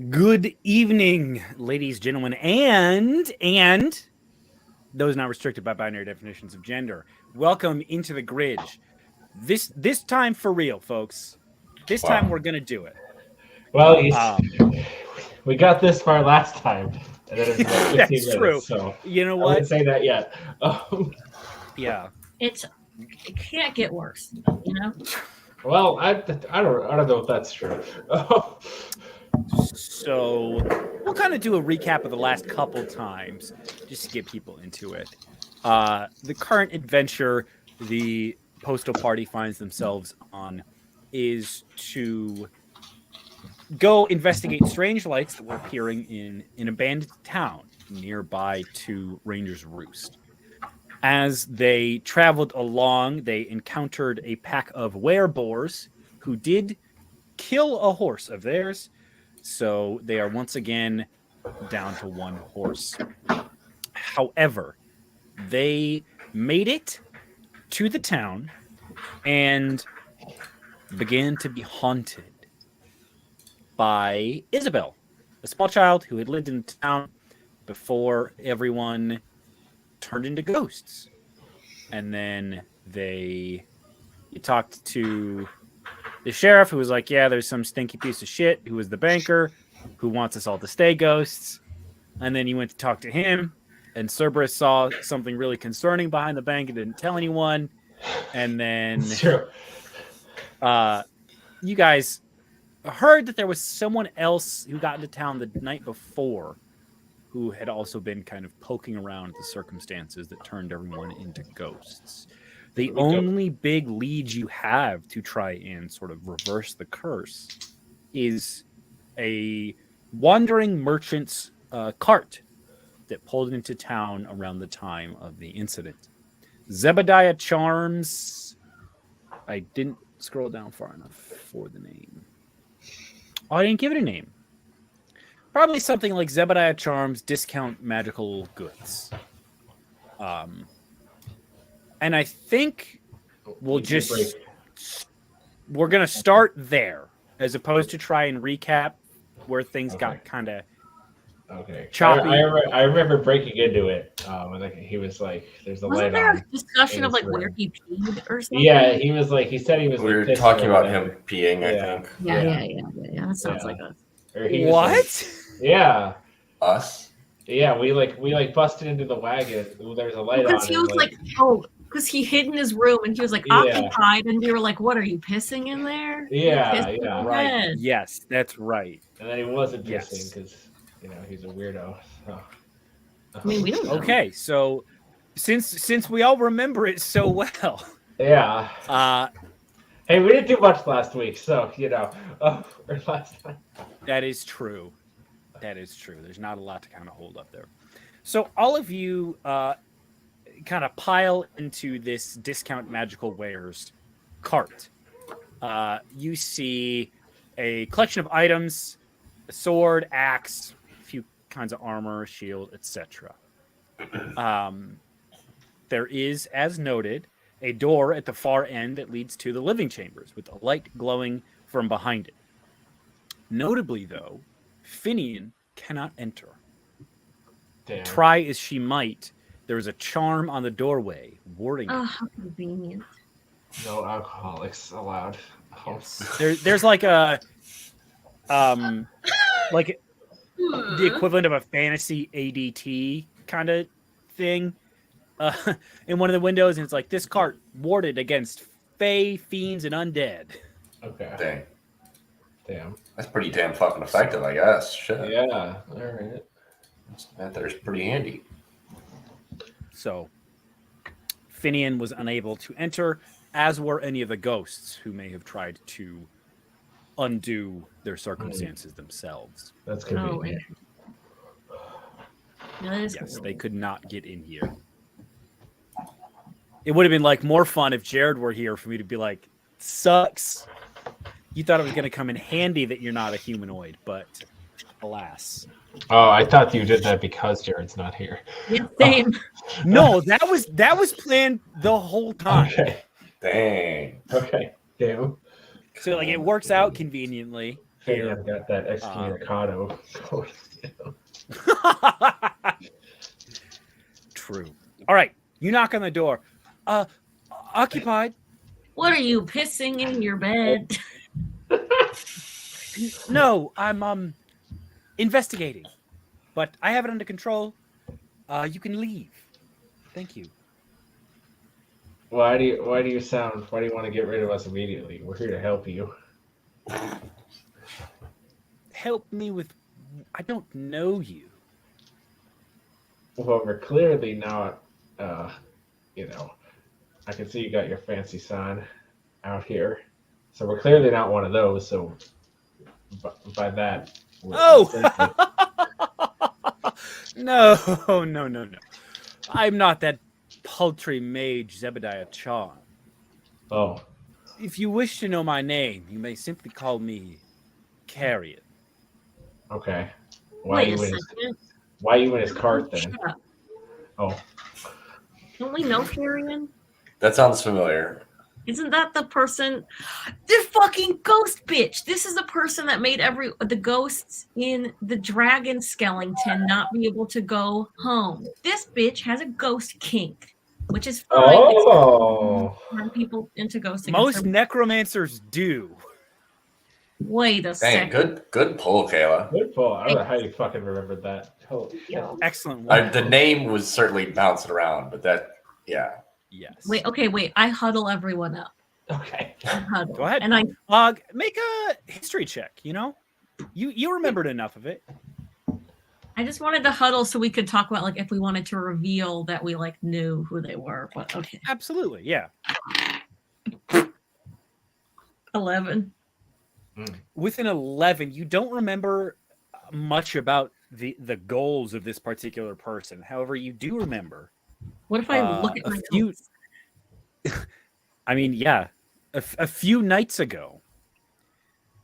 Good evening, ladies, gentlemen, and those not restricted by binary definitions of gender. Welcome into the grid. This time for real, folks. This time we're gonna do it. Well, we got this far last time, and then it was about 15 that's minutes. true. So you know I what? wouldn't say that yet. Yeah, it can't get worse. You know. Well, I don't know if that's true. So we'll kind of do a recap of the last couple times, just to get people into it. The current adventure the Postal Party finds themselves on is to go investigate strange lights that were appearing in an abandoned town nearby to Ranger's Roost. As they traveled along, they encountered a pack of wereboars who did kill a horse of theirs. So they are once again down to one horse. However, they made it to the town and began to be haunted by Isabel, a small child who had lived in the town before everyone turned into ghosts. And then they talked to the sheriff, who was like, yeah, there's some stinky piece of shit who was the banker who wants us all to stay ghosts. And then you went to talk to him, and Cerberus saw something really concerning behind the bank and didn't tell anyone. And then you guys heard that there was someone else who got into town the night before who had also been kind of poking around the circumstances that turned everyone into ghosts. The only big lead you have to try and sort of reverse the curse is a wandering merchant's cart that pulled into town around the time of the incident. Zebediah Charms. I didn't scroll down far enough for the name. Oh, I didn't give it a name. Probably something like Zebediah Charms Discount Magical Goods. And I think we're going to start there as opposed to try and recap where things got kind of choppy. I remember breaking into it. And he was like, there's a light on. Wasn't there a discussion of like where he peed or something? Yeah, he was like, he said he was. We were talking about him peeing, I think. Yeah. That sounds like us. What? Like, yeah. Us? Yeah, we busted into the wagon. There's a light on. Because he was because he hid in his room and he was like occupied, and we were like, "What are you pissing in there?" Yeah, right. Yes, that's right. And then he wasn't pissing because he's a weirdo. So. I mean, we don't know. Okay, so since we all remember it so well, yeah. Hey, we didn't do much last week, so or last time. That is true. There's not a lot to kind of hold up there. So all of you kind of pile into this Discount Magical Wares cart. You see a collection of items, a sword, axe, a few kinds of armor, shield, etc. There is, as noted, a door at the far end that leads to the living chambers with a light glowing from behind it. Notably, though, Finian cannot enter. try as she might, there was a charm on the doorway warding Oh, it. how convenient. No alcoholics allowed. Yes. There's like a like the equivalent of a fantasy ADT kind of thing in one of the windows, and it's like, this cart warded against fae, fiends, and undead. Okay. Damn. That's pretty damn fucking effective, I guess. Shit. Yeah. All right. That there's pretty handy. So Finian was unable to enter, as were any of the ghosts who may have tried to undo their circumstances themselves. That's convenient. Yes, they could not get in here. It would have been like more fun if Jared were here for me to be like, sucks. You thought it was going to come in handy that you're not a humanoid, but alas. Oh, I thought you did that because Jared's not here. Yeah, same. No, that was planned the whole time. Okay. Dang. Okay. Damn. So like it works out conveniently. Hey, I've got that excommunicado. True. All right. You knock on the door. Occupied. What are you pissing in your bed? No, I'm investigating, but I have it under control. You can leave. Thank you. Why do you want to get rid of us immediately? We're here to help you. Help me with. I don't know you. Well, we're clearly not. I can see you got your fancy sign out here, so we're clearly not one of those. So by that. Oh. No. I'm not that paltry mage Zebediah Chan. Oh. If you wish to know my name, you may simply call me Carrion. Okay. Why are you in his cart then? Oh. Don't we know Carrion? That sounds familiar. Isn't that the person? The fucking ghost bitch. This is the person that made the ghosts in the dragon skeleton not be able to go home. This bitch has a ghost kink, which is fine. Oh. Turn people into ghosts. Most necromancers do. Wait a second. Good pull, Kayla. Good pull. I don't know how you fucking remembered that. Holy shit. Excellent one. The name was certainly bouncing around, but that, yeah. Yes. Wait. I huddle everyone up. Okay. Go ahead. And I make a history check. You remembered enough of it. I just wanted to huddle so we could talk about like if we wanted to reveal that we like knew who they were. But okay. Absolutely, yeah. 11. With an 11, you don't remember much about the goals of this particular person. However, you do remember. What if I look at my notes? I mean, yeah. A few nights ago,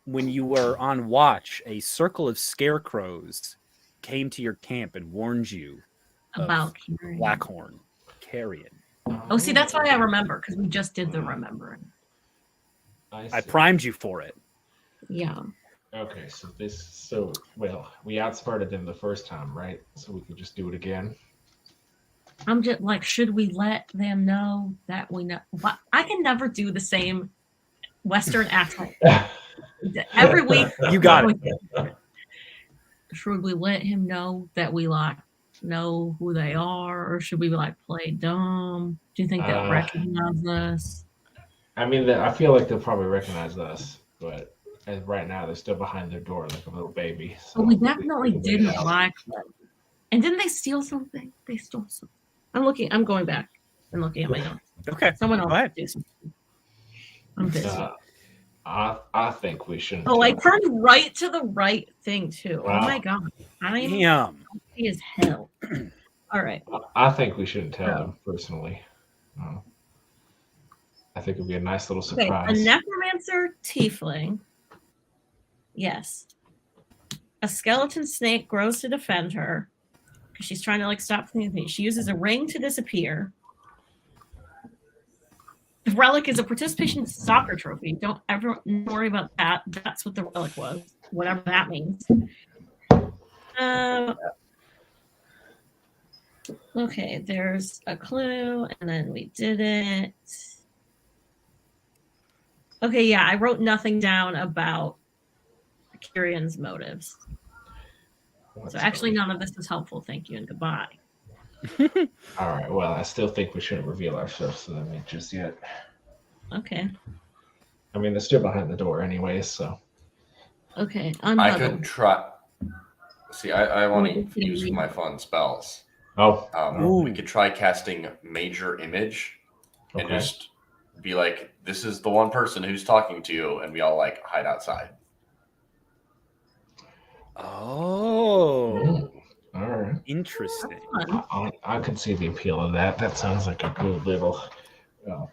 when you were on watch, a circle of scarecrows came to your camp and warned you about Blackhorn Carrion. Oh, see, that's why I remember, because we just did the remembering. I primed you for it. Yeah. Okay, we outsmarted them the first time, right? So we could just do it again. I'm just like, should we let them know that we know? But I can never do the same Western accent every week. You got it. Should we let him know that we like know who they are, or should we like play dumb? Do you think they'll recognize us? I mean, I feel like they'll probably recognize us, but as right now they're still behind their door like a little baby. So we definitely didn't like them. And didn't they steal something? They stole something. I'm going back and looking at my notes. Okay. Someone else do something. I'm busy. I think we shouldn't. Oh, I turned right to the right thing too. Wow. Oh my god. I am happy as hell. All right. I think we shouldn't tell them personally. I think it'd be a nice little surprise. Okay, a necromancer tiefling. Yes. A skeleton snake grows to defend her because she's trying to like stop things. She uses a ring to disappear. The relic is a participation soccer trophy. Don't ever worry about that. That's what the relic was, whatever that means. Okay, there's a clue, and then we did it. Okay, yeah, I wrote nothing down about Kyrion's motives. So actually, none of this is helpful. Thank you and goodbye. All right. Well, I still think we shouldn't reveal ourselves to them just yet. Okay. I mean, they're still behind the door anyway, so. Okay. I could try. See, I want to Wait, use my fun spells. Oh. We could try casting Major Image and Okay. just be like, this is the one person who's talking to you, and we all like hide outside. Oh, All right. interesting. I can see the appeal of that. That sounds like a good little.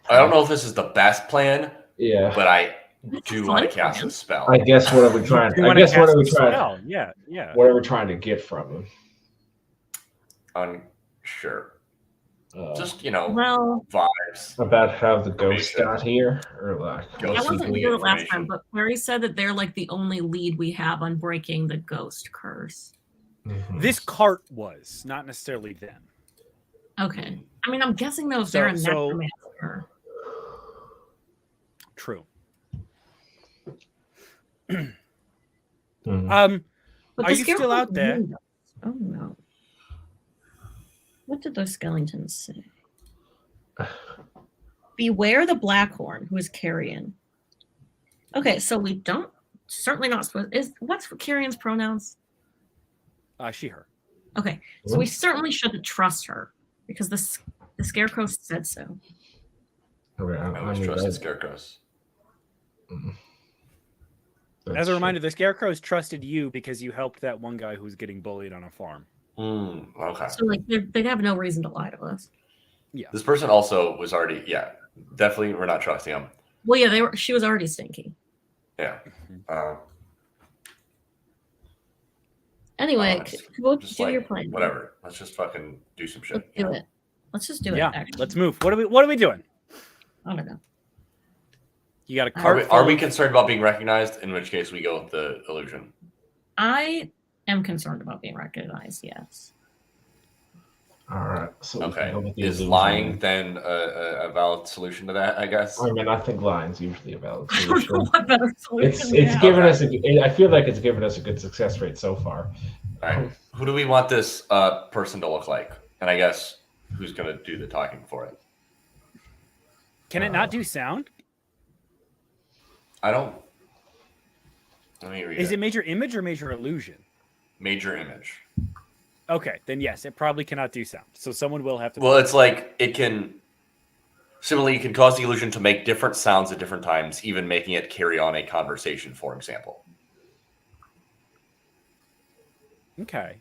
I don't know if this is the best plan, Yeah. but I That's a do fun want to cast plan. a spell. I guess what are we trying? You I wanna guess what cast are we a trying? spell? Yeah, yeah. What are we trying to get from him? Unsure. Uh, Just, Well, vibes. about how the ghost Information. got here, or like. Ghost I is wasn't the here last information. time, but Clary said that they're like the only lead we have on breaking the ghost curse. Mhm. This cart was not necessarily them. Okay. I mean, I'm guessing though if So- they're a so- necromancer. True. Mhm. But Are the you still scarecrow out there? windows- Oh no. What did those skeletons say? Beware the Blackhorn, who is Carrion. Okay, so we don't certainly not supposed what's Carrion's pronouns? She, her. Okay, so we certainly shouldn't trust her because the scarecrow said so. Okay, I always mean, trusted that- scarecrows. that's As a true. reminder, the scarecrows trusted you because you helped that one guy who's getting bullied on a farm. Okay. So like they have no reason to lie to us. This person also was already, definitely we're not trusting him. Well, yeah, she was already stinky. Yeah. Anyway, Let's we'll just do your plan. whatever. Let's just fucking do some shit. Let's do it. Let's just do it. Yeah, Actually, let's move. What are we doing? I don't know. You got a Are cart. we, full are we of- concerned about being recognized? In which case, we go with the illusion. I am concerned about being recognized. Yes. All right. So we can Okay. go with the Is illusion. lying then a valid solution to that? I guess. I mean, I think lying's usually a valid I don't know solution. what better solution It's we have. given Okay. us I feel like it's given us a good success rate so far. All right. Who do we want this person to look like? And I guess who's going to do the talking for it? Can it not do sound? I don't. Let me read Is it. it major image or major illusion? Major image. Okay, then yes, it probably cannot do sound. So someone will have to. Well, it's like it can. Similarly, you can cause the illusion to make different sounds at different times, even making it carry on a conversation, for example. Okay.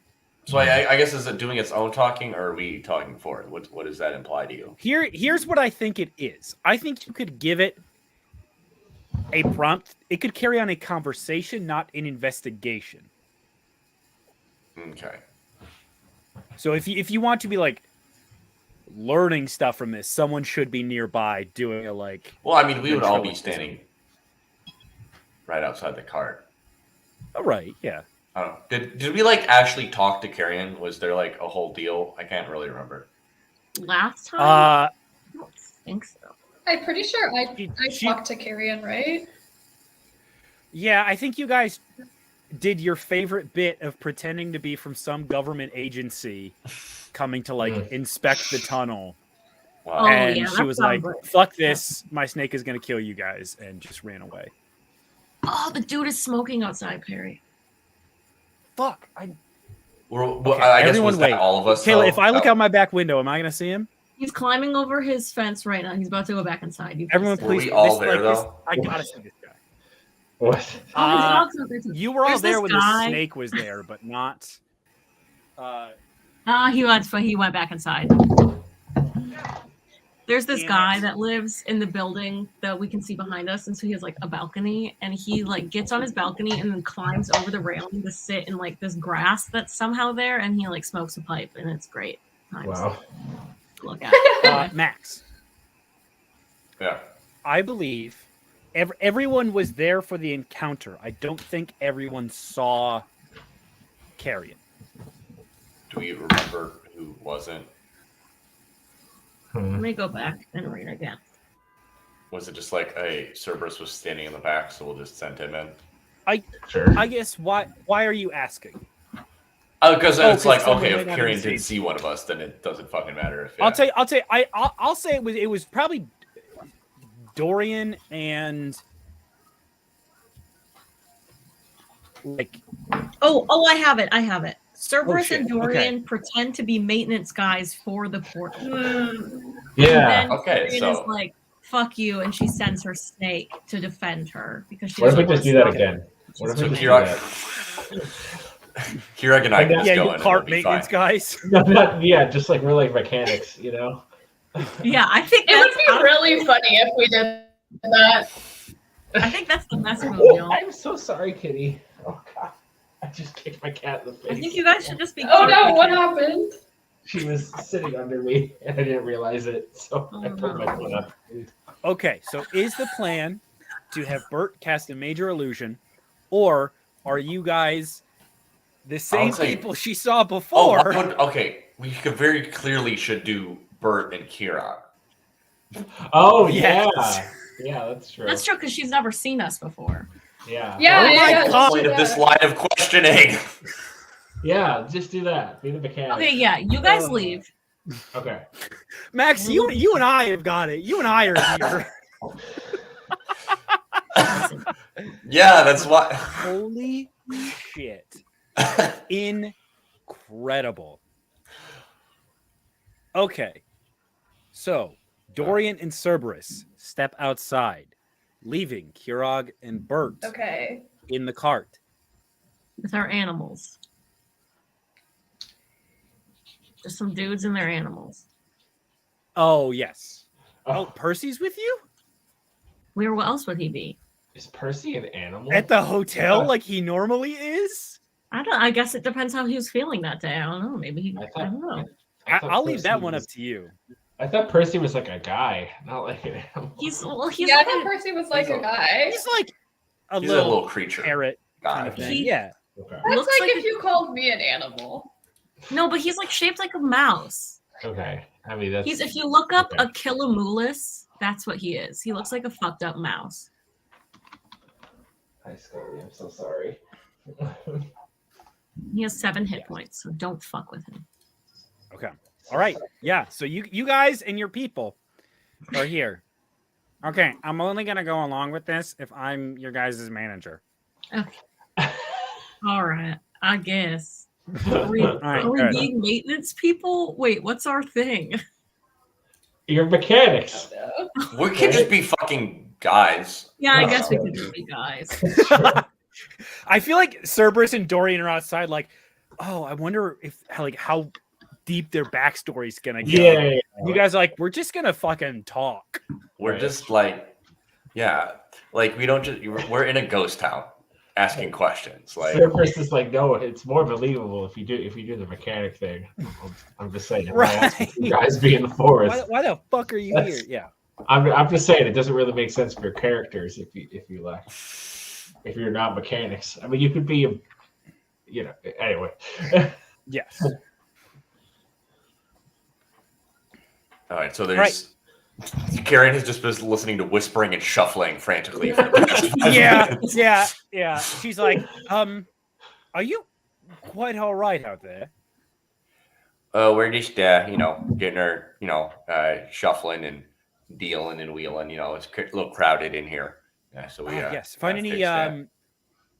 So I guess, is it doing its own talking, or are we talking for it? What does that imply to you? Here's what I think it is. I think you could give it a prompt. It could carry on a conversation, not an investigation. Okay. So if you want to be like learning stuff from this, someone should be nearby doing a like. Well, I mean, we would all be ventriloquism. standing right outside the cart. Oh, right, yeah. I don't know. Did we like actually talk to Carrion? Was there like a whole deal? I can't really remember. Last time, Uh, I don't think so. I'm pretty sure I She- talked to Carrion, right? yeah, I think you guys did your favorite bit of pretending to be from some government agency coming to like inspect the tunnel. Wow. Oh, And yeah, she that was sounds like, right. fuck this, my snake is gonna kill you guys, and just ran away. Oh, the dude is smoking outside, Perry. Fuck. Okay, Okay, I guess everyone was that wait. all of us? Kayla, though? if I look Oh, out my back window, am I gonna see him? He's climbing over his fence right now. He's about to go back inside. Everyone, Please. Were please. we all this, there, this- though? I gotta see this guy. What? Oh, his Uh, dog's not there too. You were all There's there this when guy. the snake was there, but not. He went back inside. There's this Damn guy it. that lives in the building that we can see behind us, and so he has like a balcony, and he like gets on his balcony and then climbs over the railing to sit in like this grass that's somehow there, and he like smokes a pipe, and it's great. Times Wow. to look at. Max, Yeah. I believe everyone was there for the encounter. I don't think everyone saw Carrion. Do we remember who wasn't? Let me go back and read again. Was it just like, hey, Cerberus was standing in the back, so we'll just send him in? Sure. I guess why are you asking? Because it's like, someone okay, might if not have Kyrian did seen. see one of us, then it doesn't fucking matter if. I'll say it was probably Dorian and like. Oh, I have it. Cerberus shit. and Dorian pretend to be maintenance guys for the port. Yeah. And then Okay, Dorian so- is like, "Fuck you," and she sends her snake to defend her because she What if we doesn't just do want that to again? What if So we just do Kirag, that? Kirag and I can just Yeah, go you in and cart we'll be maintenance fine. guys. No, yeah, just like we're like mechanics, you know? Yeah, I think It would that's be really funny if we did that. I think that's the best move, Oh, y'all. I'm so sorry, Kitty. Oh god, I just kicked my cat in the face. I think you guys should just be. Oh no, cart what mechanics. happened? She was sitting under me, and I didn't realize it, so I Oh, pulled my no. foot up. Okay, so is the plan to have Bert cast a major illusion, or are you guys the same say- people she saw Oh, before? okay. We could very clearly should do Bert and Kirag. Oh Yes. yeah, that's true. That's true because she's never seen us before. Yeah, Yeah, Oh my yeah, God. just Point do of this that. line of questioning. yeah. Just do that. Be the mechanic. Okay, yeah, you guys leave. Okay. Max, you and I have got it. You and I are here. Yeah, that's why. Holy shit. Incredible. Okay. So, Dorian and Cerberus step outside, leaving Kirog and Bert Okay. in the cart. With our animals. Just some dudes and their animals. Oh, yes. Oh, Oh, Percy's with you? Where else would he be? is Percy an animal? At the hotel like he normally is? I guess it depends how he was feeling that day. I don't know. Maybe he. I don't know. I thought I'll leave that Percy one up was- to you. I thought Percy was like a guy, not like an animal. He's Yeah, I like thought Percy was like a guy. He's like a He's a little little creature. parrot kind of Guy. thing. He- Yeah. Okay. That's looks like like if you called me an animal. no, but he's like shaped like a mouse. Okay. I mean, that's. He's if you look up okay. a Kilomulus, that's what he is. He looks like a fucked up mouse. Hi, Scully. I'm so sorry. He has 7 hit points, so don't fuck with him. Okay. All right. Yeah. So you guys and your people are here. Okay. I'm only gonna go along with this if I'm your guys' manager. All right, I guess. Are we, right, are we good. being maintenance people? Wait, what's our thing? You're mechanics. Oh, no. We could just be fucking guys. Yeah, I guess we could just be guys. I feel like Cerberus and Dorian are outside, like, oh, I wonder if how deep their backstory's gonna go. Yeah. You guys are like, we're just gonna fucking talk. We're Right. just like, yeah, like we don't just. We're in a ghost town, asking questions. Like, Cerberus is like, no, it's more believable if you do the mechanic thing. I'm just saying. Right. You guys be in the forest. Why the fuck are you That's- here? Yeah. I'm just saying it doesn't really make sense for your characters if you're not mechanics. I mean, you could be, anyway. Yes. all right, so there's. Karen has just been listening to whispering and shuffling frantically. For the past 5 minutes. Yeah. She's like, are you quite all right out there? We're just, getting our, shuffling and dealing and wheeling. It's a little crowded in here. So we, Yes. Find gotta any fix that.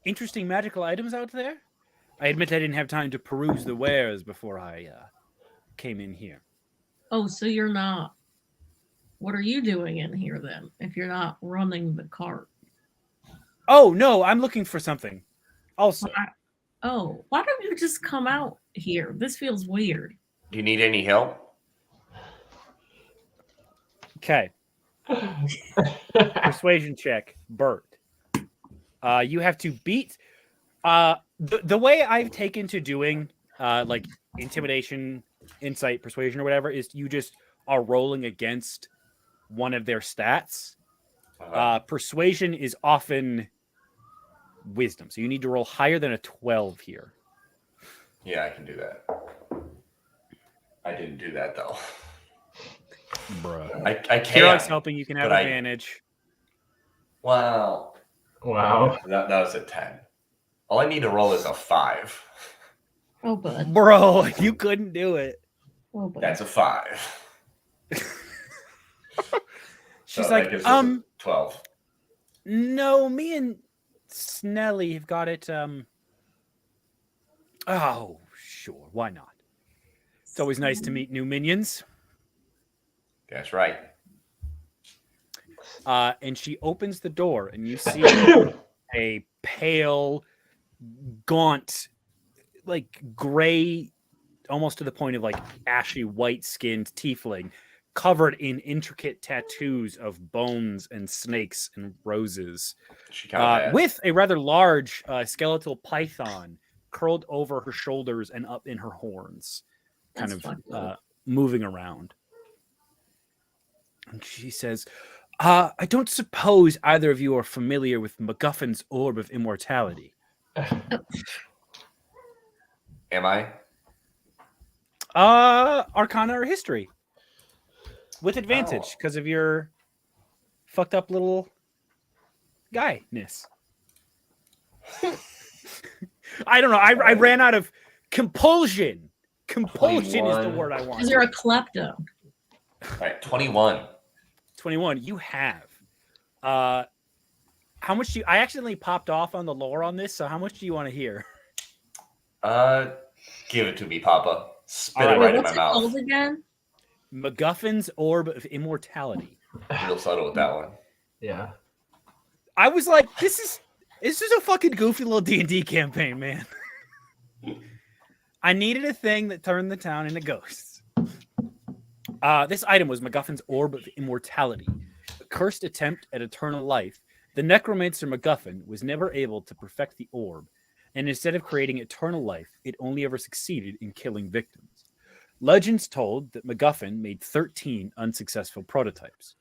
interesting magical items out there? I admit I didn't have time to peruse the wares before I came in here. Oh, so you're not. What are you doing in here then? If you're not running the cart? Oh no, I'm looking for something. Also, Oh, why don't you just come out here? This feels weird. Do you need any help? okay. Persuasion check, Bert. You have to beat. The way I've taken to doing like intimidation, insight, persuasion, or whatever is you just are rolling against one of their stats. Persuasion is often wisdom, so you need to roll higher than a 12 here. Yeah, I can do that. I didn't do that though. Bruh. I Kirok's can. helping. You can have but advantage. Wow. Wow. That was a 10. All I need to roll is a 5. Oh, bud. Bro, you couldn't do it. Oh, bud. That's a 5. She's So like, that gives us a 12. no, me and Snelly have got it. Oh, sure, why not? It's always nice to meet new minions. That's right. And she opens the door, and you see a pale, gaunt, like gray, almost to the point of like ashy white-skinned tiefling, covered in intricate tattoos of bones and snakes and roses, She kind of with a rather large skeletal python curled over her shoulders and up in her horns, kind That's fucked of up. moving around. And she says, I don't suppose either of you are familiar with MacGuffin's Orb of Immortality. Am I? Arcana or History. With advantage, because of your fucked up little guyness. I don't know. I ran out of compulsion. Compulsion is the 21. word I want. Because you're a klepto. All right, 21. 21. You have. How much do you... I accidentally popped off on the lore on this, so how much do you want to hear? Give it to me, Papa. Spit All it right. right in What's my it mouth. called again? MacGuffin's Orb of Immortality. Real subtle with that one. Yeah. I was like, this is a fucking goofy little D&D campaign, man. I needed a thing that turned the town into ghosts. This item was MacGuffin's Orb of Immortality, a cursed attempt at eternal life. The necromancer MacGuffin was never able to perfect the orb, and instead of creating eternal life, it only ever succeeded in killing victims. Legends told that MacGuffin made 13 unsuccessful prototypes,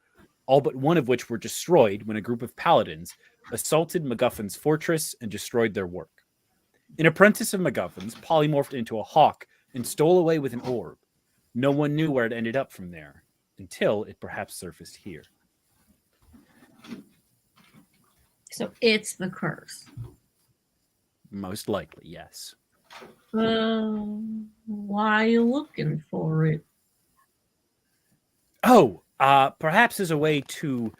all but one of which were destroyed when a group of paladins assaulted MacGuffin's fortress and destroyed their work. An apprentice of MacGuffin's polymorphed into a hawk and stole away with an orb. No one knew where it ended up from there, until it perhaps surfaced here. So it's the curse. Most likely, yes. Why are you looking for it? Oh, perhaps as a way to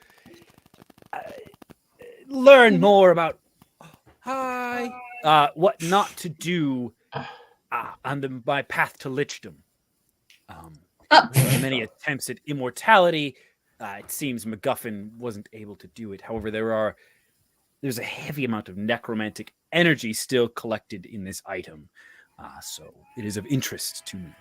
learn more about what not to do on my path to lichdom. Many attempts at immortality. It seems MacGuffin wasn't able to do it. However, there's a heavy amount of necromantic energy still collected in this item, so it is of interest to me.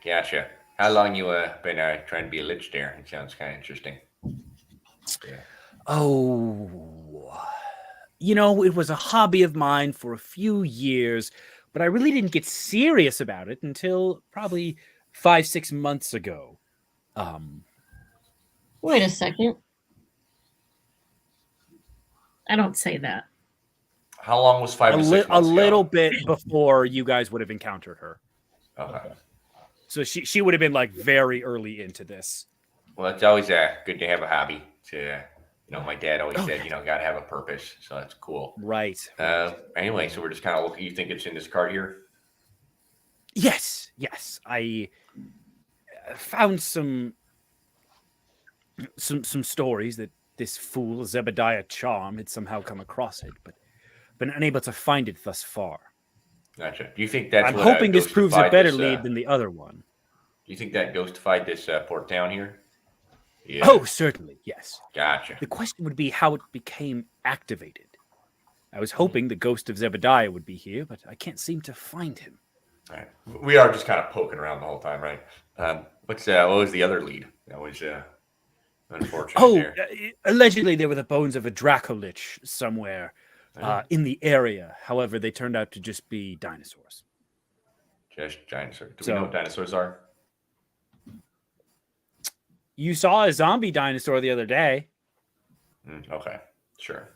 Gotcha. How long you been trying to be a lich there? It sounds kind of interesting. Yeah. Oh, it was a hobby of mine for a few years, but I really didn't get serious about it until probably 5-6 months ago. Wait a second. I don't say that. How long was 5 to 6 months A little ago? bit before you guys would have encountered her. Okay. So she would have been like very early into this. Well, it's always good to have a hobby. My dad always said, got to have a purpose. So that's cool. Right. Anyway, so we're just kind of looking. You think it's in this card here? Yes. I found some stories that this fool Zebediah Charm had somehow come across it, but been unable to find it thus far. Gotcha. Do you think that's? I'm what, hoping this proves a better this, lead than the other one. Do you think that ghostified this port town here? Yeah. Oh, certainly, yes. Gotcha. The question would be how it became activated. I was hoping the ghost of Zebediah would be here, but I can't seem to find him. All right. We are just kind of poking around the whole time, right? What was the other lead? That was unfortunate. There. Allegedly there were the bones of a Dracolich somewhere in the area. However, they turned out to just be dinosaurs. Just dinosaurs. Do we know what dinosaurs are? You saw a zombie dinosaur the other day. Okay, sure.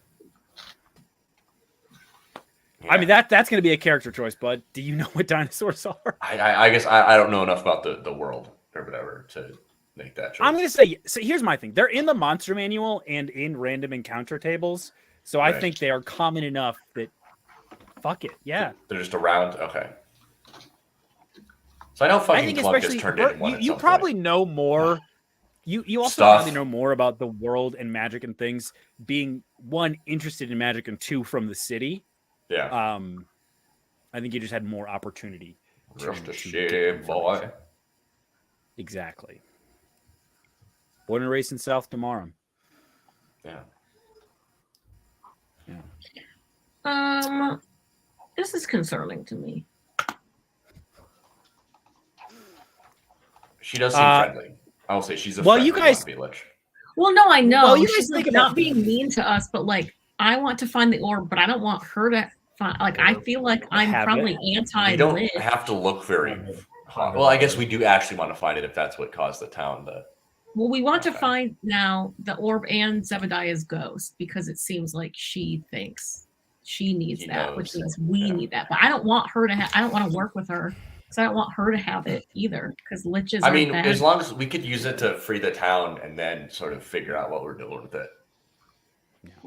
I mean, that's going to be a character choice, bud. Do you know what dinosaurs are? I guess I don't know enough about the world or whatever to make that choice. I'm going to say, so here's my thing. They're in the monster manual and in random encounter tables. So I think they are common enough that, fuck it, yeah. They're just around? Okay. So I know fucking Glump gets turned into one you probably know more. You also probably know more about the world and magic and things, being one, interested in magic, and two, from the city. Yeah. I think you just had more opportunity. Rest of shit, boy. Exactly. Born and raised in South Tomorrow. Yeah. Yeah. This is concerning to me. She does seem friendly. I will say she's a you guys. Well, no, I know. Well, you she's guys think not being mean to us, but like, I want to find the orb, but I don't want her to find. Like, I feel like I'm probably anti. We don't have to look very hard. Well, I guess we do actually want to find it if that's what caused the town to. Well, we want to find now the orb and Zebediah's ghost because it seems like she thinks she needs that, which means we need that. But I don't want her to have. I don't want to work with her. So I don't want her to have it either, because liches. I mean, as long as we could use it to free the town and then sort of figure out what we're doing with it.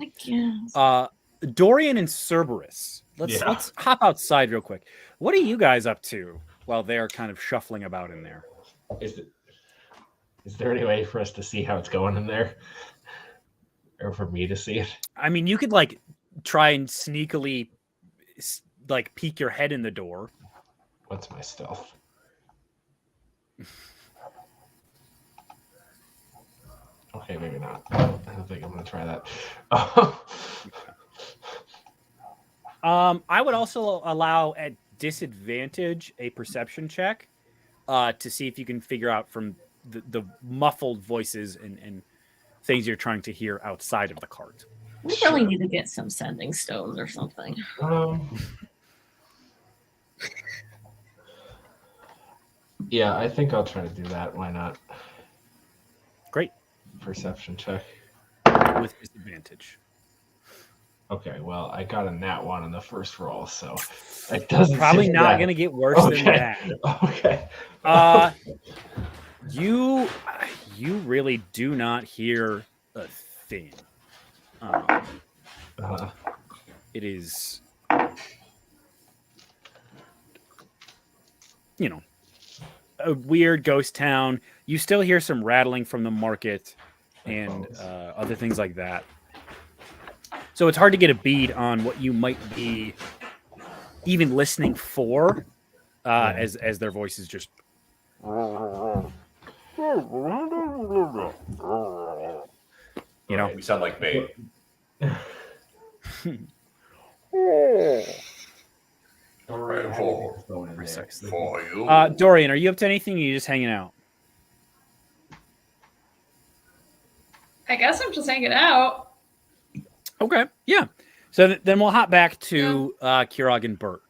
I guess. Dorian and Cerberus. Let's hop outside real quick. What are you guys up to while they're kind of shuffling about in there? Is there any way for us to see how it's going in there, or for me to see it? I mean, you could like try and sneakily like peek your head in the door. What's my stealth? Okay, maybe not. I don't think I'm going to try that. I would also allow at disadvantage a perception check to see if you can figure out from the muffled voices and things you're trying to hear outside of the cart. We really need to get some sending stones or something. Yeah, I think I'll try to do that. Why not? Great. Perception check. With disadvantage. Okay, well, I got a nat 1 in the first roll, so it doesn't probably not going to get worse than that. Okay. You really do not hear a thing. It is, a weird ghost town. You still hear some rattling from the market and other things like that. So it's hard to get a bead on what you might be even listening for as their voices just. We sound like bait. For you. Dorian, are you up to anything? Or are you just hanging out? I guess I'm just hanging out. Okay, yeah. So then we'll hop back to Kirog and Bert.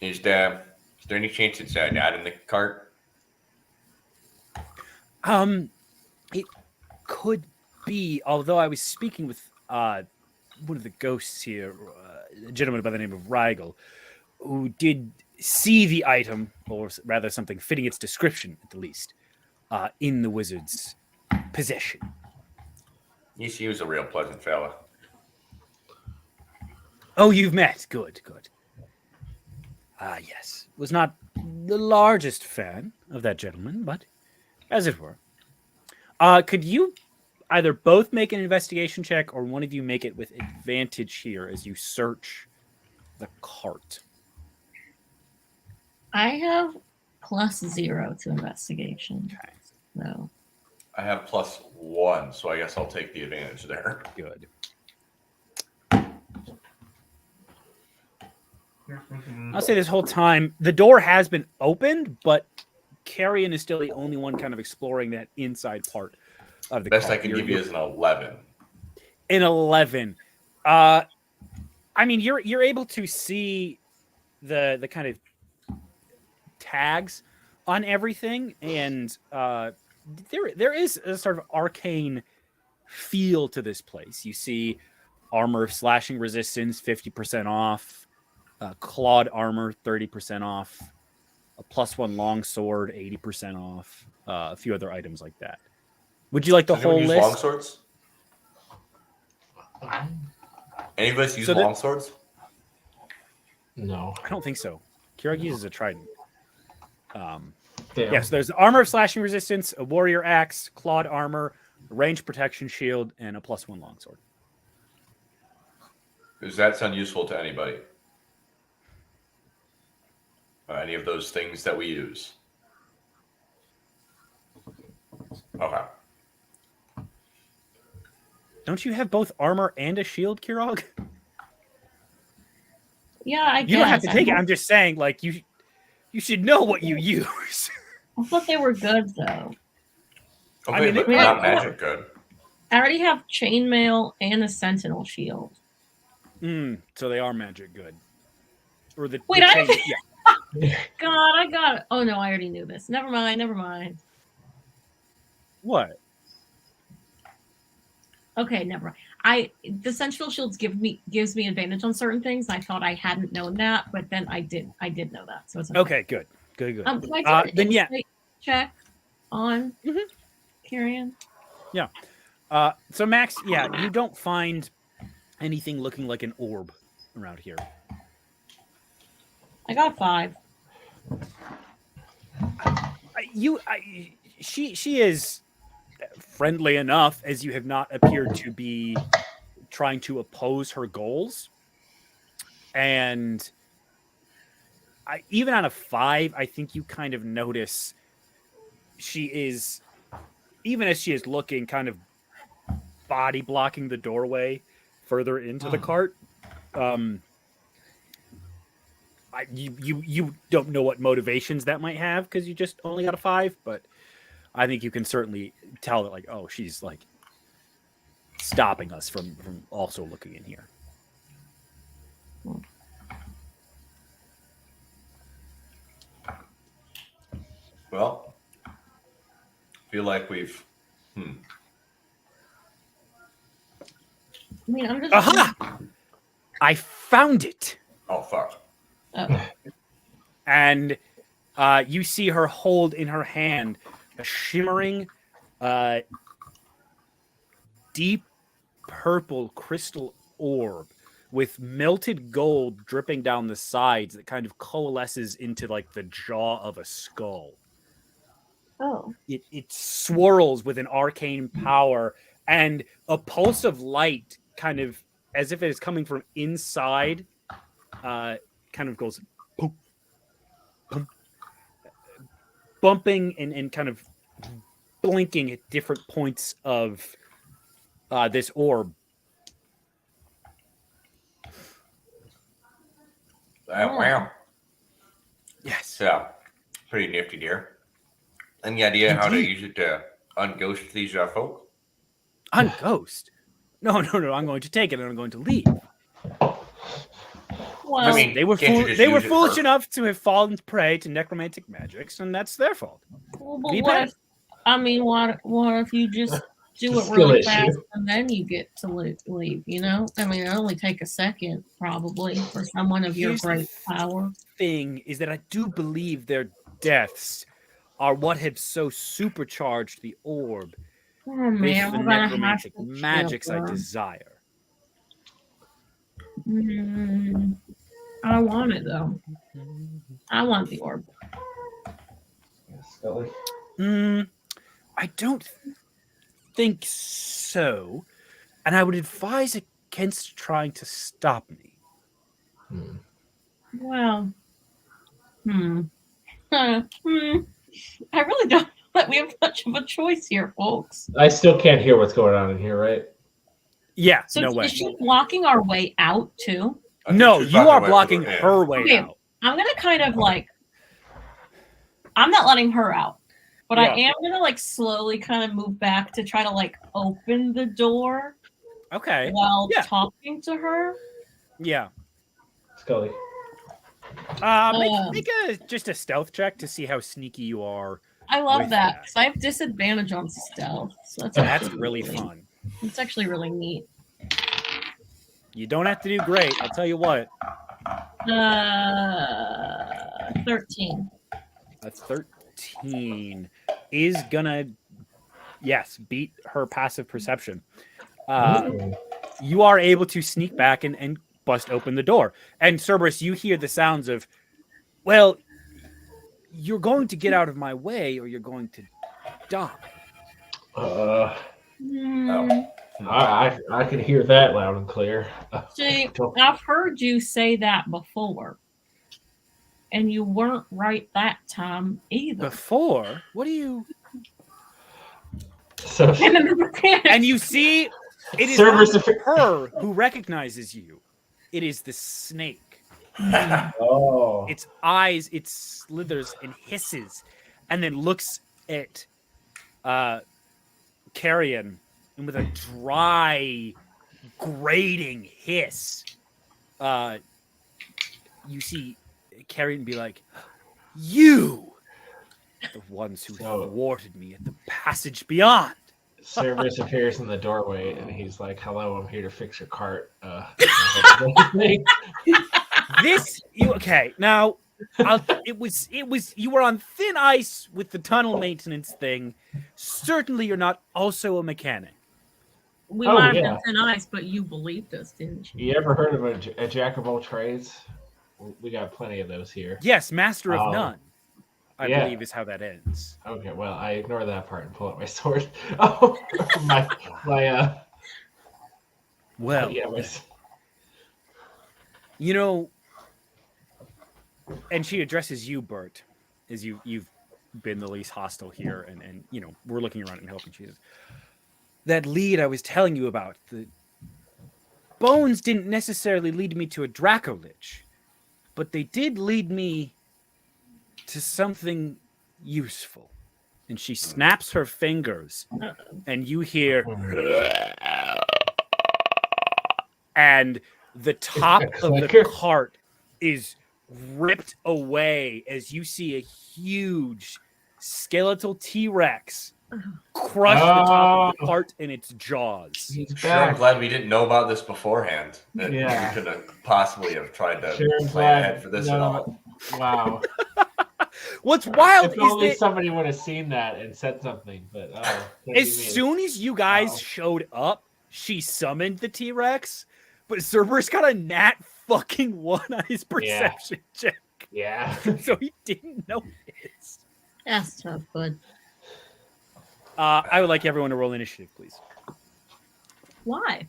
Is there any chance it's not in the cart? It could be, although I was speaking with one of the ghosts here, a gentleman by the name of Rigel, who did see the item, or rather something fitting its description at the least, in the wizard's possession. He was a real pleasant fella. Oh, you've met. Good. Yes. Was not the largest fan of that gentleman, but as it were. Could you either both make an investigation check or one of you make it with advantage here as you search the cart? I have +0 to investigation. Okay. So. I have +1, so I guess I'll take the advantage there. Good. I'll say this whole time, the door has been opened, but Carrion is still the only one kind of exploring that inside part of the best cart. I can give you is an 11. An 11. I mean, you're able to see the kind of tags on everything, and there is a sort of arcane feel to this place. You see armor slashing resistance 50% off, clawed armor 30% off, a +1 longsword 80% off, a few other items like that. Would you like the Does anyone whole use list? longswords? Any of us use So the- longswords? No. I don't think so. Kirog uses a trident. Damn. Yes, there's armor of slashing resistance, a warrior axe, clawed armor, range protection shield, and a +1 longsword. Does that sound useful to anybody? Any of those things that we use? Okay. Don't you have both armor and a shield, Kirog? Yeah, I guess. You don't have to take it. I I'm just saying, like you should know what you use. thought they were good though. Okay, I mean, but they- not magic good. I already have chainmail and a sentinel shield. So they are magic good. Or the Wait, the I chain- didn't- yeah. God, I got it. Oh no, I already knew this. Never mind. Never mind. What? Okay, never mind. The sentinel shields gives me advantage on certain things. I thought I hadn't known that, but then I did know that. So it's Okay, good. Good. Can I do an Then yeah. insight check on Mhm. Kyrian? So Max, yeah, you don't find anything looking like an orb around here. I got 5. She is friendly enough as you have not appeared to be trying to oppose her goals. And even on a 5, I think you kind of notice she is, even as she is looking, kind of body blocking the doorway further into the cart. You don't know what motivations that might have because you just only got a 5, but I think you can certainly tell that, like, oh, she's like stopping us from also looking in here. Well, feel like we've. I mean, I'm just. Aha! I found it. Oh fuck! Oh. And you see her hold in her hand a shimmering, deep purple crystal orb with melted gold dripping down the sides that kind of coalesces into like the jaw of a skull. Oh. It swirls with an arcane power, and a pulse of light, kind of as if it is coming from inside, kind of goes boom, boom, bumping and kind of blinking at different points of this orb. Wow. Yes. Yeah, pretty nifty, dear. Any idea how to use it to unghost these folk? Unghost? No. I'm going to take it and I'm going to leave. Well, I mean, They were can't you just they were use it foolish for- enough to have fallen prey to necromantic magics, and that's their fault. but be what bad. if? I mean, what if you just do It's a it skill really issue. fast and then you get to leave? You know, I mean, it only take a second probably for someone of your Here's the great power. Thing is that I do believe their deaths are what have so supercharged the orb Oh with man, the we're gonna have necromantic to magics I kill her. desire. I don't want it though. I want the orb. Scully. I don't think so, and I would advise against trying to stop me. Well, I really don't know that we have much of a choice here, folks. I still can't hear what's going on in here, right? Yeah, So no way. is she blocking our way out too? I think No, she's you are away blocking from the- her way Okay. out. I'm gonna kind of like, I'm not letting her out, but I Yeah. am gonna like slowly kind of move back to try to like open the door Okay. while Yeah. talking to her. Yeah. Scully. Make just a stealth check to see how sneaky you are I love with that because I have disadvantage on stealth. So that's That's really fun. It's actually really neat. You don't have to do great. I'll tell you what. 13. A 13 is gonna, yes, beat her passive perception. You are able to sneak back and bust open the door. And Cerberus, you hear the sounds of, well, you're going to get out of my way or you're going to die. I can hear that loud and clear. See, I've heard you say that before. And you weren't right that time either. Before? What do you... So, And you see, it is Cerberus not her who recognizes you. It is the snake. oh, Its eyes, it slithers and hisses, and then looks at Carrion, and with a dry, grating hiss, you see Carrion be like, "You, the ones who thwarted me at the passage beyond." Cerberus appears in the doorway, and he's like, "Hello, I'm here to fix your cart." Okay? Now, it was you were on thin ice with the tunnel maintenance thing. Certainly, you're not also a mechanic. We might have been thin ice, but you believed us, didn't you? You ever heard of a jack of all trades? We got plenty of those here. Yes, master of none. I believe is how that ends. Okay, well, I ignore that part and pull out my sword. Oh, my well, you know, and she addresses you, Bert, as you've been the least hostile here, and you know, we're looking around and helping. She says, that lead I was telling you about, the bones didn't necessarily lead me to a Dracolich, but they did lead me to something useful. And she snaps her fingers, and you hear, and the top of the cart is ripped away as you see a huge skeletal T-Rex crush the top of the cart in its jaws. I'm glad we didn't know about this beforehand. That we could have possibly have tried to plan ahead for this at all. Wow. What's wild if only is that somebody would have seen that and said something. But as soon as you guys showed up, she summoned the T-Rex, but Cerberus got a nat fucking 1 on his perception check. Yeah. So he didn't notice. That's tough, bud. I would like everyone to roll initiative, please. Why?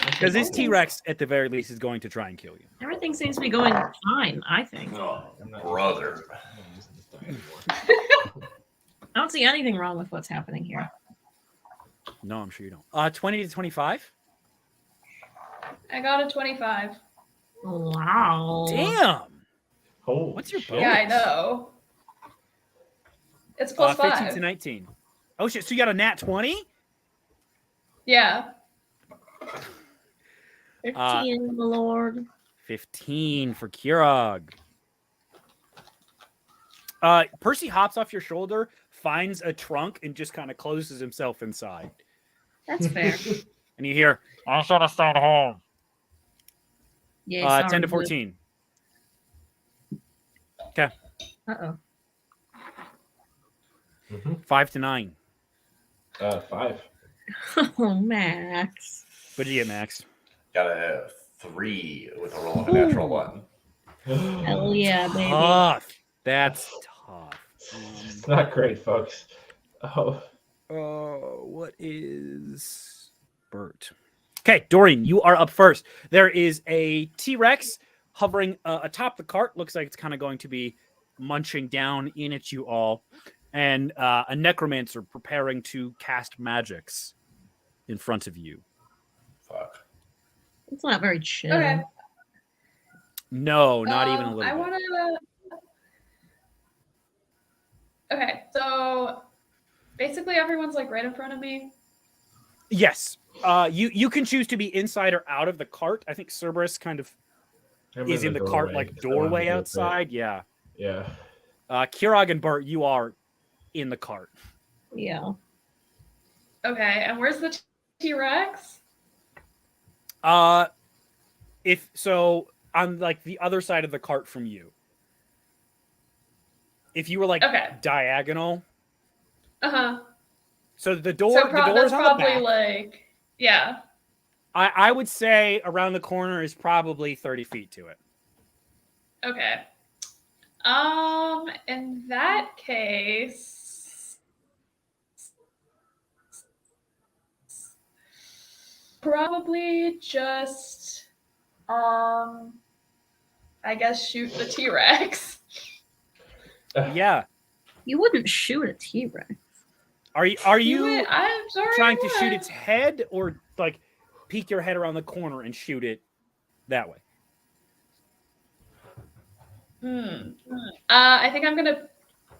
Because this T-Rex, at the very least, is going to try and kill you. Everything seems to be going fine, I think. Oh, brother. I don't see anything wrong with what's happening here. No, I'm sure you don't. 20 to 25? I got a 25. Wow. Damn. Oh, what's your bonus? Yeah, I know. It's plus 5. 15 to 19. Oh, shit. So you got a nat 20? Yeah. 15, my lord. 15 for Kirog. Percy hops off your shoulder, finds a trunk, and just kind of closes himself inside. That's fair. And you hear, I should have stayed home. Yeah, 10 to 14. Okay. Uh-oh. 5 to 9. 5. Oh, Max. What did you get, Max? Got a 3 with a roll of a natural 1. Hell yeah, baby. Tough. That's tough. It's not great, folks. Oh. What is Bert? Okay, Doreen, you are up first. There is a T-Rex hovering atop the cart. Looks like it's kind of going to be munching down in at you all. And a necromancer preparing to cast magics in front of you. Fuck. It's not very chill. Okay. No, not even a little I bit. want to... Okay, so basically everyone's like right in front of me. Yes. You can choose to be inside or out of the cart. I think Cerberus kind of is in the cart, like doorway outside. Yeah. Yeah. Kirog and Bert, you are in the cart. Yeah. Okay, and where's the T-Rex? If so, on like the other side of the cart from you. If you were like Okay. diagonal, Uh-huh. so the So door, the door that's is on probably the back. like, yeah. I would say around the corner is probably 30 feet to it. Okay. In that case, probably just, I guess shoot the T-Rex. Yeah. You wouldn't shoot a T-Rex. Are you I'm sorry. trying to shoot what? its head or like peek your head around the corner and shoot it that way? I think I'm gonna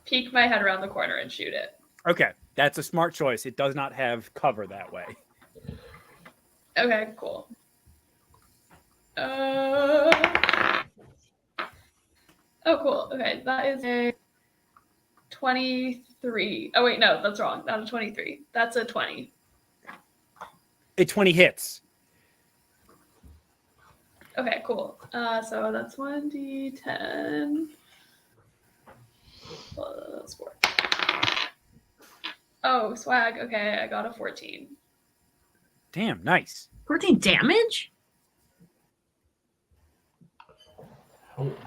peek my head around the corner and shoot it. Okay, that's a smart choice. It does not have cover that way. Okay, cool. Oh, cool. Okay, that is a 23. Oh, wait, no, that's wrong. Not a 23. That's a 20. It 20 hits. Okay, cool. So that's 1d10 plus 4. Oh, swag. Okay, I got a 14. Damn, nice. 14 damage?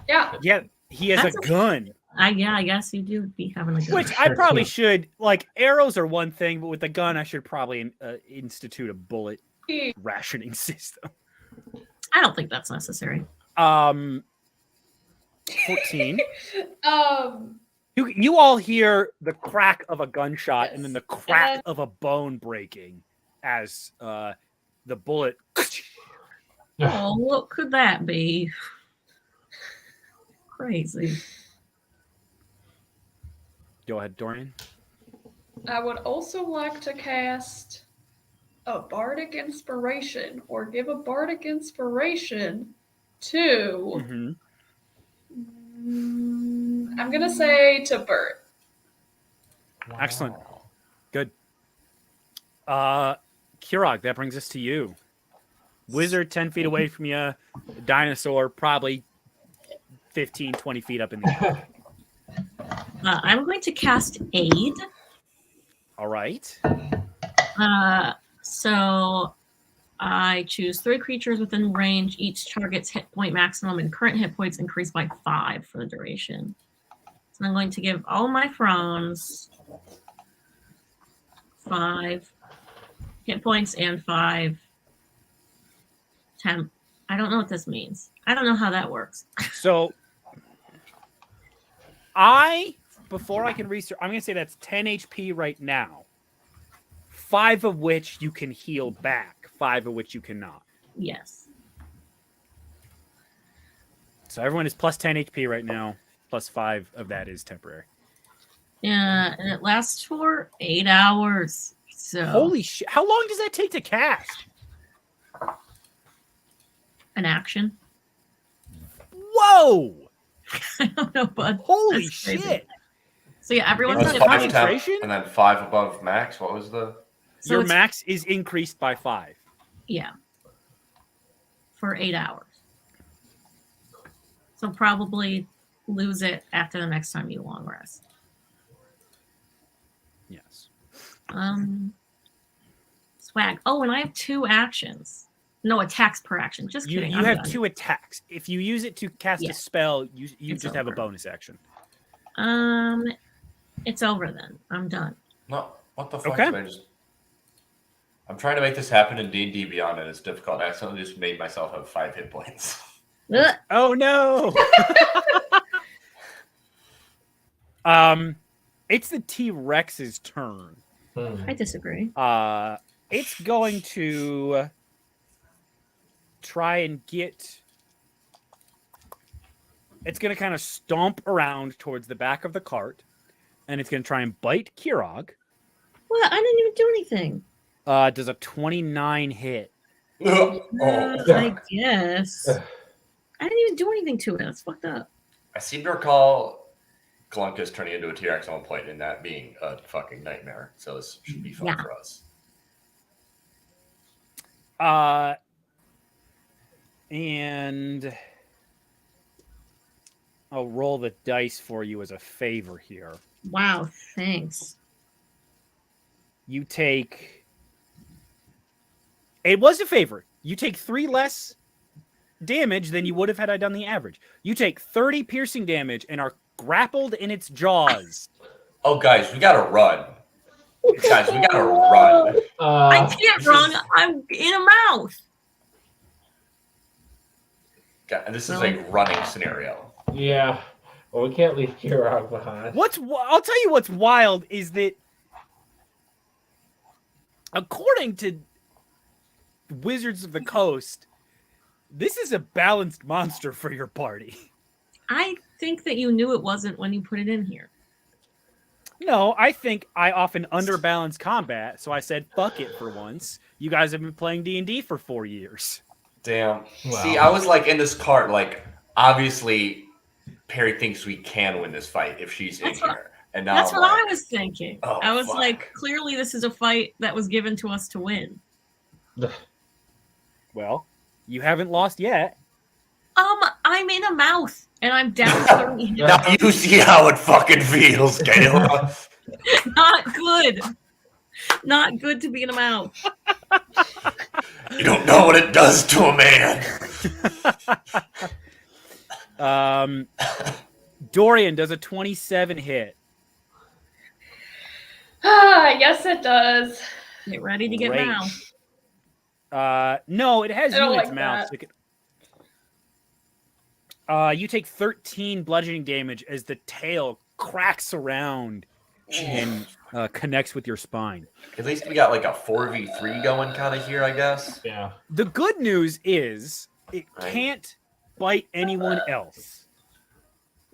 Yeah. Yeah, he has That's a gun. I guess you do be having a gun. Which I probably should, like, arrows are one thing, but with a gun, I should probably institute a bullet rationing system. I don't think that's necessary. 14. You all hear the crack of a gunshot and then the crack of a bone breaking as the bullet. Oh, what could that be? Crazy. Go ahead, Dorian. I would also like to cast a bardic inspiration or give a bardic inspiration to Mm-hmm. I'm gonna say to Bert. Excellent. Good. Kirog, that brings us to you. Wizard 10 feet away from you. Dinosaur probably 15, 20 feet up in the air. I'm going to cast Aid. All right. So I choose 3 creatures within range. Each target's hit point maximum and current hit points increase by 5 for the duration. So I'm going to give all my Frons 5 hit points and 5 temp. I don't know what this means. I don't know how that works. So before I can research, I'm going to say that's 10 HP right now. 5 of which you can heal back. 5 of which you cannot. Yes. So everyone is plus 10 HP right now. Plus 5 of that is temporary. Yeah, and it lasts for 8 hours. So Holy shit. How long does that take to cast? an action. Whoa! I don't know, bud. Holy That's crazy. shit. So yeah, everyone's That's at That's 5 five. temp, concentration? and then 5 above max. What was the? So Your it's- max is increased by 5. Yeah. For 8 hours. So probably lose it after the next time you long rest. Yes. Swag. Oh, and I have 2 actions. No attacks per action. Just You kidding. have 2 attacks. If you use it to cast Yeah. a spell, you It's just have a over. bonus action. It's over then. I'm done. No. What the fuck? Okay. Did I just... I'm trying to make this happen in D&D Beyond, and it's difficult. I accidentally just made myself have 5 hit points. Ugh. Oh no. It's the T-Rex's turn. I disagree. It's going to try and get. It's going to kind of stomp around towards the back of the cart, and it's going to try and bite Kirog. What? I didn't even do anything. Does a 29 hit? I guess. I didn't even do anything to it. That's fucked up. I seem to recall Glunkus turning into a T-Rex at one point and that being a fucking nightmare. So this should be fun for us. And I'll roll the dice for you as a favor here. Wow, thanks. You take... It was a favor. You take 3 less damage than you would have had I done the average. You take 30 piercing damage and are grappled in its jaws. Oh, guys, we gotta run. Guys, we gotta run. I can't run. I'm in a mouth. God, this is a running scenario. Yeah. Well, we can't leave Kirog behind. I'll tell you what's wild is that according to Wizards of the Coast, this is a balanced monster for your party. I think that you knew it wasn't when you put it in here. No, I think I often underbalance combat, so I said fuck it for once. You guys have been playing D&D for 4 years. Damn. Wow. See, I was like in this cart, like obviously Perry thinks we can win this fight if she's in here. And now That's I'm what like, I was thinking. Oh, I was fuck. like, clearly this is a fight that was given to us to win. Well, you haven't lost yet. I'm in a mouth and I'm down 30 hits. Now you see how it fucking feels, Kayla. Not good. Not good to be in a mouth. You don't know what it does to a man. Dorian does a 27 hit. Yes, it does. Get ready to get Great. mouth. No, it has I you don't in its like mouth. that. So it you take 13 bludgeoning damage as the tail cracks around and connects with your spine. At least we got like a 4v3 going kind of here, I guess. Yeah. The good news is it Right. can't bite anyone else.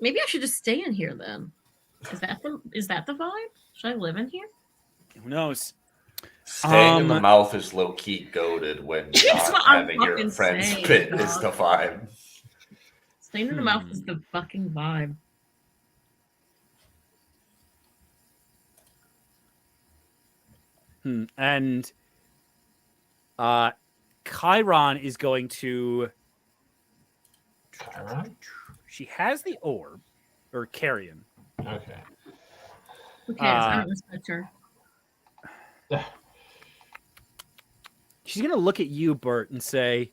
Maybe I should just stay in here then. Is that the vibe? Should I live in here? Who knows? Staying in the mouth is low-key goaded when That's not what I'm having your fucking friend's saying, spit is dog. the vibe. Staying in the mouth is the fucking vibe. And Chiron is going to... Chiron? She has the orb, or Carrion. Okay. Who cares? I don't respect her. She's going to look at you, Bert, and say,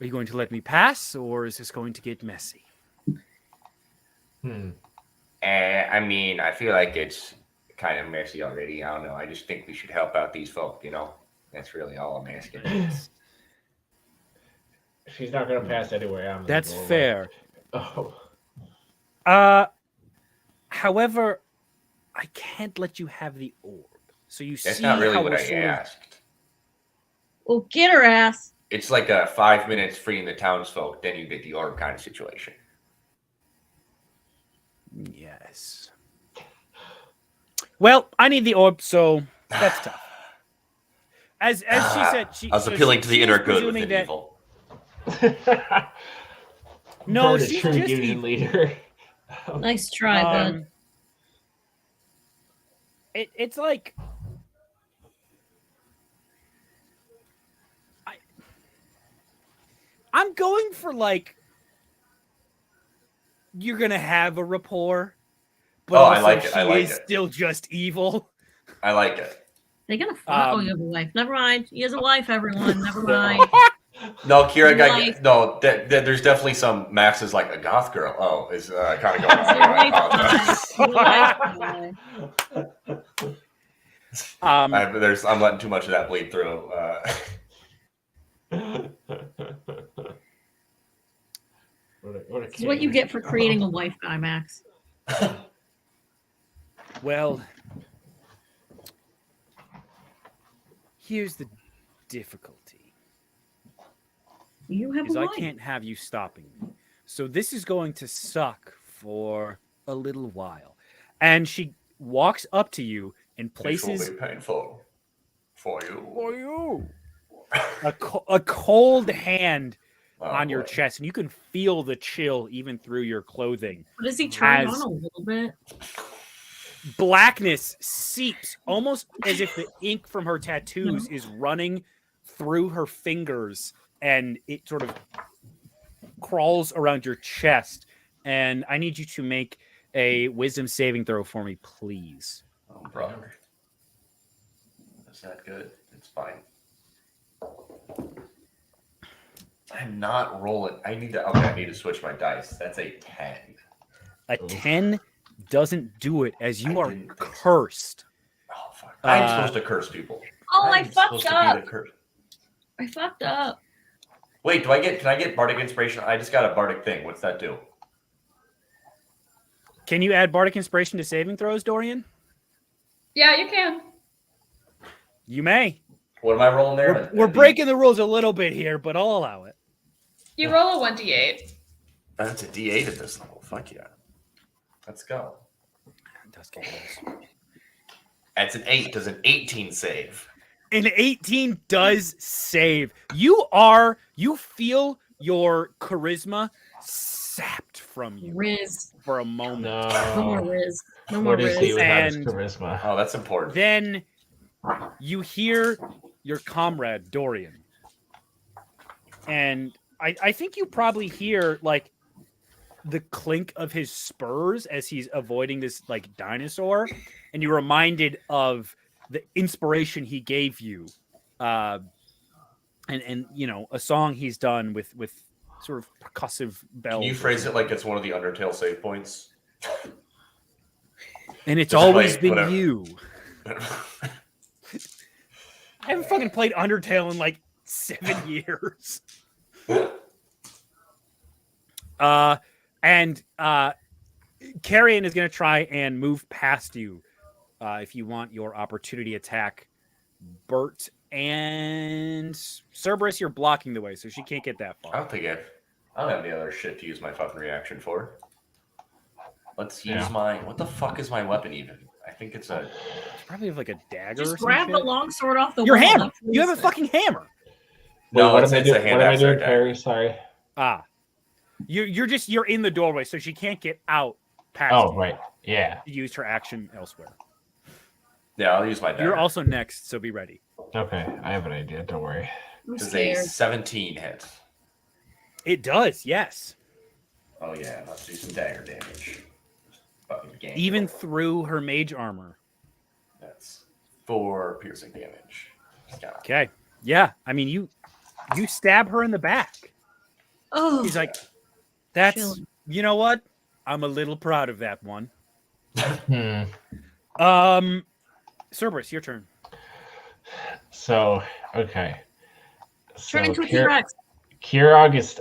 are you going to let me pass, or is this going to get messy? I mean, I feel like it's kind of messy already. I don't know. I just think we should help out these folk, you know? That's really all I'm asking. She's not going to pass anyway. I'm in the That's doorway. fair. Oh. However, I can't let you have the orb. So you That's see not really how what we're I sort of- asked. Well, get her ass. It's like a 5 minutes freeing the townsfolk, then you get the orb kind of situation. Yes. Well, I need the orb, so that's tough. As she said, I was appealing to the inner good within evil. No, Bird, a she's true just union evil. leader. Nice try, bud. It's like I'm going for like you're gonna have a rapport, but Oh, also I like it. she I like is it. still just evil. I like it. They're gonna fuck. Oh, you have a wife. Never mind. He has a wife, everyone. Never mind. No, Kira, Like- there's definitely some Max is like a goth girl. Oh, is kind of going on here. I apologize. I'm letting too much of that bleed through. This is what you get for creating a wife guy, Max. Well, here's the difficulty. You have Is a I wife. can't have you stopping me. So this is going to suck for a little while. And she walks up to you and This places will be painful for you. for you a cold hand on your boy. chest, and you can feel the chill even through your clothing. What does he turn As- on a little bit? Blackness seeps, almost as if the ink from her tattoos is running through her fingers, and it sort of crawls around your chest. And I need you to make a wisdom saving throw for me, please. Oh, brother. Is that good? It's fine. I'm not rolling. I need to switch my dice. That's a 10. A 10 doesn't do it, as you I are didn't think so. cursed. Oh, fuck. I'm supposed to curse people. Oh, I I'm fucked supposed to up. be the curse. I fucked up. Wait, can I get bardic inspiration? I just got a bardic thing. What's that do? Can you add bardic inspiration to saving throws, Dorian? Yeah, you can. You may. What am I rolling there? We're breaking the rules a little bit here, but I'll allow it. You roll a 1d8. That's a D8 at this level. Fuck yeah. Let's go. It does get worse. That's an 8. Does an 18 save? An 18 does save. You feel your charisma sapped from you Riz. for a moment. No more No. Riz. No more What is he Riz. without his And- charisma? Oh, that's important. Then you hear your comrade, Dorian. And I think you probably hear like the clink of his spurs as he's avoiding this like dinosaur. And you're reminded of the inspiration he gave you. And you know, a song he's done with sort of percussive bells. Can you phrase it like it's one of the Undertale save points? And it's Just always play been whatever. you. I haven't fucking played Undertale in like 7 years. And Carrion is going to try and move past you if you want your opportunity attack. Bert and Cerberus, you're blocking the way, so she can't get that I far. don't think I don't have any other shit to use my fucking reaction for. Let's use my. What the fuck is my weapon even? I think it's a. You probably have like a dagger or Just some grab the shit. longsword off the Your wall. hammer. That's what You he have a said. fucking hammer. No, what it's am I a doing? hand What am I axe doing, or dagger. Perry? Sorry. You're in the doorway, so she can't get out past Oh, you. right. Yeah. She used her action elsewhere. Yeah, I'll use my dagger. You're also next, so be ready. Okay. I have an idea. Don't worry. I'm Does a scared. 17 hit? It does, yes. Oh yeah, let's do some dagger damage. Fucking game. Even through her mage armor. That's 4 piercing damage. Yeah. Okay. Yeah. I mean, you stab her in the back. Oh, He's like, that's, Chilling. you know what? I'm a little proud of that one. Hmm. Cerberus, your turn. So, okay. turn into a Kir- T-Rex. Kirog is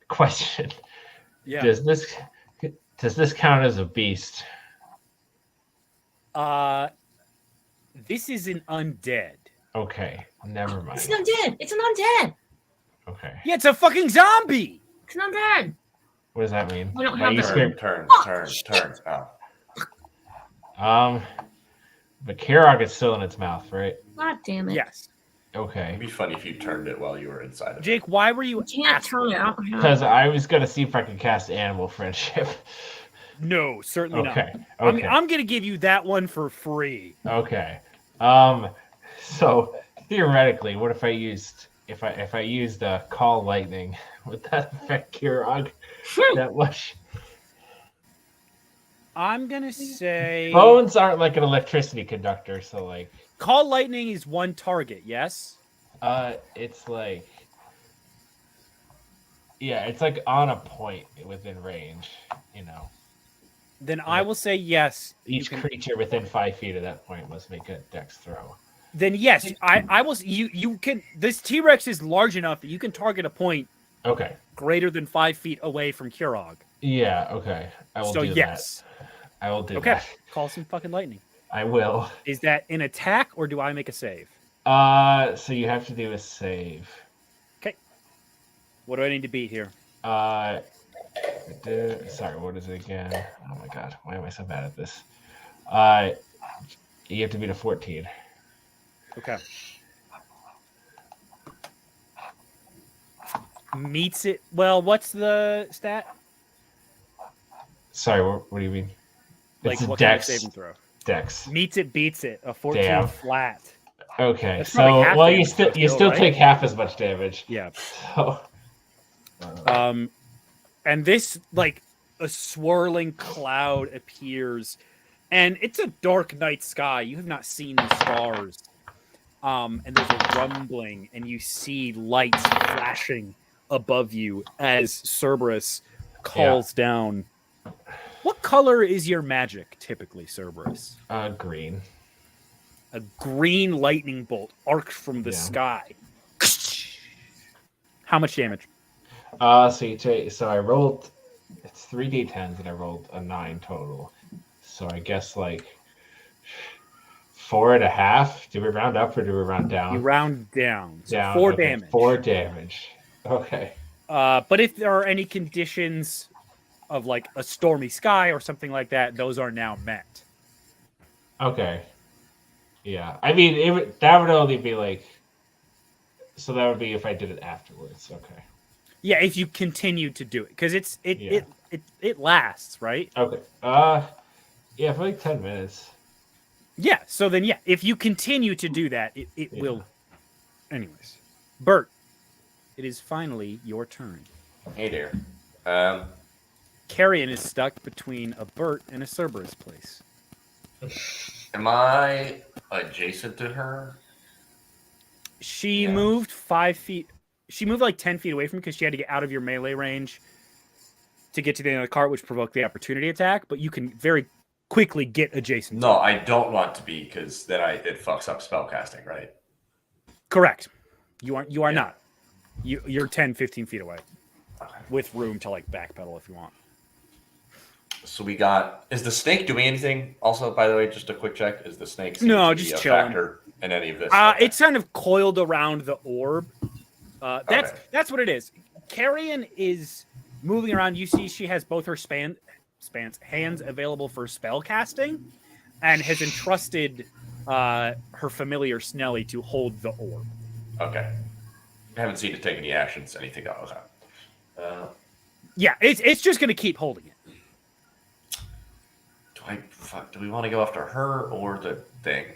question. Yeah. Does this count as a beast? This is an undead. Okay, never mind. It's an undead. It's an undead. Okay. Yeah, it's a fucking zombie. It's an undead. What does that mean? We don't Why have you that. scared- Turn. Oh. But Kirog is still in its mouth, right? God damn it. Yes. Okay. It'd be funny if you turned it while you were inside of it. Jake, why were you You can't asking? turn it out. Because I was gonna see if I could cast Animal Friendship. No, certainly Okay. not. Okay. I'm going to give you that one for free. Okay. So theoretically, what if I used Call Lightning? Would that affect Kirog that much? I'm going to say Bones aren't like an electricity conductor, so like Call Lightning is one target, yes? it's like it's like on a point within range, you know. Then I will say yes. Each creature within 5 feet of that point must make a dex throw. Then yes, I will. You can. This T-Rex is large enough that you can target a point Okay. greater than 5 feet away from Kirog. Yeah, okay. I will So do yes. that. I will do Okay. that. Call some fucking lightning. I will. Is that an attack or do I make a save? So you have to do a save. What do I need to beat here? Sorry, what is it again? Oh my god, why am I so bad at this? You have to beat a 14. Okay. meets it. Well, what's the stat? Sorry, what do you mean? Like It's a what kind of dex. saving throw? Dex. Meets it, beats it. A 14 Damn. flat. Okay, That's probably so half well, you damage still still, right? take half as much damage. Yeah. So, And this like a swirling cloud appears, and it's a dark night sky. You have not seen the stars. And there's a rumbling, and you see lights flashing above you as Cerberus calls down. What color is your magic typically, Cerberus? green. A green lightning bolt arcs from the sky. How much damage? So I rolled. It's 3d10s, and I rolled a 9 total. So I guess like 4.5. Do we round up or do we round down? You round down. So Down. 4 okay. damage. 4 damage. Okay. But if there are any conditions of like a stormy sky or something like that, those are now met. Okay. Yeah. I mean, that would only be like. So that would be if I did it afterwards. Okay. Yeah, if you continue to do it, because it lasts, right? Okay. Yeah, for like 10 minutes. Yeah. So then, yeah, if you continue to do that, it will. Anyways, Bert, it is finally your turn. Hey there. Carrion is stuck between a Bert and a Cerberus place. Am I adjacent to her? She moved 5 feet. She moved like 10 feet away from you because she had to get out of your melee range to get to the end of the cart, which provoked the opportunity attack. But you can very quickly get adjacent. No, I don't want to be, because then it fucks up spellcasting, right? Correct. You are not. You're 10, 15 feet away. Okay. With room to like backpedal if you want. So we got. Is the snake doing anything? Also, by the way, just a quick check. Is the snake just chilling. Factor in any of this? It's kind of coiled around the orb. That's what it is. Carrion is moving around. You see, she has both her hands available for spell casting, and has entrusted her familiar Snelly to hold the orb. Okay. I haven't seen it take any actions. Anything else? Yeah, it's just going to keep holding it. Do we want to go after her or the thing?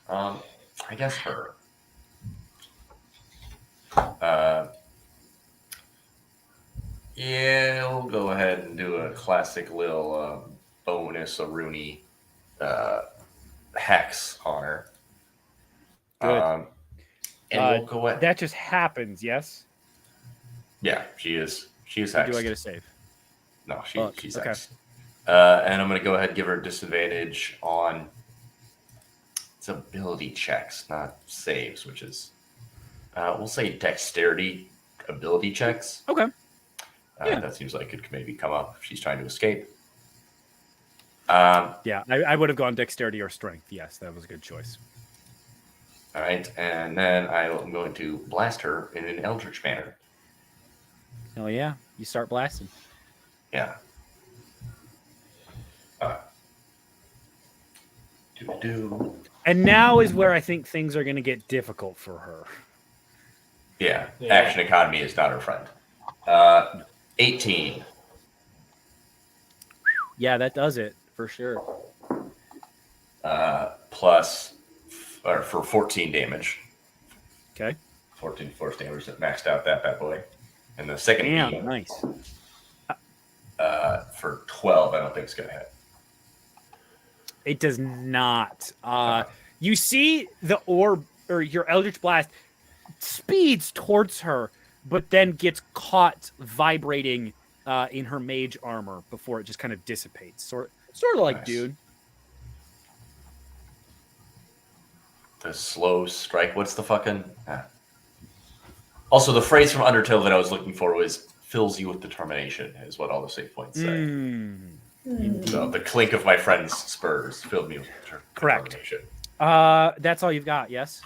I guess her. Yeah, we'll go ahead and do a classic little bonus a Rooney hex on her. Good. And we'll go ahead. That just happens, yes? Yeah, she is hexed. Do I get a save? No, she's okay. hexed. And I'm going to go ahead and give her disadvantage on its ability checks, not saves, which is, we'll say dexterity ability checks. Okay. That seems like it could maybe come up if she's trying to escape. Yeah, I would have gone dexterity or strength. Yes, that was a good choice. All right, and then I'm going to blast her in an eldritch manner. Oh yeah, you start blasting. Yeah. And now is where I think things are going to get difficult for her. Yeah, action economy is not her friend. 18. Yeah, that does it for sure. Plus, or for 14 damage. Okay. 14 force damage that maxed out that bad boy. And the second beam, nice. For 12, I don't think it's going to hit. It does not. You see the orb, or your Eldritch Blast, speeds towards her, but then gets caught vibrating in her mage armor before it just kind of dissipates. Sort of like Nice. Dude. The slow strike. What's the fucking... Also, the phrase from Undertale that I was looking for was fills you with determination, is what all the save points say. So the clink of my friend's spurs filled me with determination. Correct. That's all you've got, yes?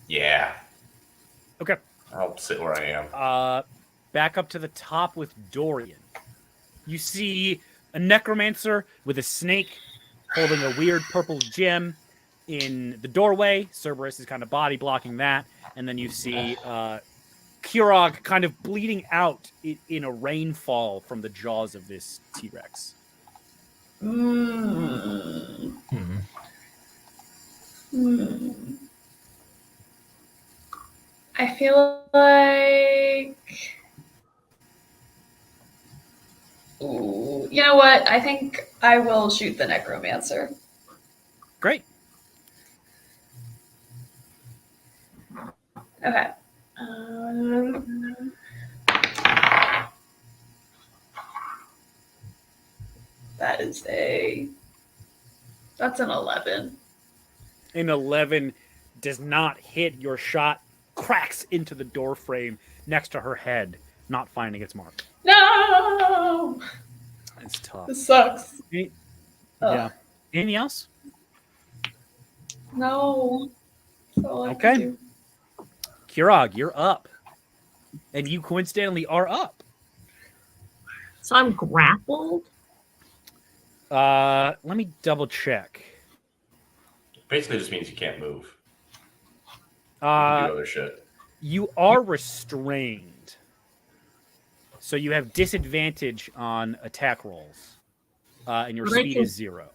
Yeah. Okay. I'll sit where I am. Back up to the top with Dorian. You see a necromancer with a snake holding a weird purple gem in the doorway. Cerberus is kind of body blocking that. And then you see Kurog kind of bleeding out in a rainfall from the jaws of this T-Rex. Mm. Hmm. Hmm. I feel like. Ooh, you know what? I think I will shoot the necromancer. Great. Okay. That is that's an 11. An 11 does not hit. Your shot cracks into the door frame next to her head, not finding its mark. No! It's tough. This sucks. Yeah. Anything else? No. That's all I Okay. can do. Kurog, you're up. And you coincidentally are up. So I'm grappled. Let me double check. Basically, just means you can't move. You can do other shit. You are restrained. So you have disadvantage on attack rolls. And your But I speed can- is 0.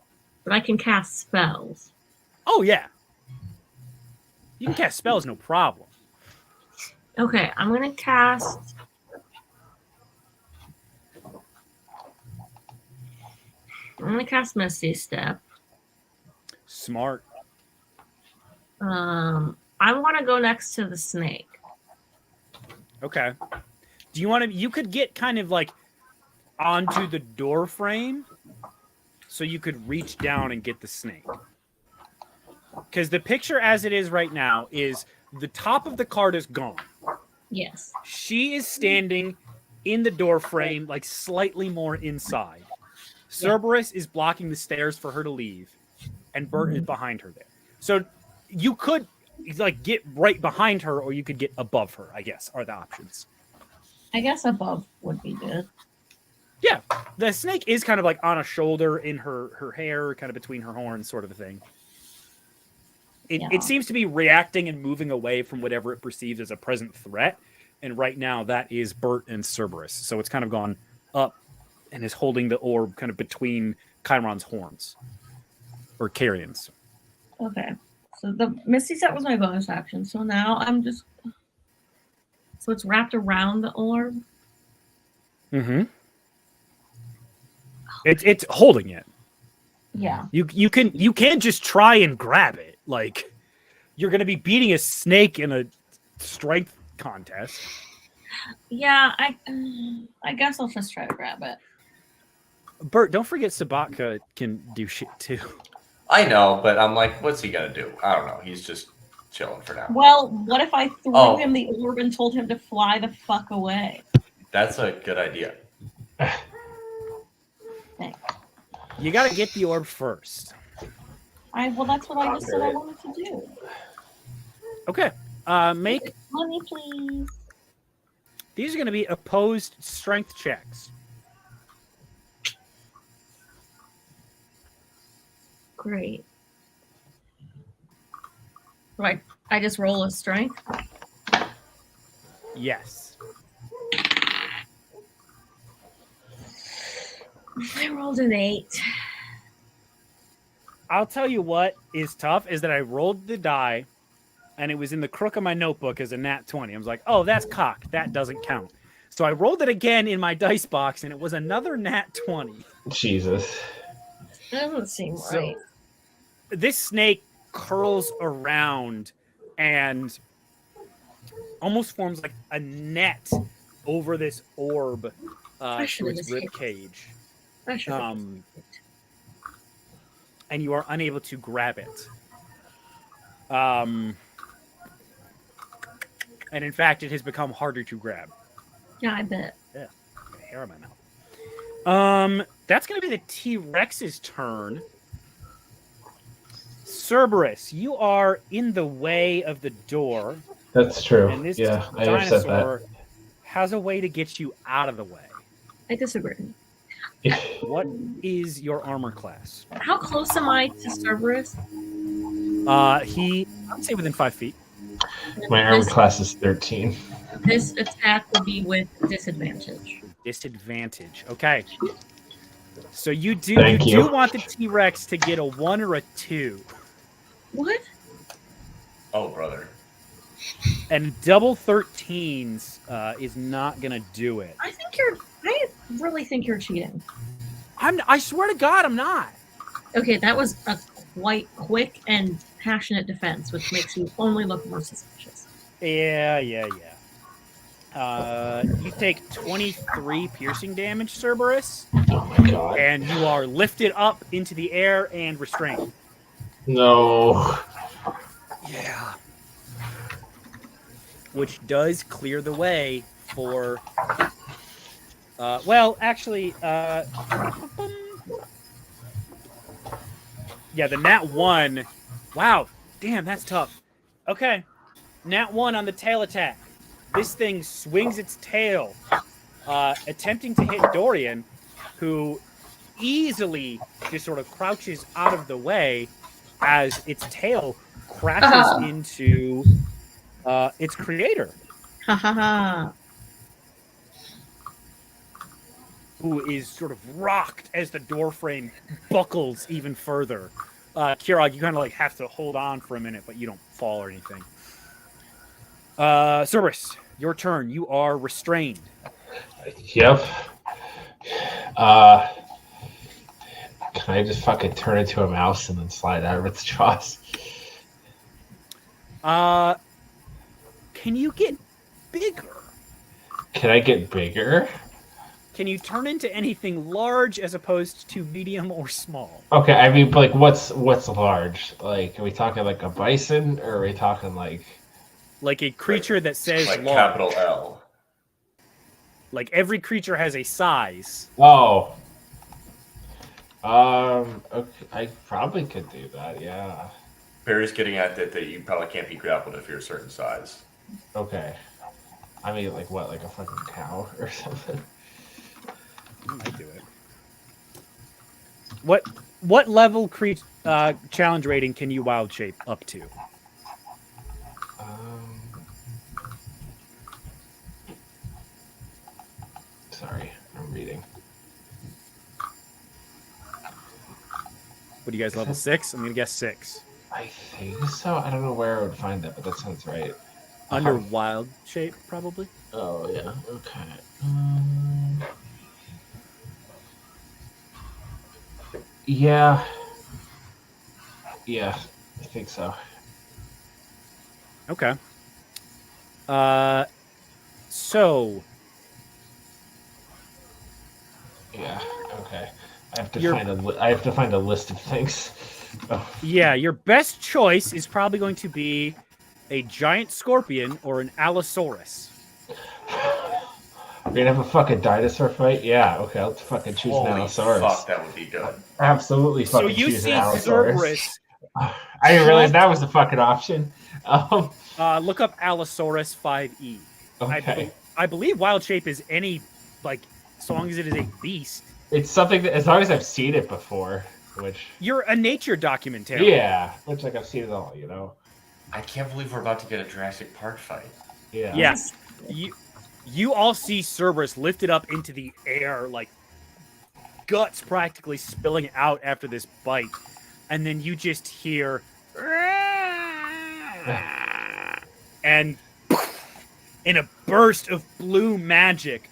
But I can cast spells. Oh, yeah. You can cast spells, no problem. Okay, I'm gonna cast. I'm gonna cast Misty Step. Smart. I want to go next to the snake. Okay. Do you want to? You could get kind of like onto the door frame, so you could reach down and get the snake. Because the picture as it is right now is the top of the cart is gone. Yes. She is standing in the door frame, like slightly more inside. Cerberus is blocking the stairs for her to leave, and Bert is behind her there. So you could like get right behind her, or you could get above her, I guess, are the options. I guess above would be good. Yeah. The snake is kind of like on a shoulder in her hair, kind of between her horns, sort of a thing. It seems to be reacting and moving away from whatever it perceives as a present threat. And right now that is Bert and Cerberus. So it's kind of gone up and is holding the orb kind of between Chiron's horns. Or Carrion's. Okay. So the Misty Step was my bonus action. So now I'm just. So it's wrapped around the orb. Mm-hmm. It's holding it. Yeah. You can't just try and grab it. Like you're gonna be beating a snake in a strength contest. Yeah, I guess I'll just try to grab it. Bert, don't forget Sabatka can do shit too. I know, but I'm like, what's he gonna do? I don't know. He's just chilling for now. Well, what if I threw Oh. him the orb and told him to fly the fuck away? That's a good idea. Thanks. You gotta get the orb first. Well, that's what I just said I wanted to do. Okay. Make Money, please. these are gonna be opposed strength checks. Great. Right. I just roll a strength. Yes. I rolled an 8. I'll tell you what is tough is that I rolled the die and it was in the crook of my notebook as a nat 20. I was like, oh, that's cocked. That doesn't count. So I rolled it again in my dice box and it was another nat 20. Jesus. That doesn't seem So- right. This snake curls around and almost forms like a net over this orb I to should've its just rib hit. cage. I should have And you are unable to grab it. And in fact, it has become harder to grab. Yeah, I bet. Got a hair in my mouth. That's going to be the T-Rex's turn. Cerberus, you are in the way of the door, That's true. and this Yeah, I have said dinosaur has a way to get you out of the way. I disagree. that. What is your armor class? How close am I to Cerberus? I'd say within 5 feet. My armor class is 13. This attack will be with disadvantage. Disadvantage. Okay. So you do Thank you. want the T-Rex to get a 1 or a 2. What? Oh, brother. And double 13s is not gonna do it. I really think you're cheating. I swear to God, I'm not. Okay, that was a quite quick and passionate defense, which makes you only look more suspicious. Yeah. You take 23 piercing damage, Cerberus, Oh my god. and you are lifted up into the air and restrained. No. Yeah. Which does clear the way for. Well, actually, yeah, the nat 1. Wow, damn, that's tough. Okay, nat 1 on the tail attack. This thing swings its tail, attempting to hit Dorian, who easily just sort of crouches out of the way as its tail crashes into its creator, Ha ha ha. who is sort of rocked as the door frame buckles even further. Kirog, you kind of like have to hold on for a minute, but you don't fall or anything. Cerberus, your turn. You are restrained. Yep. Can I just fucking turn into a mouse and then slide out of its jaws? Can you get bigger? Can I get bigger? Can you turn into anything large as opposed to medium or small? Okay, I mean, like, what's large? Like, are we talking like a bison, or are we talking like a creature that says Like large? capital L. Like every creature has a size. Oh. Okay, I probably could do that. Yeah. Barry's getting at that you probably can't be grappled if you're a certain size. Okay. I mean, like what? Like a fucking cow or something? You might do it. What level challenge rating can you wild shape up to? Sorry, I'm reading. What do you guys, level 6? I'm gonna guess 6. I think so. I don't know where I would find that, but that sounds right. Under wild shape, probably. Oh yeah. Okay. Yeah. Yeah, I think so. Okay. So Yeah. Okay. I have to find a list of things. Oh. yeah, your best choice is probably going to be a giant scorpion or an Allosaurus. We're gonna have a fucking dinosaur fight? Yeah, okay, I'll fucking choose an Holy Allosaurus. fuck, that would be good. Absolutely So fucking you choose see an Allosaurus. Cerberus. I didn't realize that was a fucking option. Look up Allosaurus 5e. Okay. I believe wild shape is any, like, as long as it is a beast. It's something that, as long as I've seen it before, which... You're a nature documentary. Yeah, which, like, I've seen it all, you know? I can't believe we're about to get a Jurassic Park fight. Yeah. Yes. You all see Cerberus lifted up into the air, like, guts practically spilling out after this bite. And then you just hear... and in a burst of blue magic,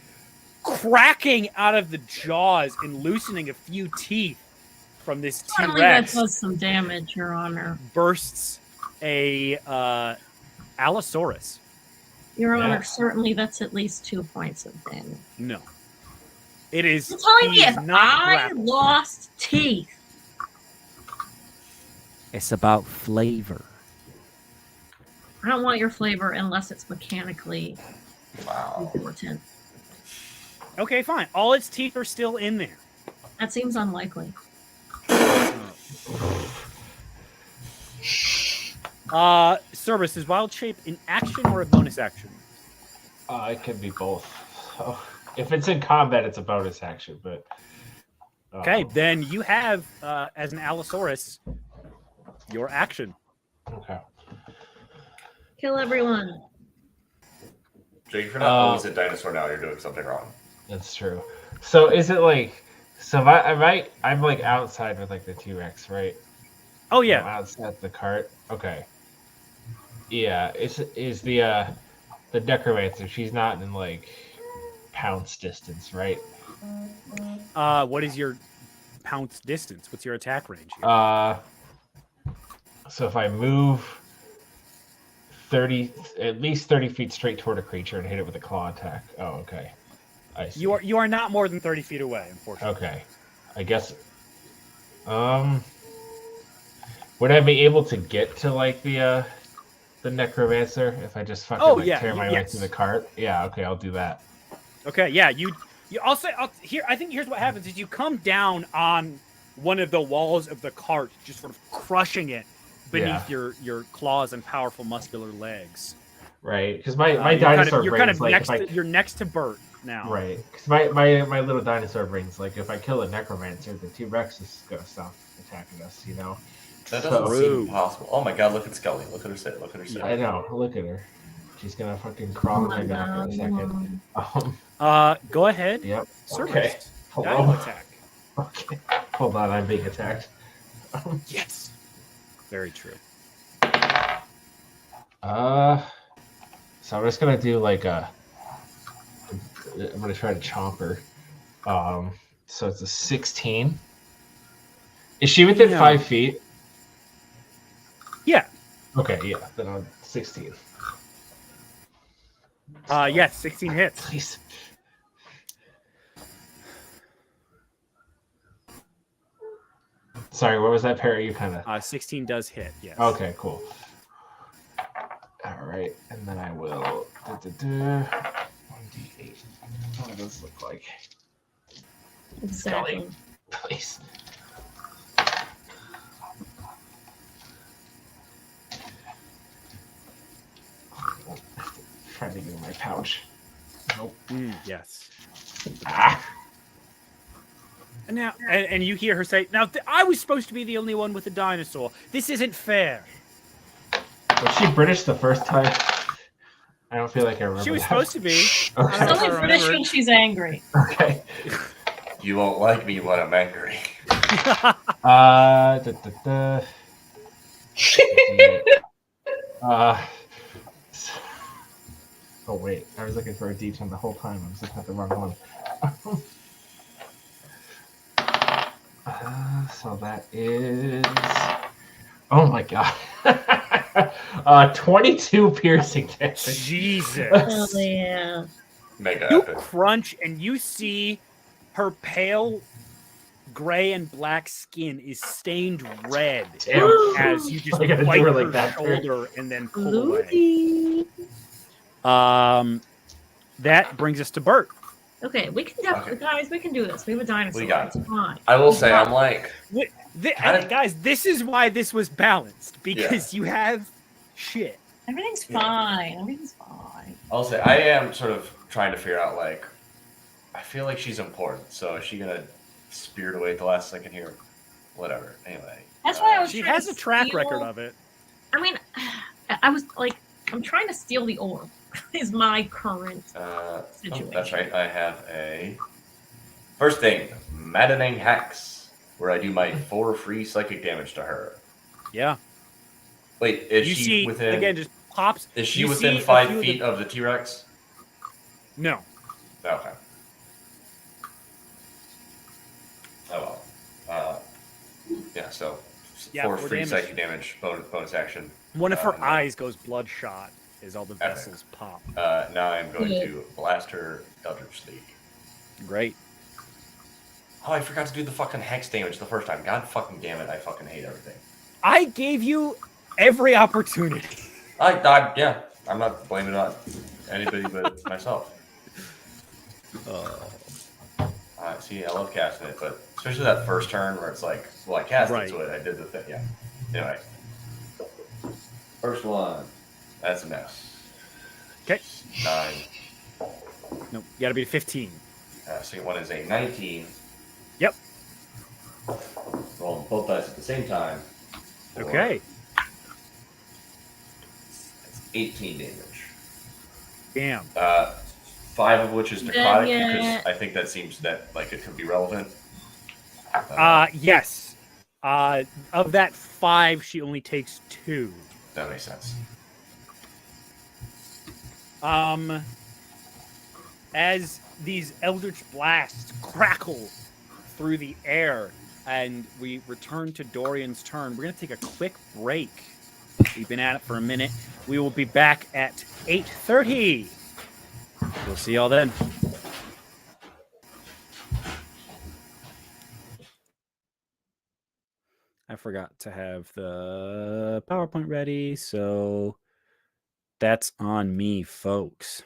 cracking out of the jaws and loosening a few teeth from this Certainly that T-Rex, does some damage, Your Honor. bursts a Allosaurus. Your Yeah. Honor, certainly that's at least 2 points of damage. No. It is... You're telling me he's if not I grappled. lost teeth, It's about flavor. I don't want your flavor unless it's mechanically Wow. important. Okay, fine. All its teeth are still in there. That seems unlikely. Cerberus, is wild shape an action or a bonus action? It could be both. So, if it's in combat, it's a bonus action, but... Okay, then you have, as an Allosaurus, your action. Okay. Kill everyone. Jake, if you're not always a dinosaur now, you're doing something wrong. That's true. So is it like? So I'm like outside with like the T-Rex, right? Oh I'm yeah. outside the cart. Okay. Yeah. Is the necromancer? She's not in like pounce distance, right? What is your pounce distance? What's your attack range here? So if I move 30, at least 30 feet straight toward a creature and hit it with a claw attack. Oh, okay. I see. You are not more than 30 feet away, unfortunately. Okay. I guess. Would I be able to get to like the necromancer if I just fucking tear my way through the cart? Yeah. Okay, I'll do that. Okay, yeah, I think here's what happens is you come down on one of the walls of the cart, just sort of crushing it beneath your claws and powerful muscular legs. Right, because my dinosaur brain's like you're next to Bert now. Right, because my little dinosaur brain's like if I kill a necromancer, the T-Rex is gonna stop attacking us. You know. That doesn't seem possible. Oh my god, look at Scully. Look at her sit. Look at her sit. I know. Look at her. She's gonna fucking crawl in my back in a second. Go ahead. Yep. Service. Okay. Dino attack. Okay. Hold on, I'm being attacked. Yes. Very true. So I'm just gonna do like I'm gonna try to chomp her. So it's a 16. Is she within 5 feet? Yeah. Okay, yeah. Then I'm 16. Yes, 16 hits. Please. Sorry, what was that parry? You kind of. 16 does hit. Yes. Okay, cool. All right, and then I will. 1d8. What does this look like? Exactly. Scully, please. Trying to get in my pouch. Nope. Yes. Ah. And now, and you hear her say, "Now I was supposed to be the only one with a dinosaur. This isn't fair." Was she British the first time? I don't feel like I remember. She was that. supposed to be. Okay. She's only British when she's angry. Okay. You won't like me when I'm angry. Oh wait, I was looking for a D10 the whole time. I was looking at the wrong one. So that is. Oh my god. 22 piercing damage. Jesus. Oh yeah. Mega You epic. crunch and you see her pale gray and black skin is stained red Damn. as you just I gotta do bite her her like that, shoulder and then pull away. Ludi. That brings us to Bert. Okay, we can definitely, guys. We can do this. We have a dinosaur. We got it. It's fine. I will say, I'm like, Guys, this is why this was balanced because you have shit. Everything's fine. Everything's fine. I'll say, I am sort of trying to figure out, like, I feel like she's important. So is she gonna spirit away at the last second here? Whatever. Anyway. That's why I was. She trying has to a track steal- record of it. I mean, I was like, I'm trying to steal the orb. Is my current situation. That's right. I have a first thing, maddening hex, where I do my 4 free psychic damage to her. Yeah. Wait, is You she see, within? again, just pops. Is she you within see 5 a few feet of the T-Rex? No. Okay. Oh well. Yeah. So Yeah, 4 4 free damage. psychic damage bonus action. One of her and then, eyes goes bloodshot as all the Epic. vessels pop. Now I'm going to blast her Eldritch Sleep. Great. Oh, I forgot to do the fucking hex damage the first time. God fucking damn it! I fucking hate everything. I gave you every opportunity. Yeah. I'm not blaming it on anybody but myself. See, I love casting it, but especially that first turn where it's like, well, I cast it, so I did the thing. Yeah. Anyway. First one. That's a mess. Okay. 9. No, you gotta be 15. Second one is a 19. Yep. Rolling both dice at the same time. Okay. 18 damage. Damn. 5 of which is necrotic, Yeah. because I think that seems that like it could be relevant. Yes. Of that 5, she only takes 2. That makes sense. As these eldritch blasts crackle through the air, and we return to Dorian's turn, we're gonna take a quick break. We've been at it for a minute. We will be back at 8:30. We'll see y'all then. I forgot to have the PowerPoint ready, so that's on me, folks.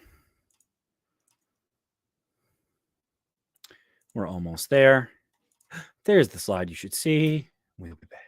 We're almost there. There's the slide you should see. We'll be back.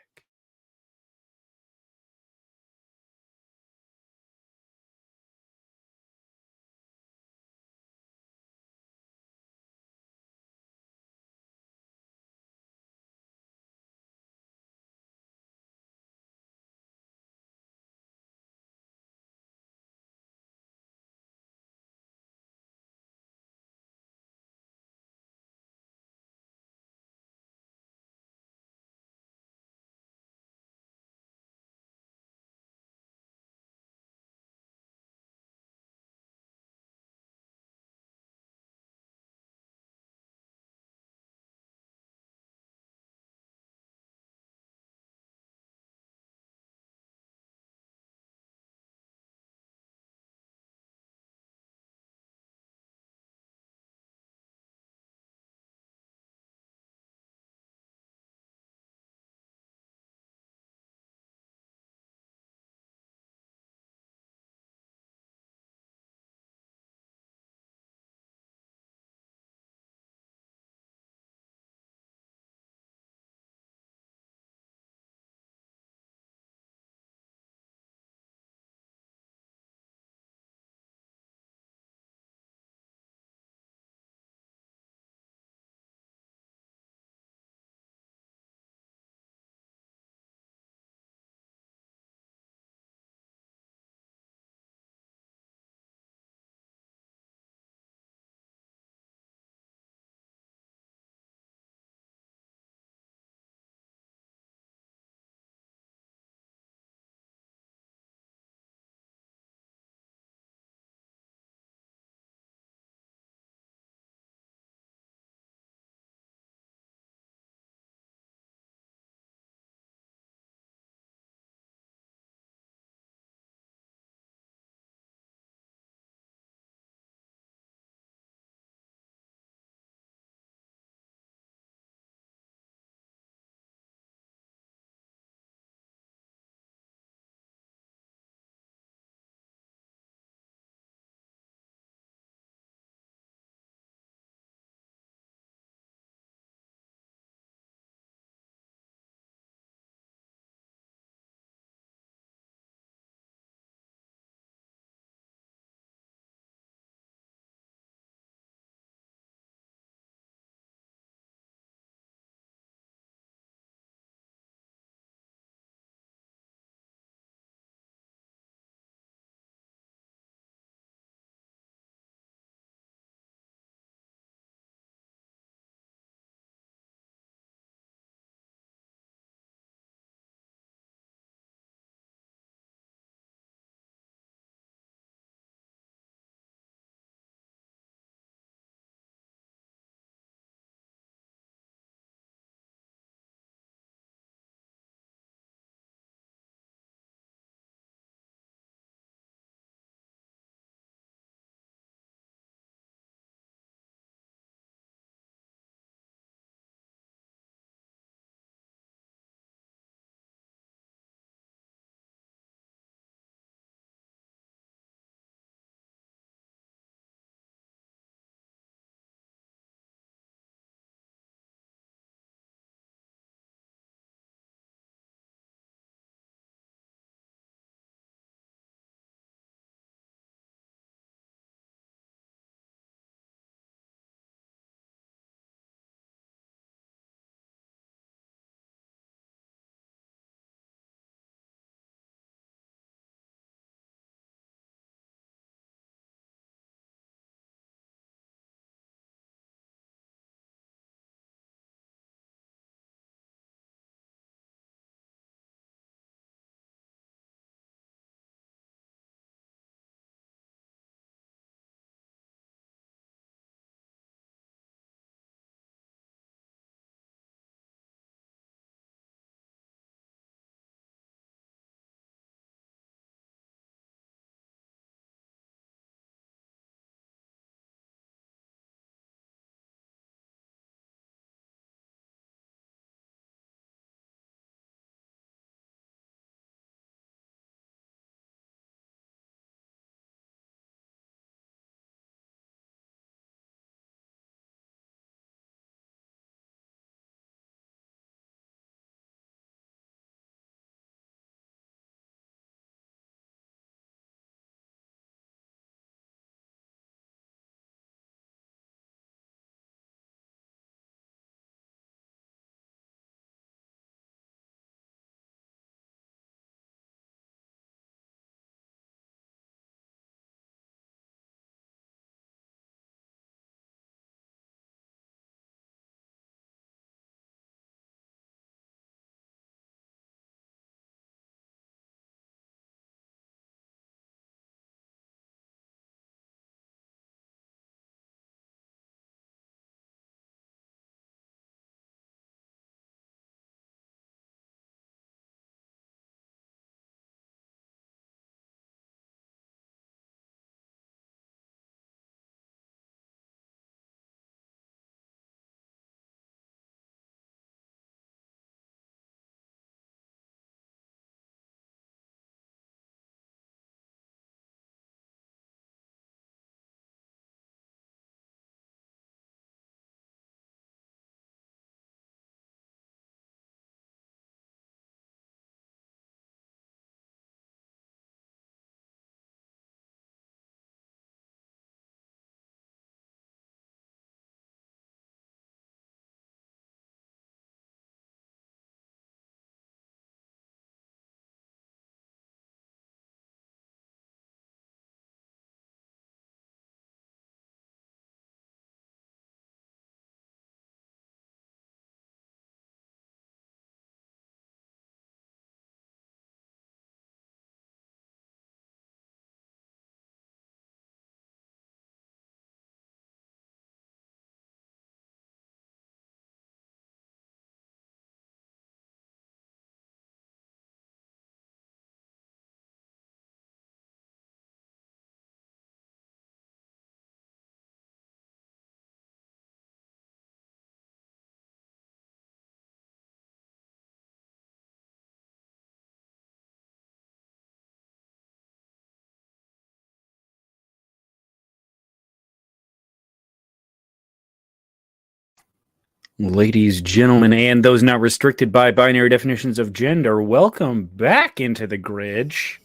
Ladies, gentlemen, and those not restricted by binary definitions of gender, welcome back into the Gridge.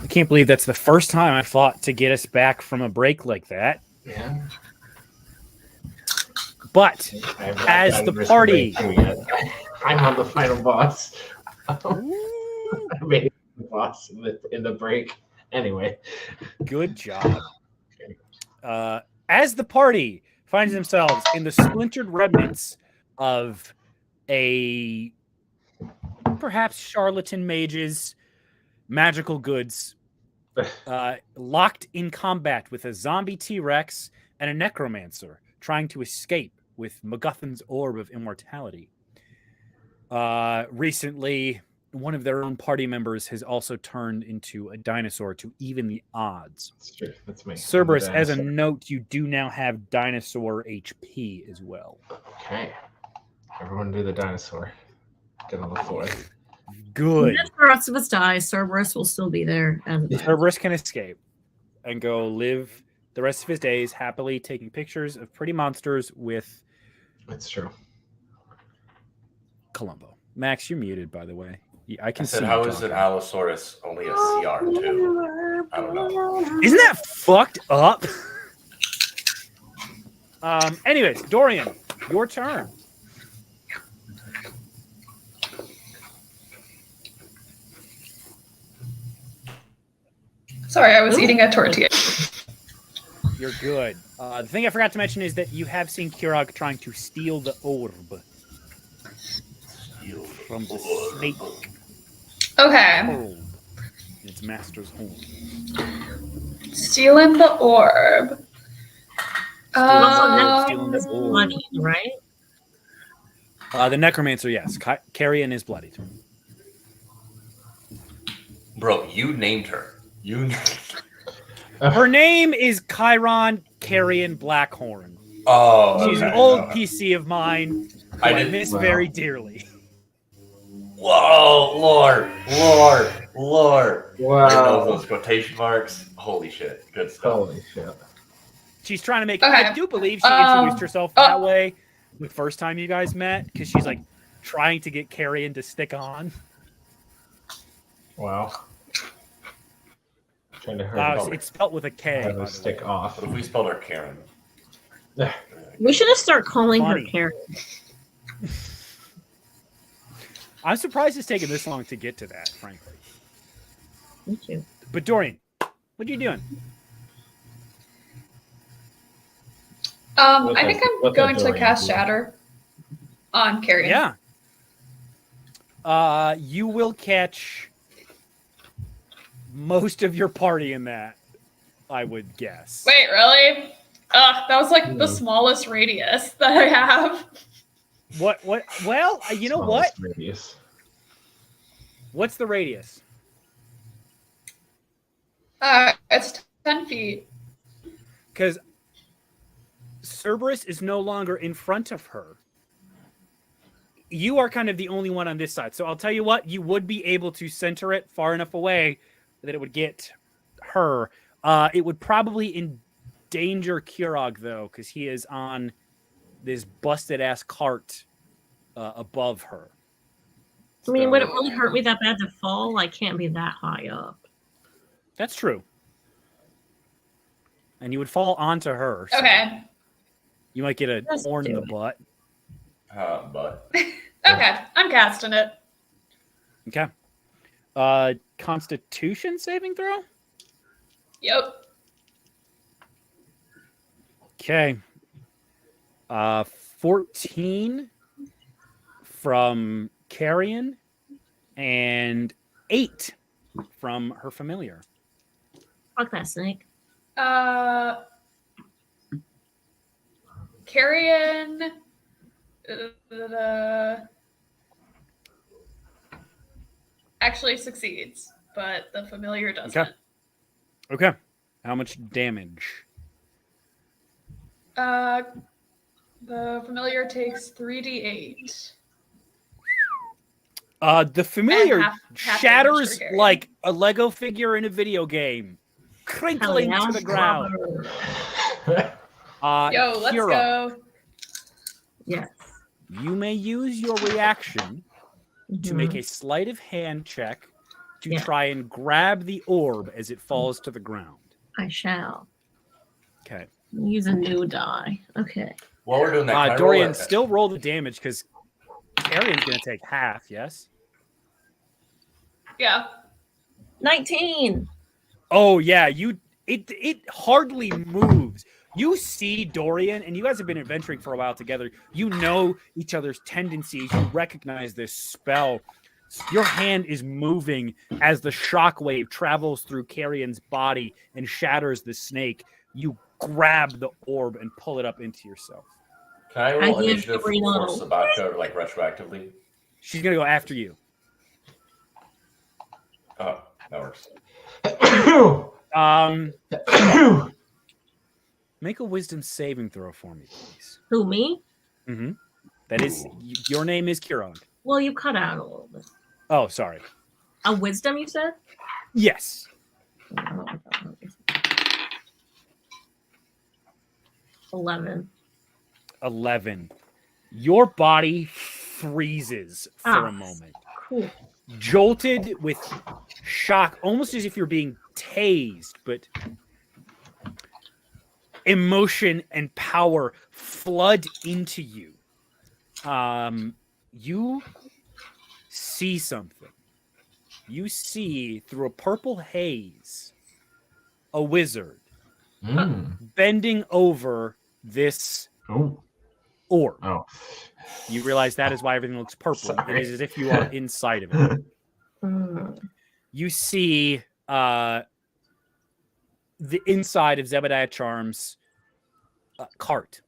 I can't believe that's the first time I fought to get us back from a break like that. Yeah. But I have not as gotten the this party, breakthrough yet. I'm on the final boss. I made it the boss in the break. Anyway. good job. As the party finds themselves in the splintered remnants of a perhaps charlatan mage's magical goods, locked in combat with a zombie T-Rex and a necromancer trying to escape with MacGuffin's orb of immortality. Recently, one of their own party members has also turned into a dinosaur to even the odds. That's true. That's me. Cerberus, I'm the as a dinosaur. note, you do now have dinosaur HP as well. Okay. Everyone do the dinosaur. Get on the floor. Good. If the rest of us die, Cerberus will still be there. And Cerberus can escape and go live the rest of his days happily taking pictures of pretty monsters with It's true. Columbo. Max, you're muted, by the way. I can I see. said, you how is talking. an Allosaurus only a CR2? I don't know. Isn't that fucked up? Anyways, Dorian, your turn. Sorry, I was eating a tortilla. You're good. The thing I forgot to mention is that you have seen Kirog trying to steal the orb from the snake Okay. hole in its master's home. Stealing the orb. Stealing the orb. money, right? The necromancer, yes. Carrion is bloodied. Bro, you named her. You. Her name is Chiron Carrion Blackhorn. Oh, She's an okay, old no. PC of mine who I I didn't- miss wow. very dearly. Whoa, Lord. I didn't know Wow. those quotation marks. Holy shit. Good stuff. Holy shit. She's trying to make. Okay. I do believe she introduced herself that way the first time you guys met because she's like trying to get Carrion to stick on. Wow. Trying to hurt It's spelled with a K. have by a the stick way. off. What if we spelled her Karen? We should have started calling Funny. her Karen. I'm surprised it's taken this long to get to that, frankly. Me too. But Dorian, what are you doing? What's I think that- I'm what's going that to Dorian cast doing? Shatter on Carrion. Yeah. You will catch most of your party in that, I would guess. Wait, really? That was like the smallest radius that I have. What? Well, you know what? Smallest radius. What's the radius? It's 10 feet. Because Cerberus is no longer in front of her. You are kind of the only one on this side. So I'll tell you what, you would be able to center it far enough away that it would get her. It would probably endanger Kirog, though, because he is on this busted-ass cart above her. I mean, would it really hurt me that bad to fall? I can't be that high up. That's true. And you would fall onto her. so Okay. You might get a Let's horn in do the it. butt. But Okay. I'm casting it. Okay. Constitution saving throw? Yep. Okay. 14 from Carrion and 8 from her familiar. Fuck that snake. Carrion. Actually succeeds, but the familiar doesn't. Okay. How much damage? The familiar takes 3d8. The familiar half damage shatters for Carrion. like a Lego figure in a video game, crinkling Hell yeah. to the ground. Yo, let's Kira, go. Yes. You may use your reaction to make Mhm. a sleight of hand check to Yeah. try and grab the orb as it falls to the ground. I shall. Okay. Use a new die. Okay. While we're doing that, can I roll Dorian, it? still roll the damage because Carrion's going to take half, yes? Yeah. 19. Oh, yeah. It hardly moves. You see Dorian, and you guys have been adventuring for a while together. You know each other's tendencies. You recognize this spell. Your hand is moving as the shockwave travels through Carrion's body and shatters the snake. You grab the orb and pull it up into yourself. Can I I roll give initiative for Sabrina a- Sabatka, like retroactively? She's going to go after you. Oh, that works. Make a wisdom saving throw for me, please. Who, me? Mm-hmm. That is, your name is Kiron. Well, you cut out a little bit. Oh, sorry. A wisdom, you said? Yes. 11. 11. Your body freezes for a moment. Cool. Jolted with shock, almost as if you're being tased, but emotion and power flood into you. You see something. You see through a purple haze a wizard bending over this orb. Oh. You realize that is why everything looks purple. Sorry. It is as if you are inside of it. Mm. You see the inside of Zebediah Charm's cart.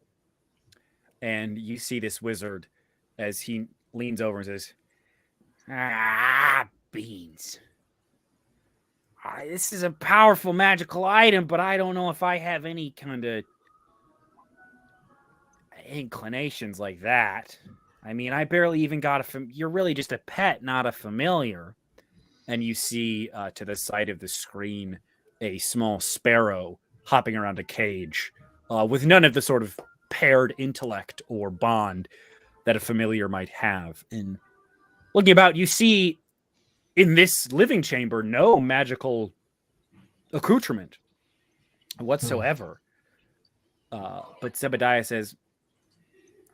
And you see this wizard as he leans over and says, beans. This is a powerful magical item, but I don't know if I have any kind of inclinations like that. I mean, I barely even got you're really just a pet, not a familiar. And you see to the side of the screen a small sparrow hopping around a cage with none of the sort of paired intellect or bond that a familiar might have. And looking about, you see in this living chamber no magical accoutrement whatsoever. But Zebediah says,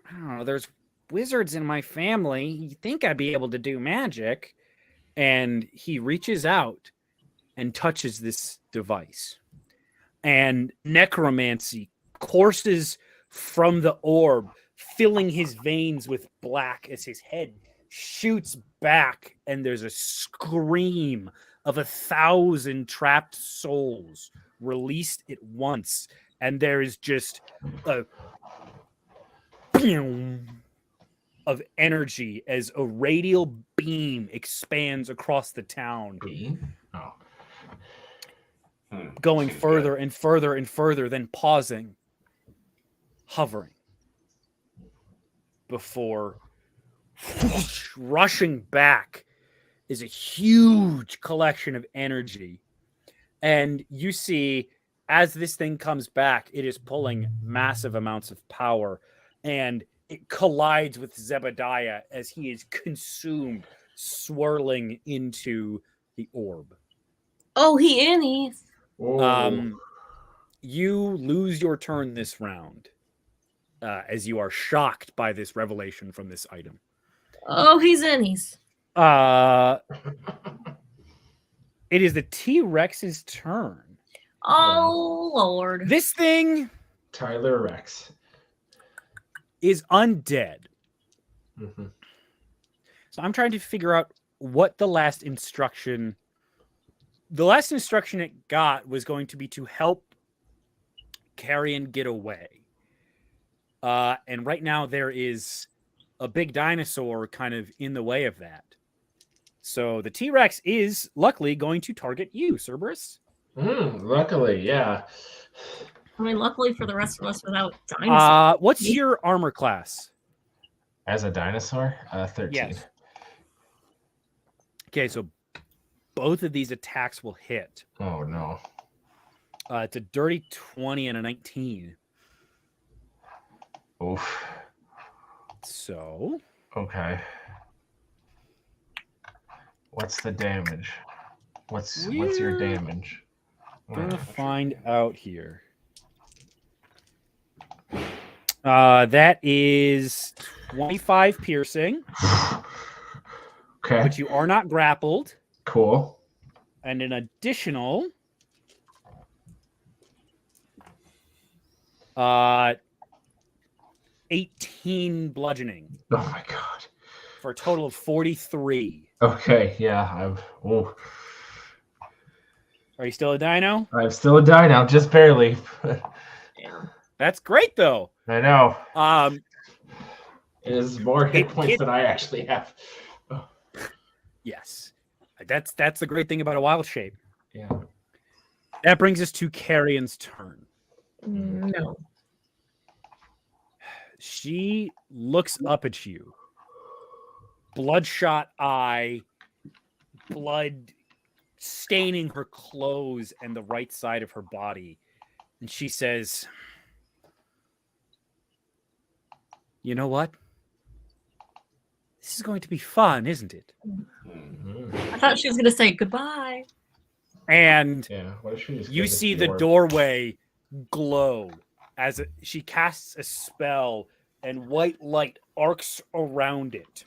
I don't know, there's wizards in my family. You think I'd be able to do magic? And he reaches out and touches this device. And necromancy courses from the orb, filling his veins with black as his head shoots back, and there's a scream of 1,000 trapped souls released at once, and there is just a of energy as a radial beam expands across the town, going further and further and further, then pausing, hovering, before rushing back is a huge collection of energy. And you see, as this thing comes back, it is pulling massive amounts of power, and it collides with Zebediah as he is consumed, swirling into the orb. Oh, he is. You lose your turn this round as you are shocked by this revelation from this item. Oh, he's innies. It is the T-Rex's turn. Oh, Lord. This thing Tyler Rex is undead. Mm-hmm. So I'm trying to figure out what the last instruction it got was going to be to help Carrion get away. And right now there is a big dinosaur kind of in the way of that. So the T-Rex is luckily going to target you, Cerberus. Luckily, yeah. I mean, luckily for the rest of us without dinosaurs. What's your armor class? As a dinosaur, 13. Yes. Okay, so both of these attacks will hit. Oh, no. It's a dirty 20 and a 19. Oof. So Okay. What's the damage? What's your We're damage? gonna find out here. That is 25 piercing, Okay. but you are not grappled, Cool. and an additional 18 bludgeoning Oh my god. for a total of 43. Okay. Yeah. Are you still a dino? I'm still a dino, just barely. That's great though. I know. Um, It is more hit It points hit- than I actually have. yes, that's the great thing about a wild shape. Yeah. That brings us to Carrion's turn. No. She looks up at you, bloodshot eye, blood staining her clothes and the right side of her body, and she says, "You know what? This is going to be fun, isn't it?" I thought she was going to say goodbye. And Yeah. What if she just you killed see this the dwarf? doorway glow as she casts a spell, and white light arcs around it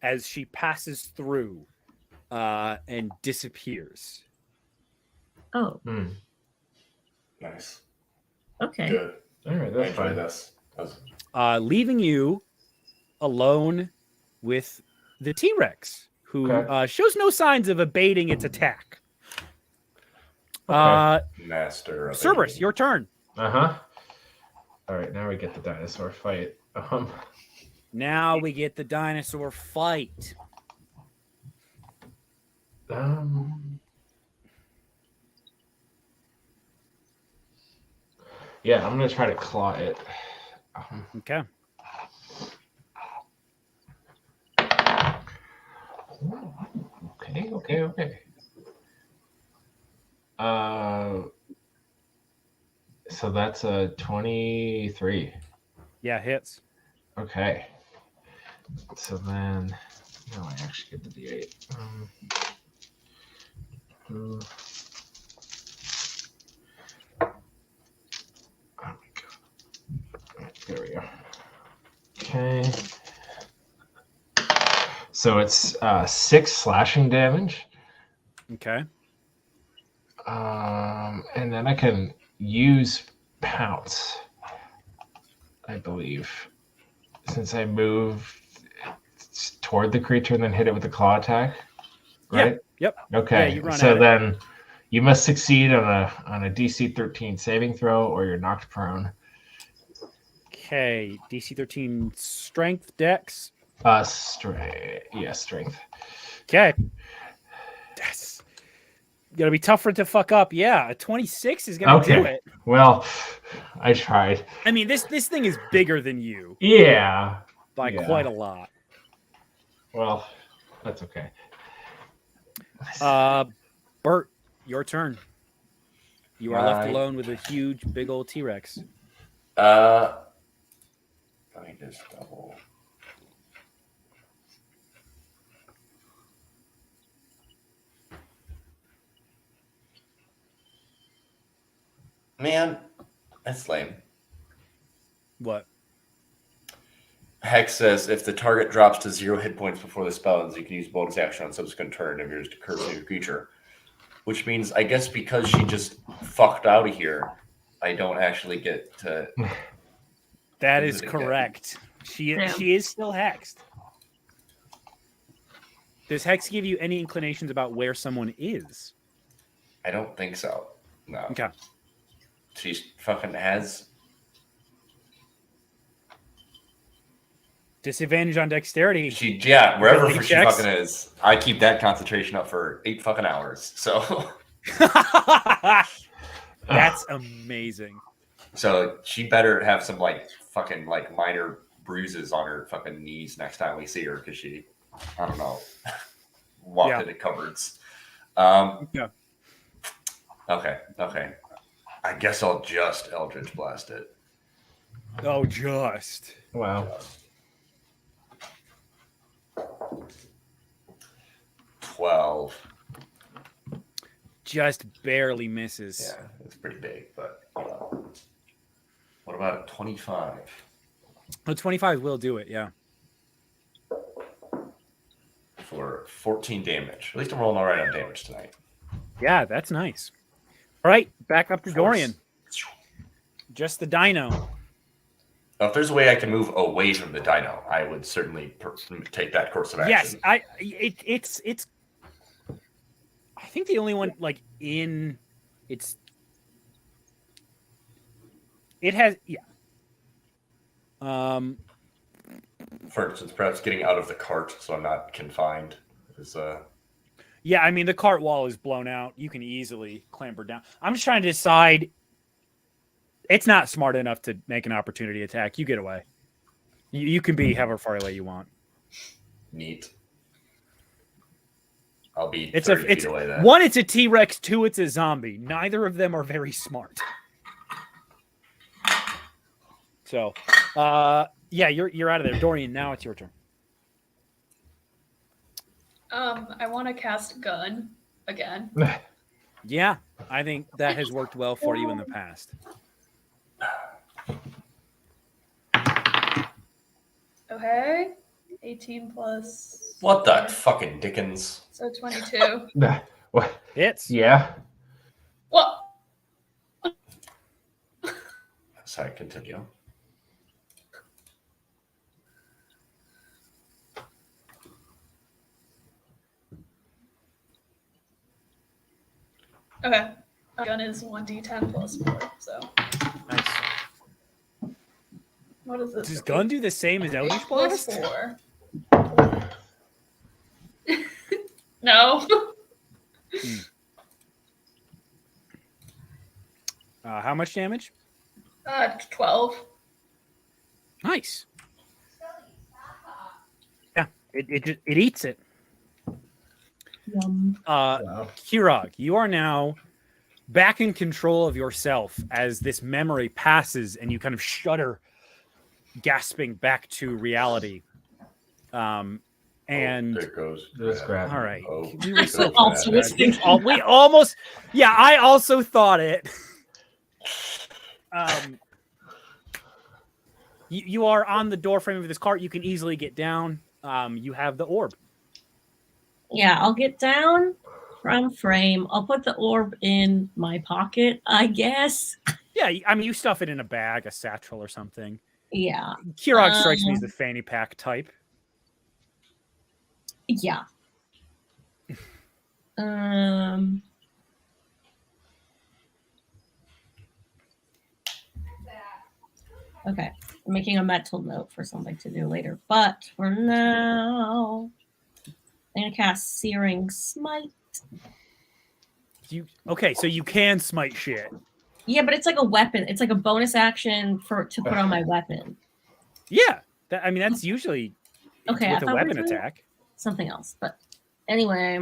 as she passes through and disappears. Oh, Hmm. Nice. okay. Good. All right. I That's enjoy fine. this. Leaving you alone with the T-Rex, who Okay. shows no signs of abating its attack. Okay. Master of Cerberus, any- your turn. Uh-huh. All right. Now we get the dinosaur fight. Now we get the dinosaur fight. Yeah, I'm gonna try to claw it. Okay. Okay. So that's a 23. Yeah, hits. Okay. So then, no, I actually get the D8. Oh my god. Right, there we go. Okay. So it's 6 slashing damage. Okay. And then I can use pounce, I believe, since I move toward the creature and then hit it with a claw attack. Right? Yep. Okay. Yeah, you run so at it. then you must succeed on a DC 13 saving throw, or you're knocked prone. Okay. DC 13 strength dex. Strength. Okay. That's gonna be tougher to fuck up. Yeah, a 26 is gonna do Okay. it. Well, I tried. I mean, this thing is bigger than you Yeah. by Yeah. quite a lot. Well, that's okay. Bert, your turn. You are left My alone with a huge, big old T-Rex. Let me just double. Man, that's lame. What? Hex says if the target drops to 0 hit points before the spell ends, you can use bonus action on subsequent turn of yours to curse your creature. Which means, I guess, because she just fucked out of here, I don't actually get to. That Do is it again. correct. She Damn. she is still hexed. Does Hex give you any inclinations about where someone is? I don't think so. No. Okay. She fucking has. Disadvantage on dexterity. Wherever Ability she checks? fucking is, I keep that concentration up for 8 fucking hours. So, That's amazing. so she better have some fucking minor bruises on her fucking knees next time we see her, because she, I don't know, walked Yeah. into cupboards. Yeah. Okay. I guess I'll just Eldritch Blast it. Oh, just. Wow. 12. Just barely misses. Yeah, it's pretty big, but what about 25? Oh, 25 will do it, yeah. For 14 damage. At least I'm rolling all right on damage tonight. Yeah, that's nice. All right, back up to Force. Dorian. Just the dino. Now, if there's a way I can move away from the dino, I would certainly take that course of action. Yes, it's. I think the only one like in it's. It has For instance, perhaps getting out of the cart so I'm not confined is Yeah, I mean the cart wall is blown out. You can easily clamber down. I'm just trying to decide. It's not smart enough to make an opportunity attack. You get away. You can be however far away you want. neat. I'll be It's 30 feet away then. one, it's a T-Rex. Two, it's a zombie. Neither of them are very smart. So, yeah, you're out of there, Dorian. Now it's your turn. I want to cast gun again. Yeah, I think that has worked well for you in the past. Okay. 18 plus. What the fucking Dickens? So 22. What? Hits. Yeah. What? Sorry, continue. Okay. Gun is 1d10 plus 4. So Nice. what is this? Does gun do the same as Eldritch plus Blast? 4. No. How much damage? 12. Nice. Yeah, it eats it. Yum. Wow. Kirog, you are now back in control of yourself as this memory passes and you kind of shudder, gasping back to reality. And there it goes. That's crap. all right, Oh, we were so Also close. listening. We almost, yeah, I also thought it. You are on the door frame of this cart. You can easily get down. You have the orb. Yeah, I'll get down from frame. I'll put the orb in my pocket, I guess. Yeah, I mean, you stuff it in a bag, a satchel, or something. Yeah. Kirog strikes me as the fanny pack type. Yeah. Okay. I'm making a mental note for something to do later. But for now, I'm gonna cast Searing Smite. Okay, so you can smite shit. Yeah, but it's like a weapon. It's like a bonus action to put on my weapon. Yeah, I mean that's usually Okay, with I a thought we were weapon doing attack. something else. But anyway,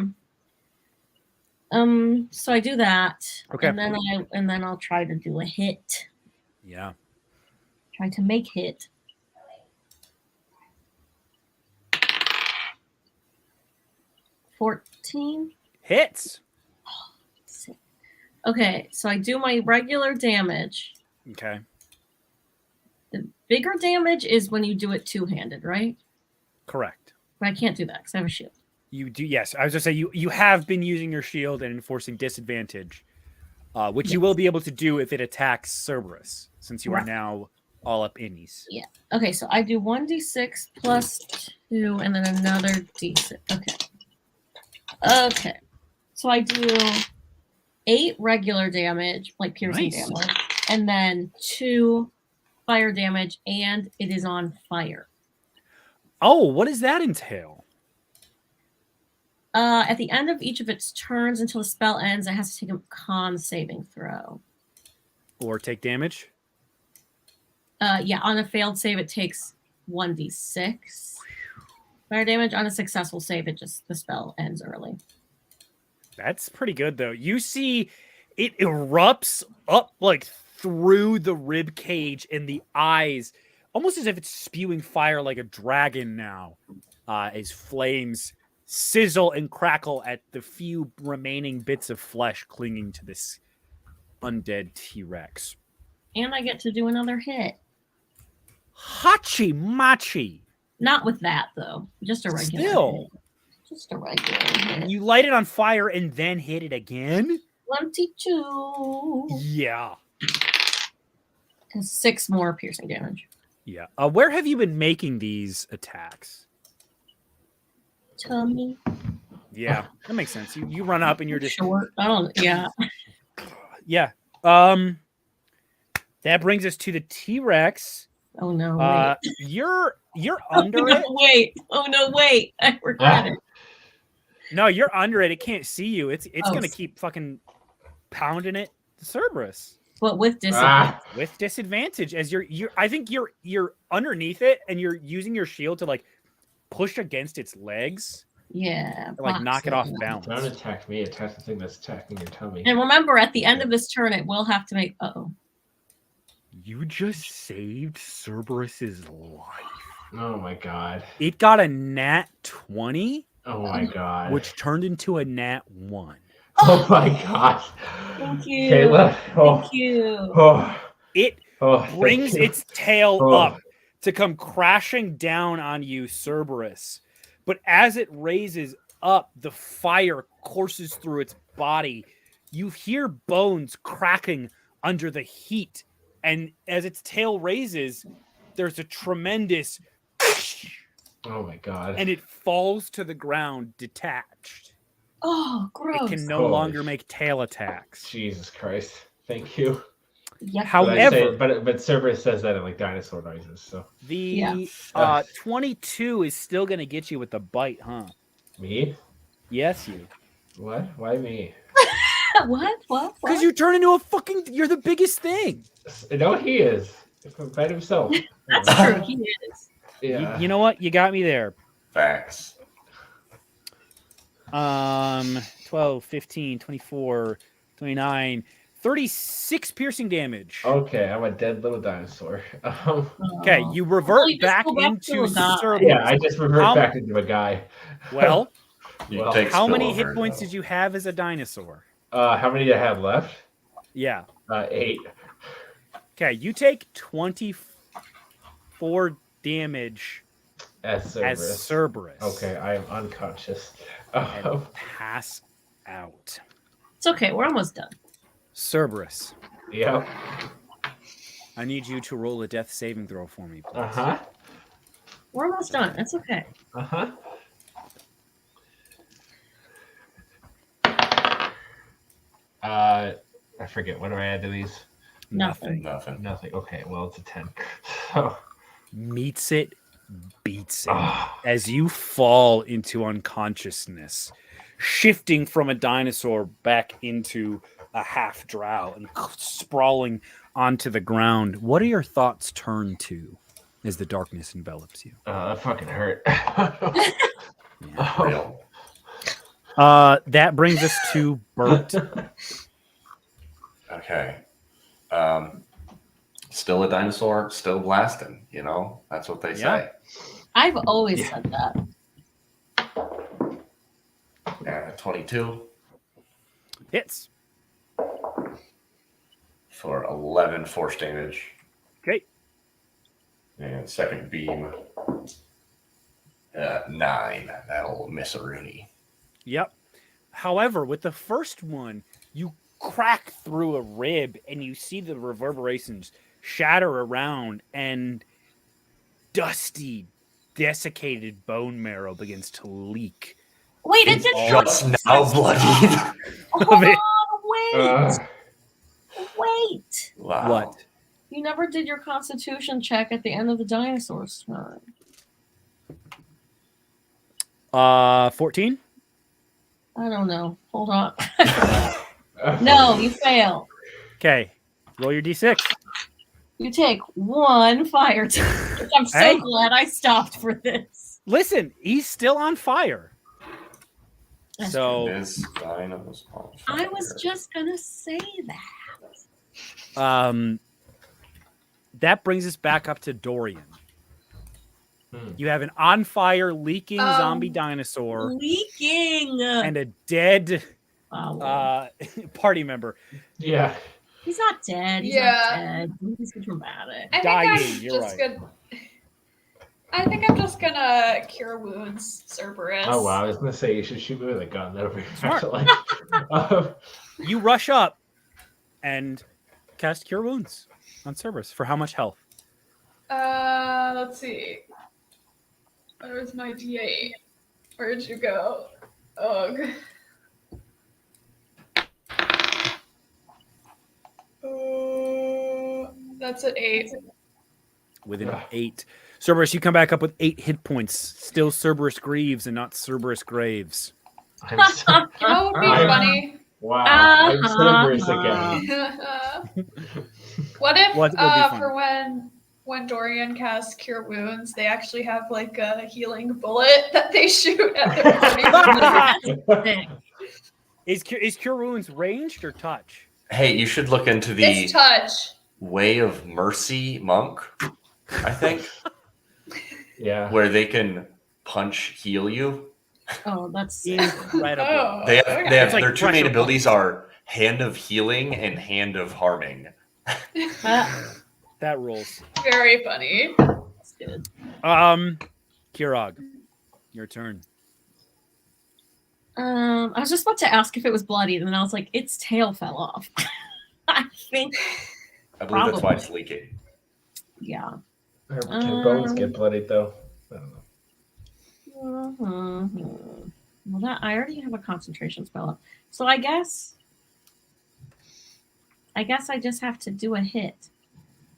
so I do that, Okay. and then I'll try to do a hit. Yeah. Try to make hit. $14. Hits. Okay, so I do my regular damage. Okay. The bigger damage is when you do it two-handed, right? Correct. But I can't do that because I have a shield. You do, yes. I was gonna say you have been using your shield and enforcing disadvantage, which you will be able to do if it attacks Cerberus, since you are Right. now all up innies. Yeah. Okay, so I do 1d6 plus 2 and then another d6. Okay. Okay. So I do 8 regular damage, like piercing Nice. damage, and then 2 fire damage, and it is on fire. Oh, what does that entail? At the end of each of its turns until the spell ends, it has to take a con saving throw. Or take damage? Yeah, on a failed save, it takes 1d6 fire damage. On a successful save, the spell ends early. That's pretty good, though. You see it erupts up like through the rib cage and the eyes, almost as if it's spewing fire like a dragon now. as flames sizzle and crackle at the few remaining bits of flesh clinging to this undead T-Rex. And I get to do another hit. Hachi Machi. Not with that though. Just a regular Still. hit. Just a regular hit. You light it on fire and then hit it again? 22. Yeah. And 6 more piercing damage. Yeah. Where have you been making these attacks? Tummy. Yeah, that makes sense. You run up and you're just short. Yeah. Yeah. That brings us to the T-Rex. Oh no. You're under it. Wait. Oh no, wait. I regret it. No, you're under it. It can't see you. It's Oh. gonna keep fucking pounding it. Cerberus. But with disadvantage. With disadvantage, as you're I think you're underneath it and you're using your shield to like push against its legs. Yeah. To, like knock it off balance. Don't attack me, attack the thing that's attacking your tummy. And remember, at the end of this turn, it will have to make. Uh-oh. You just saved Cerberus's life. Oh my god. It got a nat 20. Oh my god. Which turned into a nat 1. Oh my god. Thank you. Kayla. Oh. Thank you. Oh. It Oh, brings thank you. its tail Oh. up to come crashing down on you, Cerberus. But as it raises up, the fire courses through its body. You hear bones cracking under the heat. And as its tail raises, there's a tremendous Oh my god. and it falls to the ground detached. Oh, gross. It can no Holy longer make tail attacks. Jesus Christ. Thank you. Yep. However, but Cerberus says that in like dinosaur noises, so the 22 is still going to get you with the bite, huh? me? Yes, you. What? Why me? What? Because you turn into a fucking. You're the biggest thing. No, he is. By himself. That's true. He is. Yeah. You know what? You got me there. Facts. 12, 15, 24, 29, 36 piercing damage. Okay, I'm a dead little dinosaur. Okay, you revert you just back go back into to a guy. Cerberus. Yeah, I just revert back into a guy. Well, You Well, take how many hit spillover, points though. did you have as a dinosaur? How many do I have left? Yeah. 8. Okay, you take 24 damage As as Cerberus. Cerberus. Okay, I am unconscious. And pass out. It's okay. We're almost done. Cerberus, Yep. I need you to roll a death saving throw for me, please. Uh-huh. We're almost done. It's okay. Uh-huh. I forget. What do I add to these? Nothing. Nothing. Nothing. Okay, well, it's a 10. So, Meets it, beats it. ah, As you fall into unconsciousness, shifting from a dinosaur back into a half drow and sprawling onto the ground. What are your thoughts turn to as the darkness envelops you? that fucking hurt. Real. That brings us to Bert. Okay. Still a dinosaur, still blasting. You know, that's what they say. I've always said that. And a 22 Hits. for 11 force damage. Okay. And second beam, 9. That'll miss a Rooney. Yep. However, with the first one, you crack through a rib and you see the reverberations shatter around and dusty, desiccated bone marrow begins to leak. Wait, it It's didn't. just now bloodied. of it. Oh, wait. Wow. What? You never did your constitution check at the end of the dinosaur's turn. 14? I don't know. Hold on. No, you fail. Okay. Roll your d6. You take 1 fire damage. I'm so Hey. glad I stopped for this. Listen, he's still on fire. That's So, This dino's on I was fire. just gonna say that. that brings us back up to Dorian. You have an on fire, leaking Oh. zombie dinosaur Leaking. and a dead Oh, party member. Yeah. he's not dead. He's Yeah. not dead. He's dramatic. I think Dying, I'm you're just right. gonna. I think I'm just gonna cure wounds, Cerberus. Oh wow, I was gonna say you should shoot me with a gun. That'll be Smart. excellent. You rush up and cast Cure Wounds on Cerberus. For how much health? Let's see. Where's my D8? Where'd you go? Ugh. That's an 8. With an Ugh. 8. Cerberus, you come back up with 8 hit points. Still Cerberus Greaves and not Cerberus Graves. I'm so, You know what would be I'm- funny? wow, I'm Cerberus Uh-huh. again. What if What would be fun? for when Dorian casts Cure Wounds, they actually have like a healing bullet that they shoot at their party? Is Cure Wounds ranged or touch? Hey, you should look into the It's touch. Way of Mercy monk, I think, Yeah. where they can punch heal you. Oh, that's Incredible. Oh, They have okay. It's like their two main pressure abilities are Hand of Healing and Hand of Harming. That rules. Very funny. That's good. Kirog, your turn. I was just about to ask if it was bloodied, and then I was like, its tail fell off. I think, I believe that's why Probably. it's leaking. yeah. Can bones get bloodied though? I don't know. Mhm. Well, that I already have a concentration spell up, so I guess I just have to do a hit.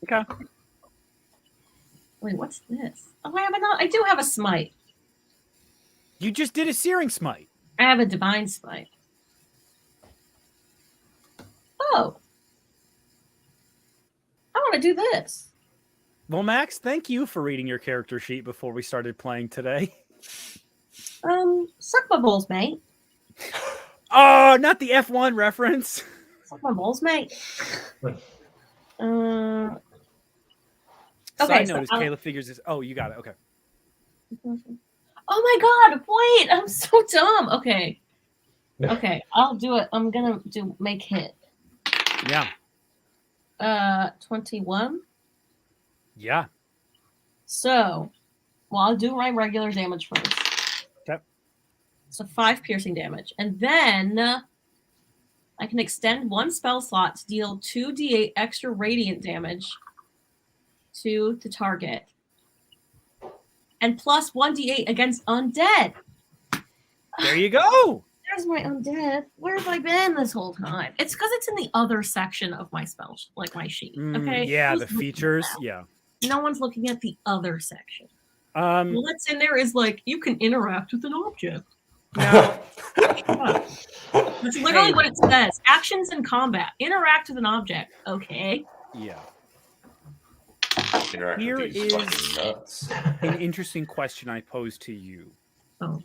Okay. Wait, what's this? Oh, I do have a smite. You just did a Searing Smite. I have a divine smite. Oh, I want to do this. Well, Max, thank you for reading your character sheet before we started playing today. Suck my balls, mate. Oh, not the F1 reference. Suck my balls, mate. Okay, Side so note is I'll- Kayla figures this. Oh, you got it. Okay. Oh my god, wait, I'm so dumb. Okay. Okay, I'll do it. I'm gonna make hit. Yeah. 21. Yeah. So, well, I'll do my regular damage first. Okay. So 5 piercing damage. And then I can extend 1 spell slot to deal 2d8 extra radiant damage to the target. And plus 1d8 against undead. There you go. There's my undead. Where have I been this whole time? It's because it's in the other section of my spell, like my sheet. Okay. Yeah, Who's the looking at features. that? Yeah. No one's looking at the other section. Um, What's in there is like you can interact with an object. now, That's literally what it says. Actions in combat. Interact with an object. Okay. yeah. Interact Here with these is- fucking nuts. An interesting question I pose to you. Oh,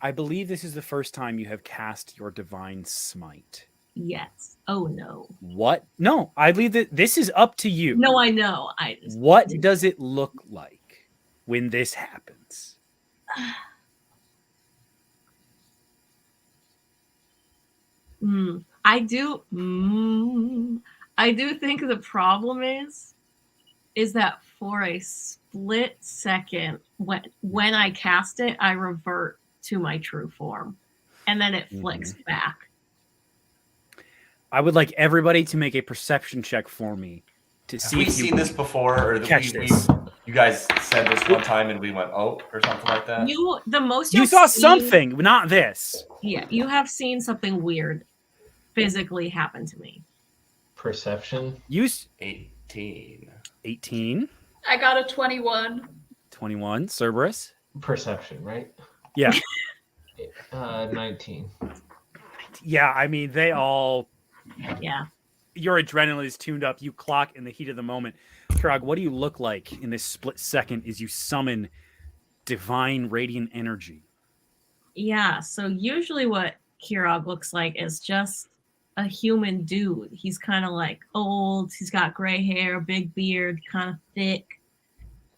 I believe this is the first time you have cast your divine smite. yes. Oh no. What? No, I believe that this is up to you. No, I know. What does it look like when this happens? I do. I do think the problem is that for a split second, when I cast it, I revert to my true form, and then it flicks back. I would like everybody to make a perception check for me to Have see we if you seen this before? Or catch this. You guys said this one time and we went, oh, or something like that? The most You you've saw seen- something, not this. Yeah, you have seen something weird physically happen to me. Perception. Use 18. 18, I got a 21. 21, Cerberus. Perception, right? Yeah. 19. Yeah, I mean, they all, Yeah. your adrenaline is tuned up. You clock in the heat of the moment. Kirog, what do you look like in this split second as you summon divine radiant energy? Yeah, so usually what Kirog looks like is just a human dude. He's kind of like old, he's got gray hair, big beard, kind of thick.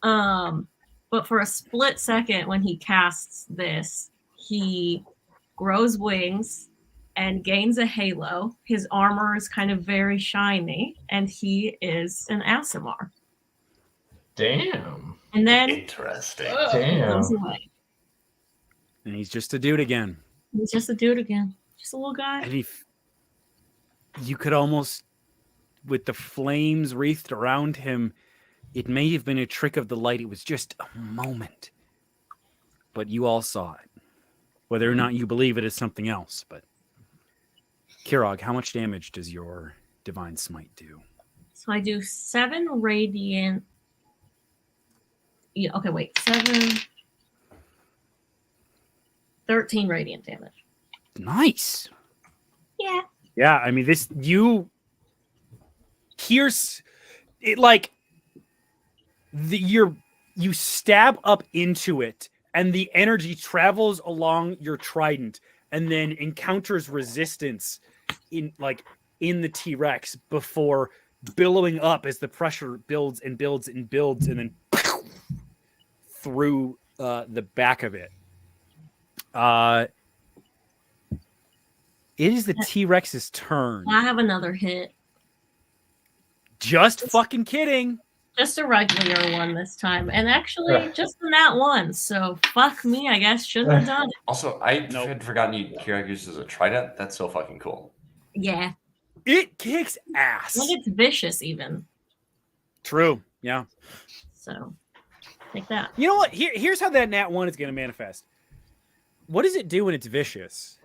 But But for a split second, when he casts this, he grows wings and gains a halo. His armor is kind of very shiny, and he is an Aasimar. Damn. And then Interesting. he Damn. goes away. And he's just a dude again. He's just a dude again. Just a little guy. And you could almost, with the flames wreathed around him, it may have been a trick of the light. It was just a moment. But you all saw it. Whether or not you believe it is something else. But Kirog, how much damage does your Divine Smite do? So I do 7 radiant. Yeah, okay, wait. 13 radiant damage. Nice. Yeah. Yeah, I mean, you pierce it like you stab up into it, and the energy travels along your trident and then encounters resistance in the T-Rex before billowing up as the pressure builds and builds and builds, and then through the back of it. It is the T-Rex's turn. I have another hit. Just fucking kidding. Just a regular one this time. And actually, just in that one. So, fuck me, I guess. Shouldn't have done it. Also, I had forgotten Kirog uses a trident. That's so fucking cool. Yeah. It kicks ass. I think it's vicious, even. True. Yeah. So, take that. You know what? Here's how that nat 1 is going to manifest. What does it do when it's vicious?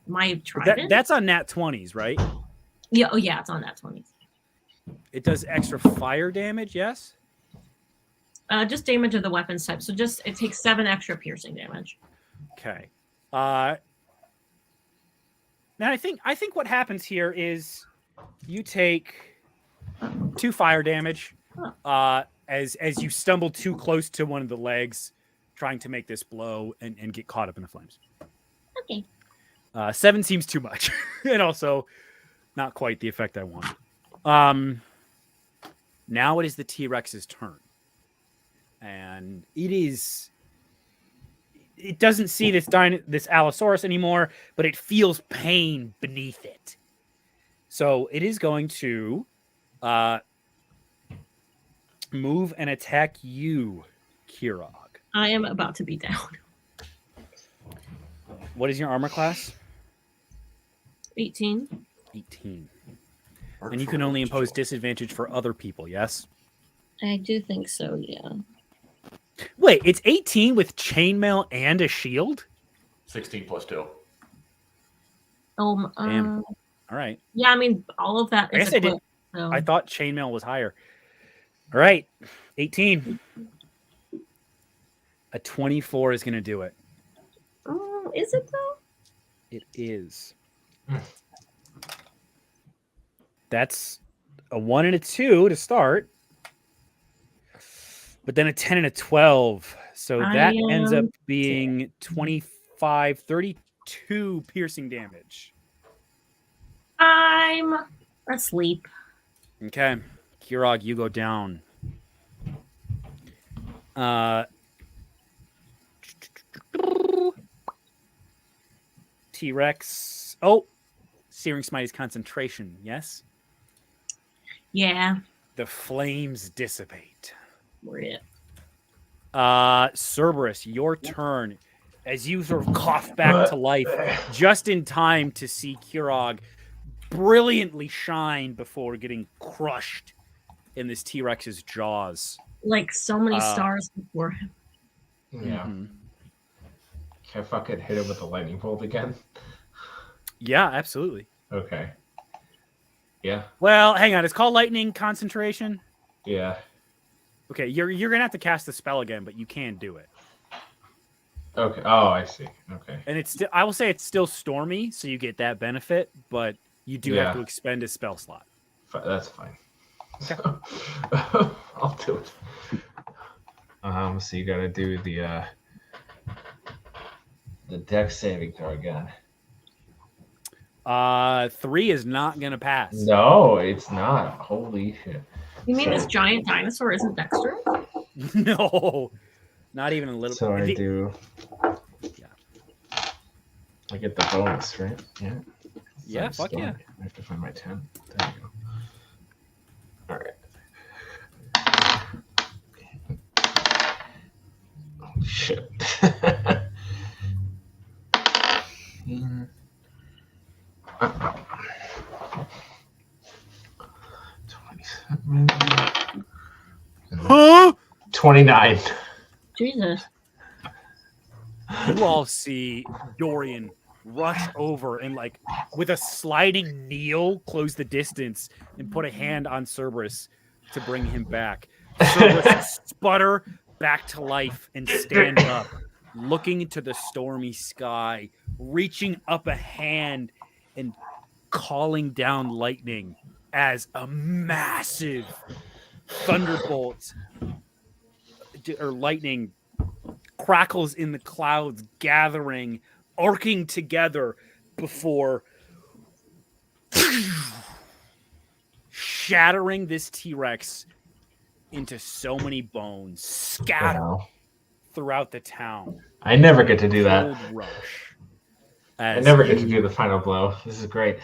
My trident? That's on nat 20s, right? Yeah. Oh, yeah. It's on nat 20s. It does extra fire damage, yes? Just damage of the weapons type. So it takes 7 extra piercing damage. Okay. Now I think what happens here is you take 2 fire damage as you stumble too close to one of the legs, trying to make this blow and get caught up in the flames. Okay. 7 seems too much, and also not quite the effect I want. Now it is the T-Rex's turn. And it doesn't see this Allosaurus anymore, but it feels pain beneath it. So it is going to move and attack you, Kirog. I am about to be down. What is your armor class? 18. 18. And you can only impose disadvantage for other people, yes? I do think so, yeah. Wait, it's 18 with chainmail and a shield? 16 plus 2. Damn. All right. Yeah, I mean, all of that is equipped, so. I thought chainmail was higher. All right. 18. A 24 is going to do it. Oh, is it though? It is. That's a 1 and a 2 to start. But then a 10 and a 12. So that ends up being 25, 32 piercing damage. I'm asleep. Okay. Kirog, you go down. T-Rex. Oh, Searing Smite is concentration, yes? Yeah. The flames dissipate. Rip. Cerberus, your turn. As you sort of cough back to life, just in time to see Kirog brilliantly shine before getting crushed in this T-Rex's jaws. Like so many stars before him. Yeah. Mm-hmm. Can I fucking hit him with a lightning bolt again? Yeah, absolutely. Okay. Yeah. Well, hang on. It's called lightning concentration. Yeah. Okay, you're gonna have to cast the spell again, but you can do it. Okay. Oh, I see. Okay. And it's I will say it's still stormy, so you get that benefit, but you do have to expend a spell slot. That's fine. Okay. I'll do it. So you gotta do the dex saving throw again. 3 is not gonna pass. No, it's not. Holy shit. You mean this giant dinosaur isn't dexterous? No, not even a little. So I The- do. Yeah. I get the bonus, right? Yeah. Yeah, So fuck yeah. I have to find my 10. There you go. All right. Oh, shit. Hmm. 27. Huh? 29. Jesus. You all see Dorian rush over and, like, with a sliding kneel, close the distance and put a hand on Cerberus to bring him back. Cerberus sputter back to life and stand up, looking into the stormy sky, reaching up a hand and calling down lightning as a massive thunderbolt or lightning crackles in the clouds, gathering, arcing together before shattering this T-Rex into so many bones, scattered Wow. throughout the town. I never get to do that. Cold rush. I As never get to you- do the final blow. This is great.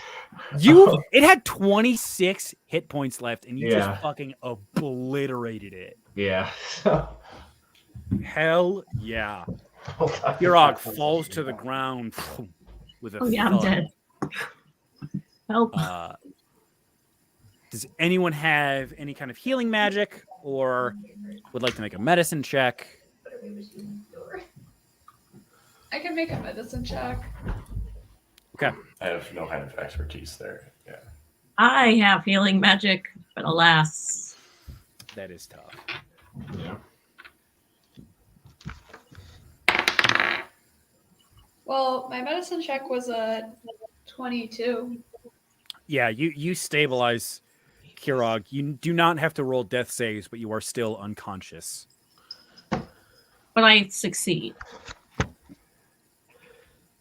It had 26 hit points left, and you Yeah. just fucking obliterated it. Yeah. Hell yeah. Kirog falls to the ground with a Oh yeah, I'm thud. dead. Help. Does anyone have any kind of healing magic or would like to make a medicine check? I can make a medicine check. Okay. I have no kind of expertise there. Yeah. I have healing magic, but alas. That is tough. Yeah. Well, my medicine check was a 22. Yeah, you stabilize Kirog. You do not have to roll death saves, but you are still unconscious. But I succeed.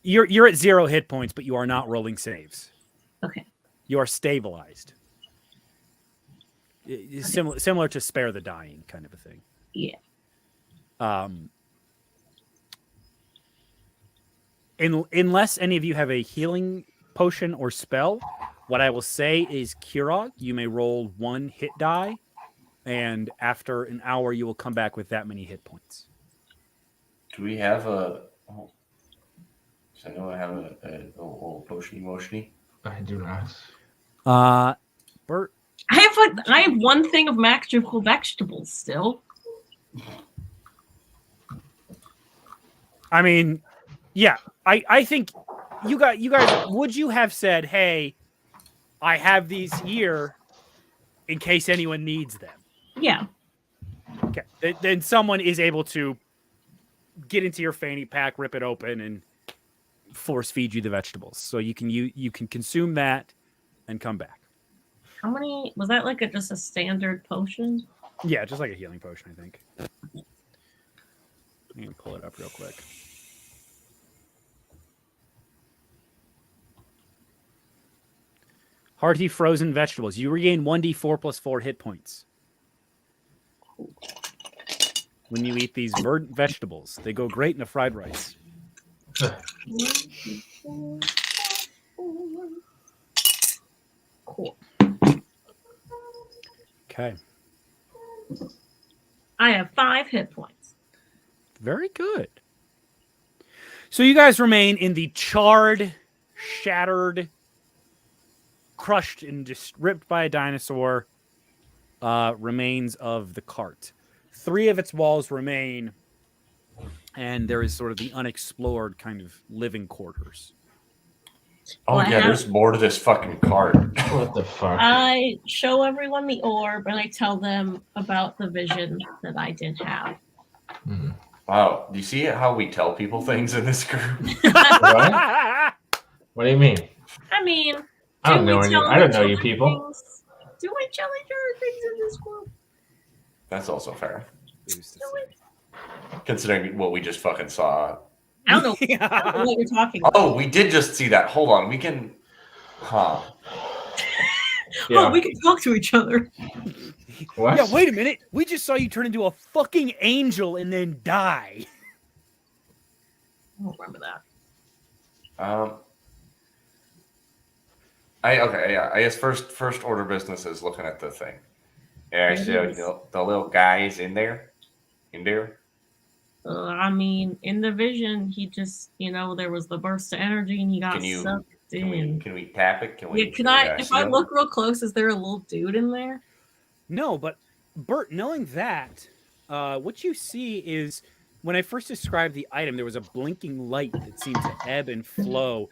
You're at 0 hit points, but you are not rolling saves. Okay. You are stabilized. It's similar to spare the dying kind of a thing. Yeah. Unless any of you have a healing potion or spell, what I will say is Kirog, you may roll 1 hit die, and after an hour you will come back with that many hit points. Do we have a? Oh, I know I have a little potion-y. I do not. Bert, I have one thing of magical vegetables still. I mean, yeah, I think you guys, would you have said, hey, I have these here in case anyone needs them? Yeah. Okay. Then someone is able to get into your fanny pack, rip it open, and force feed you the vegetables. So you can consume that and come back. How many was that? Like just a standard potion? Yeah, just like a healing potion, I think. I'm gonna pull it up real quick. Hearty frozen vegetables. You regain 1d4 plus 4 hit points when you eat these verdant vegetables. They go great in a fried rice. Cool. Okay. I have 5 hit points. Very good. So you guys remain in the charred, shattered, crushed, and just ripped by a dinosaur remains of the cart. 3 of its walls remain, and there is sort of the unexplored kind of living quarters. Oh Well, yeah, there's more to this fucking cart. What the fuck? I show everyone the orb and I tell them about the vision that I did have. Hmm. Wow, do you see how we tell people things in this group? What? What do you mean? I mean, I don't do know we any. tell I don't each know you other people. things? Do we tell each other things in this group? That's also fair, Who's to Do say? we? considering what we just fucking saw. I don't know. I don't know what you're talking about. Oh, we did just see that. Hold on, we can. Huh. Yeah. Oh, we can talk to each other. What? Yeah, wait a minute. We just saw you turn into a fucking angel and then die. I don't remember that. I guess first order business is looking at the thing. Yeah, so the little guy is in there. I mean, in the vision, he just, there was the burst of energy and he got sucked in. Can we tap it? Can we? Can I? If I look real close, is there a little dude in there? No, but Bert, knowing that, what you see is when I first described the item, there was a blinking light that seemed to ebb and flow.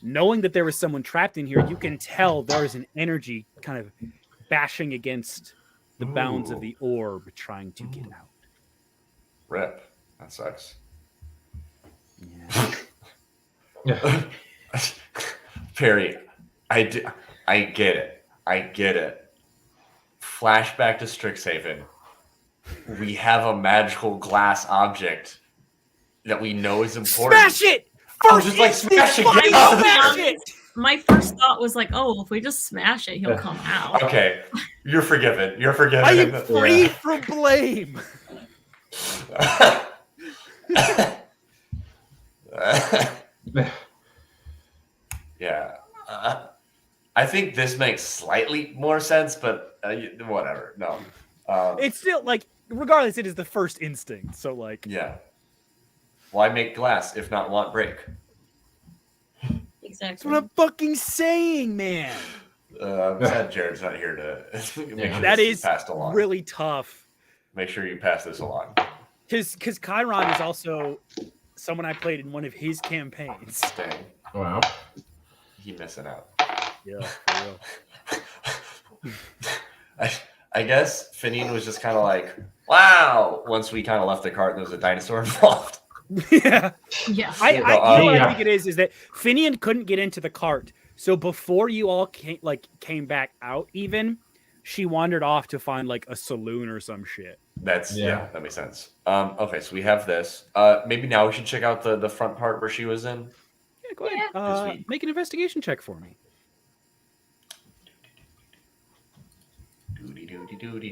Knowing that there was someone trapped in here, you can tell there is an energy kind of bashing against the bounds of the orb, trying to get out. Rip. That sucks. Yeah. Perry, I get it. Flashback to Strixhaven. We have a magical glass object that we know is important. Smash it! I was just smash it! Smash it! My first thought was if we just smash it, he'll come out. Okay, you're forgiven. I am free from blame. Yeah. I think this makes slightly more sense, but whatever. No. It's still regardless, it is the first instinct. So yeah. Why make glass if not want break? Exactly. That's what I'm fucking saying, man. I'm sad Jared's not here to make sure that is passed along. Really tough. Make sure you pass this along. Because Chiron is also someone I played in one of his campaigns. Dang. Wow. He missing out. Yeah, for real. I guess Finian was just kind of wow, once we kind of left the cart and there was a dinosaur involved. Yeah. Yeah. You know what I think it is that Finian couldn't get into the cart. So before you all came back out even, she wandered off to find a saloon or some shit. That makes sense. Okay, so we have this. Maybe now we should check out the front part where she was in. Yeah, go ahead. Make an investigation check for me. Doody.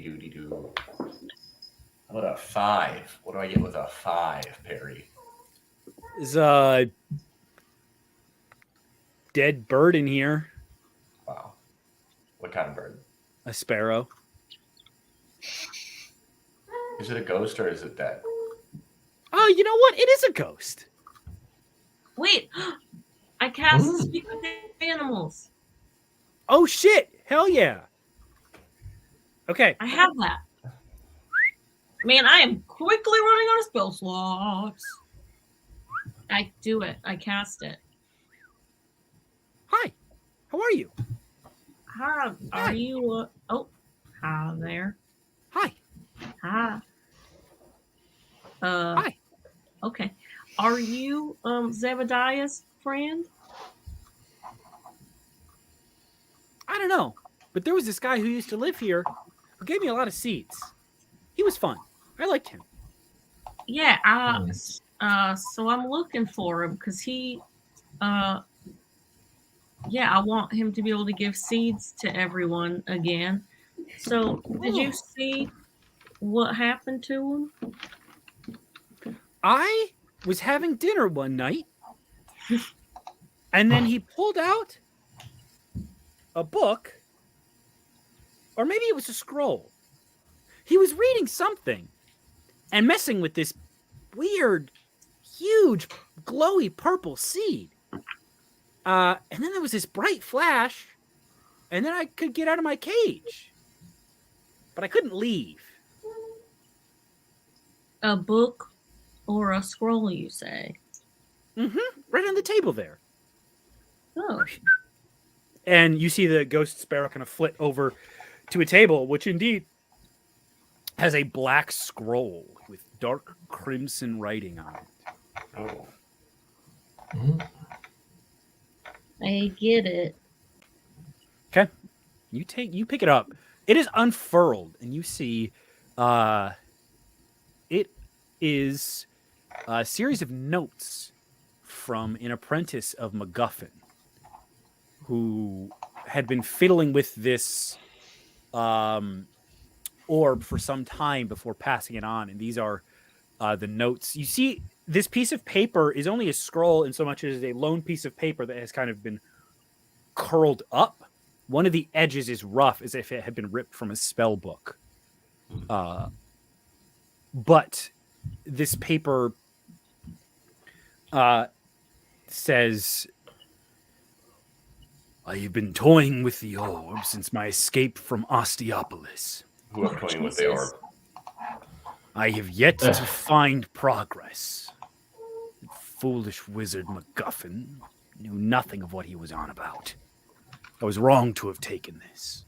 How about a 5? What do I get with a 5, Perry? There's a dead bird in here. Wow. What kind of bird? A sparrow. Is it a ghost or is it dead? Oh, you know what? It is a ghost. Wait, I cast Speak with Animals. Oh shit! Hell yeah! Okay. I have that. Man, I am quickly running out of spell slots. I do it. I cast it. Hi. How are you? Hi. Are you? Hi there. Hi. Hi. Hi. Okay. Are you Zebediah's friend? I don't know, but there was this guy who used to live here who gave me a lot of seeds. He was fun. I liked him. Yeah. So I'm looking for him because he. I want him to be able to give seeds to everyone again. So, did you see what happened to him? I was having dinner one night, and then he pulled out a book, or maybe it was a scroll. He was reading something and messing with this weird, huge, glowy purple seed. And then there was this bright flash, and then I could get out of my cage. But I couldn't leave. A book or a scroll, you say? Mm-hmm. Right on the table there. Oh. And you see the ghost sparrow kind of flit over to a table, which indeed has a black scroll with dark crimson writing on it. Oh. I get it. Okay. You pick it up. It is unfurled, and you see it is a series of notes from an apprentice of MacGuffin who had been fiddling with this orb for some time before passing it on. And these are the notes. You see, this piece of paper is only a scroll in so much as a lone piece of paper that has kind of been curled up. One of the edges is rough, as if it had been ripped from a spell book. But this paper says, I have been toying with the orb since my escape from Osteopolis. Who are toying with the orb? I have yet to find progress. The foolish wizard MacGuffin knew nothing of what he was on about. I was wrong to have taken this.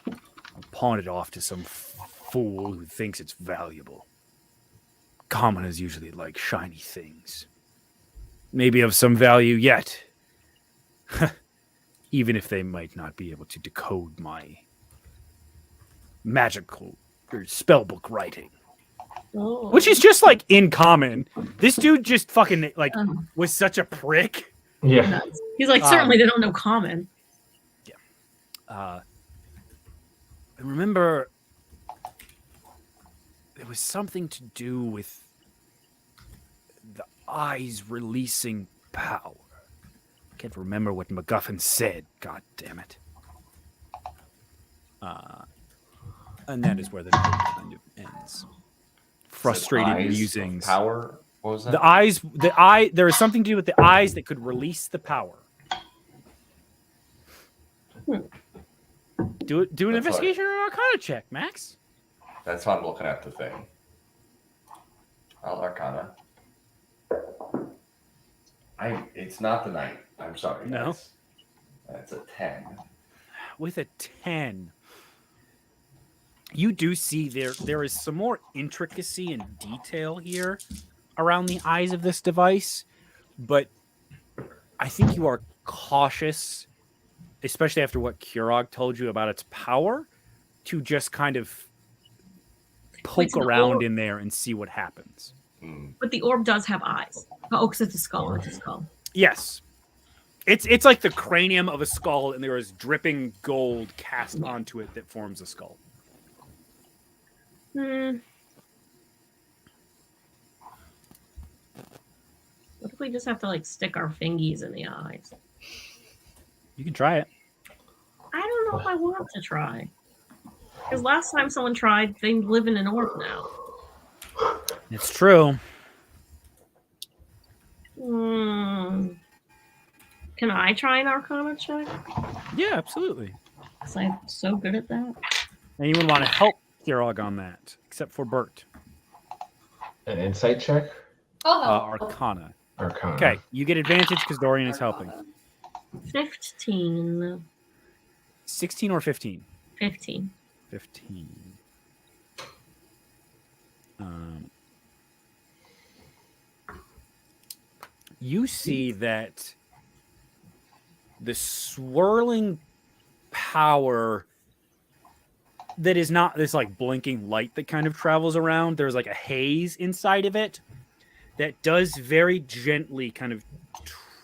I'll pawn it off to some fool who thinks it's valuable. Commoners usually like shiny things. Maybe of some value yet. Even if they might not be able to decode my magical or spellbook writing. Oh. Which is just like in common. This dude just fucking like was such a prick. Yeah. He's like, certainly they don't know common. I remember there was something to do with the eyes releasing power. Can't remember what MacGuffin said. God damn it. And that is where the note kind of ends. Frustrated musings. Power? What was that? There is something to do with the eyes that could release the power. Do an That's investigation or arcana check, Max. That's how I'm looking at the thing. Arcana. It's not the 9. I'm sorry. No. That's a 10. With a 10, you do see there is some more intricacy and detail here around the eyes of this device, but I think you are cautious, especially after what Kurog told you about its power, to just kind of poke around in there and see what happens. But the orb does have eyes. Oh, because it's a skull. It's a skull. Yes. It's like the cranium of a skull, and there is dripping gold cast onto it that forms a skull. What if we just have to like stick our fingies in the eyes? You can try it. I don't know if I want to try. Because last time someone tried, they live in an orb now. It's true. Can I try an arcana check? Yeah, absolutely. Because I'm so good at that. Anyone want to help Kurog on that, except for Bert? An insight check? Arcana. Arcana. Okay, you get advantage because Dorian is helping. 15. 16 or 15? 15. 15. You see that the swirling power that is not this like blinking light that kind of travels around. There's like a haze inside of it that does very gently kind of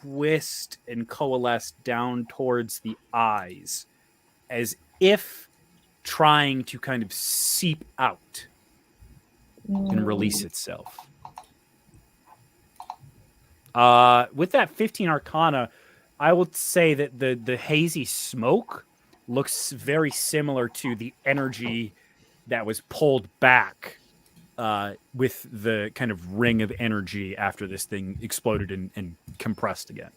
twist and coalesce down towards the eyes as if trying to kind of seep out and release itself. With that 15 Arcana, I would say that the hazy smoke looks very similar to the energy that was pulled back with the kind of ring of energy after this thing exploded and compressed again.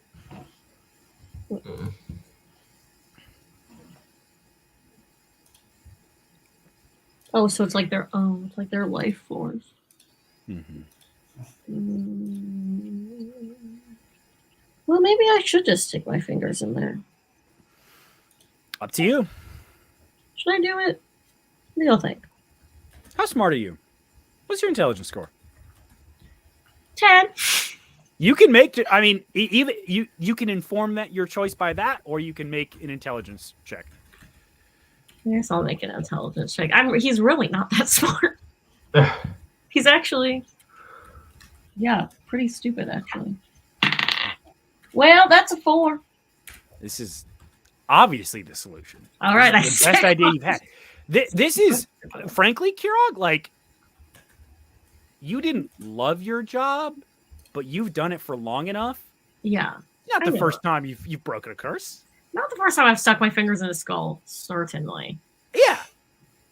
Oh, so it's like their own. It's like their life force. Mm-hmm. Well, maybe I should just stick my fingers in there. Up to you. Should I do it? What do you think? How smart are you? What's your intelligence score? 10. You can make. I mean, even you can inform that your choice by that, or you can make an intelligence check. I guess I'll make an intelligence check. He's really not that smart. He's actually, pretty stupid actually. Well, that's a 4. This is obviously the solution. All right, the best idea you've had. This is, frankly, Kirog, like, you didn't love your job, but you've done it for long enough. Yeah. Not I the know. first time you've broken a curse. Not the first time I've stuck my fingers in a skull, certainly. Yeah.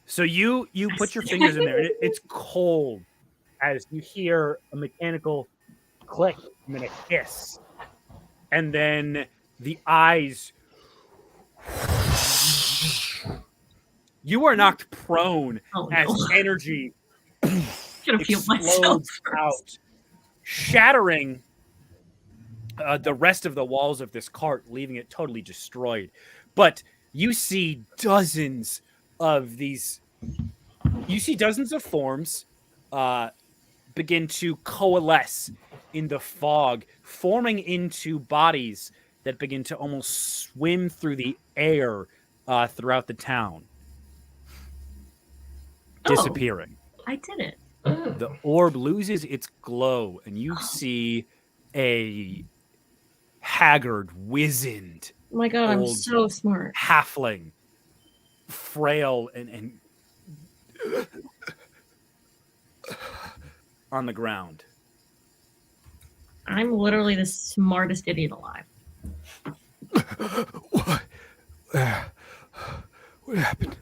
So you put your fingers in there, and it's cold as you hear a mechanical click and then a hiss. And then the eyes. You are knocked prone as energy Should have healed myself explodes first. out, shattering the rest of the walls of this cart, leaving it totally destroyed. But you see dozens of these. You see dozens of forms begin to coalesce in the fog, forming into bodies that begin to almost swim through the air throughout the town, disappearing. I did it. The orb loses its glow, and you see a haggard, wizened, Oh my god, I'm old so smart. halfling, frail and on the ground. I'm literally the smartest idiot alive. What? What happened?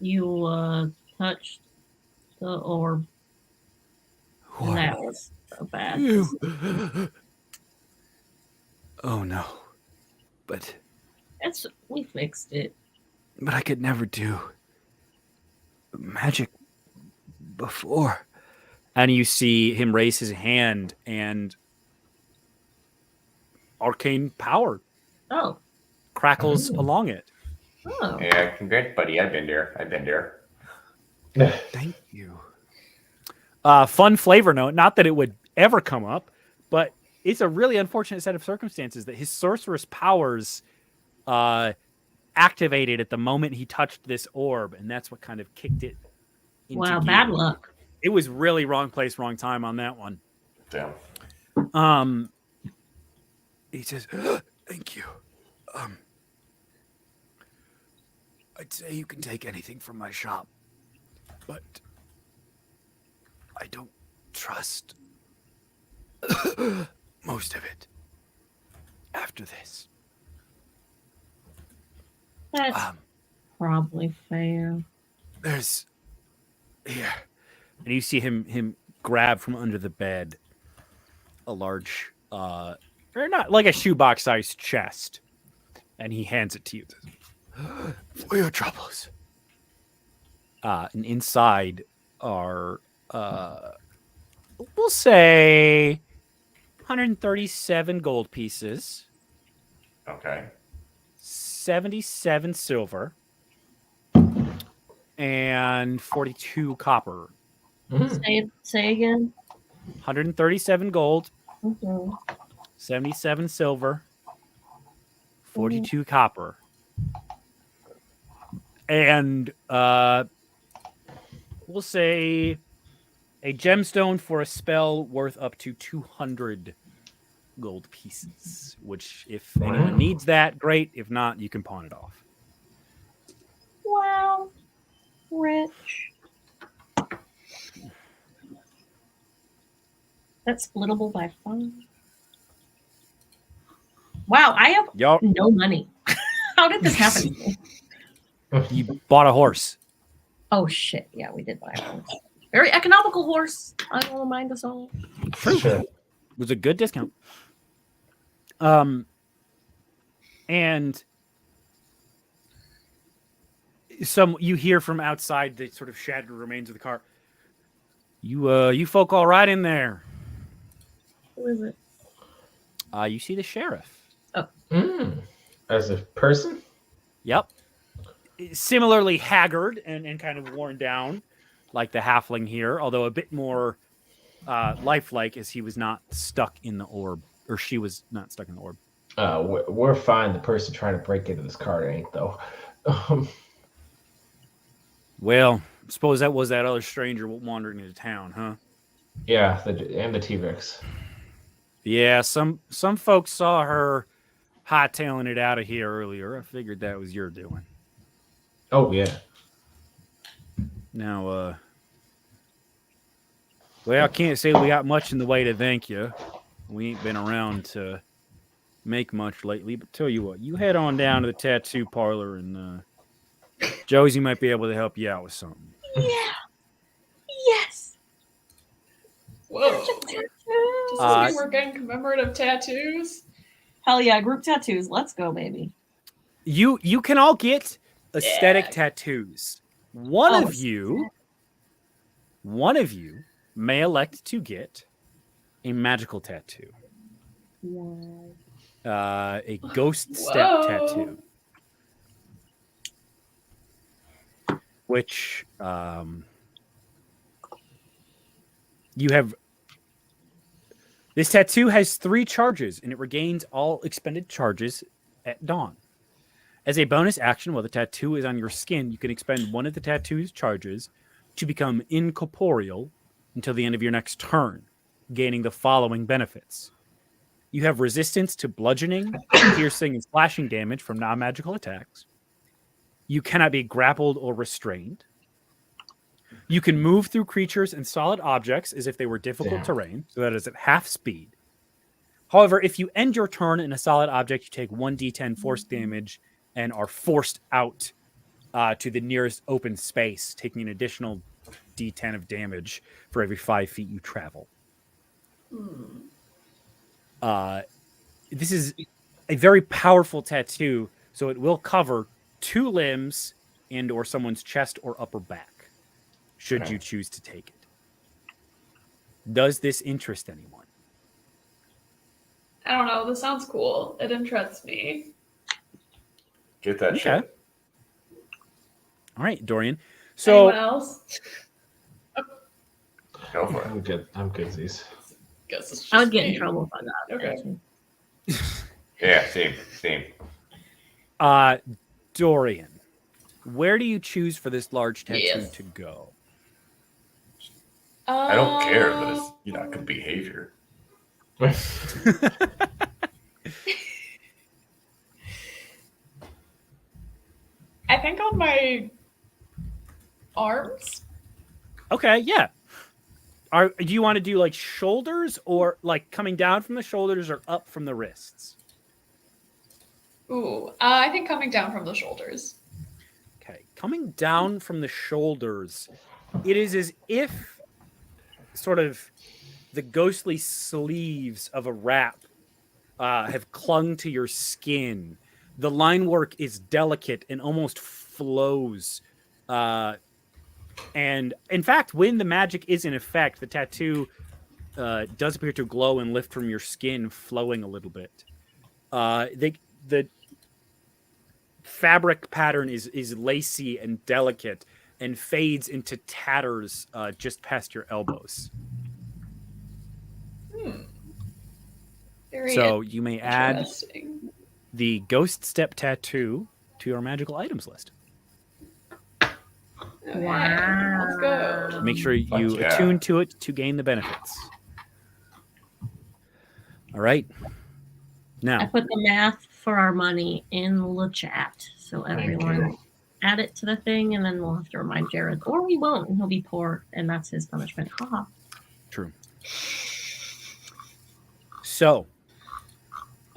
You touched the orb. And that was so bad. Oh no. But We fixed it. I could never do magic before. And you see him raise his hand, and arcane power crackles along it. Oh. Yeah, congrats, buddy. I've been there. Thank you. Fun flavor note, not that it would ever come up, but it's a really unfortunate set of circumstances that his sorceress powers activated at the moment he touched this orb, and that's what kind of kicked it into Wow, gear. bad luck. It was really wrong place, wrong time on that one. Damn. He says, thank you. I'd say you can take anything from my shop, but I don't trust most of it after this. That's probably fair. There's here. And you see him grab from under the bed a large or not like a shoebox sized chest. And he hands it to you. For your troubles. And inside are we'll say 137 gold pieces. Okay. 77 silver. And 42 copper. Say again. 137 gold, Mm-hmm. 77 silver, 42 copper. And we'll say a gemstone for a spell worth up to 200 gold pieces, which if anyone needs that, great. If not, you can pawn it off. Wow. Rich. That's splittable by 5. Wow, I have no money. How did this happen? You bought a horse. Oh shit! Yeah, we did buy a horse. Very economical horse. I don't mind us all. Sure. It was a good discount. And you hear from outside the sort of shattered remains of the car. You folk all right in there? Who is it? You see the sheriff. As a person? Yep. Similarly haggard and kind of worn down, like the halfling here, although a bit more lifelike, as he was not stuck in the orb, or she was not stuck in the orb. We're fine. The person trying to break into this cart ain't, though. Well, suppose that was that other stranger wandering into town, huh? Yeah, and the T-Rex. Yeah, some folks saw her hightailing it out of here earlier. I figured that was your doing. Oh yeah. Now, well, I can't say we got much in the way to thank you. We ain't been around to make much lately, but tell you what, you head on down to the tattoo parlor and Josie might be able to help you out with something. Yeah. Yes. Whoa. Such a Does tattoo. this mean we're getting commemorative tattoos? Hell yeah, group tattoos. Let's go, baby. You can all get aesthetic Yeah. tattoos. One Oh, of you may elect to get a magical tattoo. Wow. A ghost step Whoa. tattoo. Which you have. This tattoo has 3 charges, and it regains all expended charges at dawn. As a bonus action, while the tattoo is on your skin, you can expend one of the tattoo's charges to become incorporeal until the end of your next turn, gaining the following benefits. You have resistance to bludgeoning, piercing, and slashing damage from non-magical attacks. You cannot be grappled or restrained. You can move through creatures and solid objects as if they were difficult terrain, so that is at half speed. However, if you end your turn in a solid object, you take 1d10 force damage and are forced out to the nearest open space, taking an additional d10 of damage for every 5 feet you travel. This is a very powerful tattoo, so it will cover 2 limbs and or someone's chest or upper back, should you choose to take it. Does this interest anyone? I don't know. This sounds cool. It interests me. Get that Okay. shit. All right, Dorian. Anyone So else? Go for it. I'm good. I'm good. These. Guess it's just I would get in me. trouble if I got Okay. it. Yeah, same. Dorian, where do you choose for this large tattoo Yes. to go? I don't care, but it's good behavior. I think on my arms. Okay, yeah. Do you want to do like shoulders or like coming down from the shoulders or up from the wrists? Ooh, I think coming down from the shoulders. Okay, coming down from the shoulders, it is as if sort of the ghostly sleeves of a wrap have clung to your skin. The line work is delicate and almost flows. And in fact, when the magic is in effect, the tattoo does appear to glow and lift from your skin, flowing a little bit. The fabric pattern is lacy and delicate and fades into tatters just past your elbows. Very So you may add interesting. the ghost step tattoo to your magical items list. Okay, Wow. let's go. Make sure Fuck you yeah. attune to it to gain the benefits. All right. I Now, put the math for our money in the chat, so Thank everyone you. add it to the thing, and then we'll have to remind Jared, or we won't, and he'll be poor, and that's his punishment. Haha. true. So,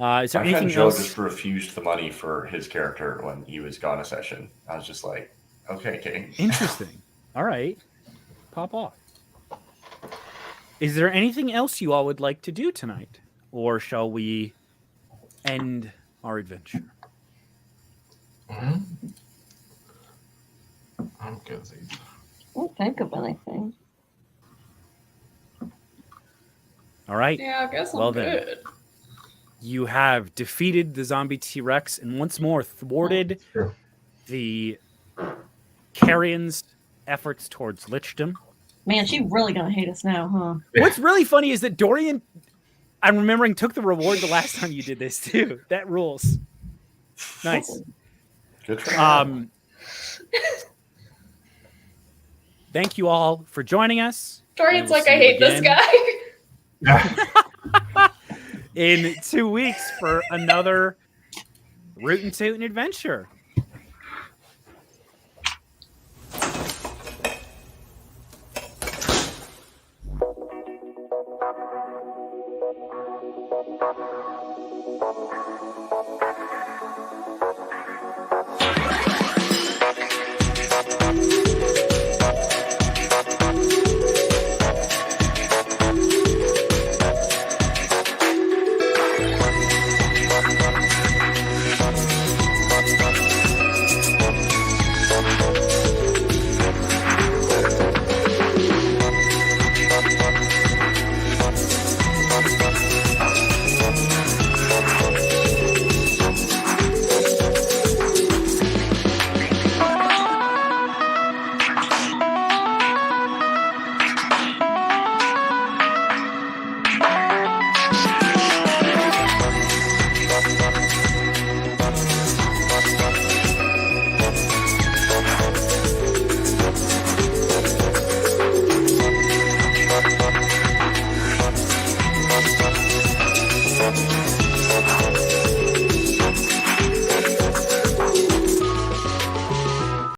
is there My friend anything Joe else? just refused the money for his character when he was gone a session. I was just like, okay, King. Interesting. All right. Pop off. Is there anything else you all would like to do tonight? Or shall we end our adventure? I'm good. These. I don't think of anything. All right. Yeah, I guess I'm Well then. good. You have defeated the zombie T-Rex and once more thwarted Sure. the Carrion's efforts towards lichdom. Man, she really gonna hate us now, huh? What's really funny is that Dorian, I'm remembering, took the reward the last time you did this too. That rules. Nice. Good for him. Thank you all for joining us. Dorian's We'll like, see I you hate this again. guy. In 2 weeks for another Rootin' Tootin' Adventure.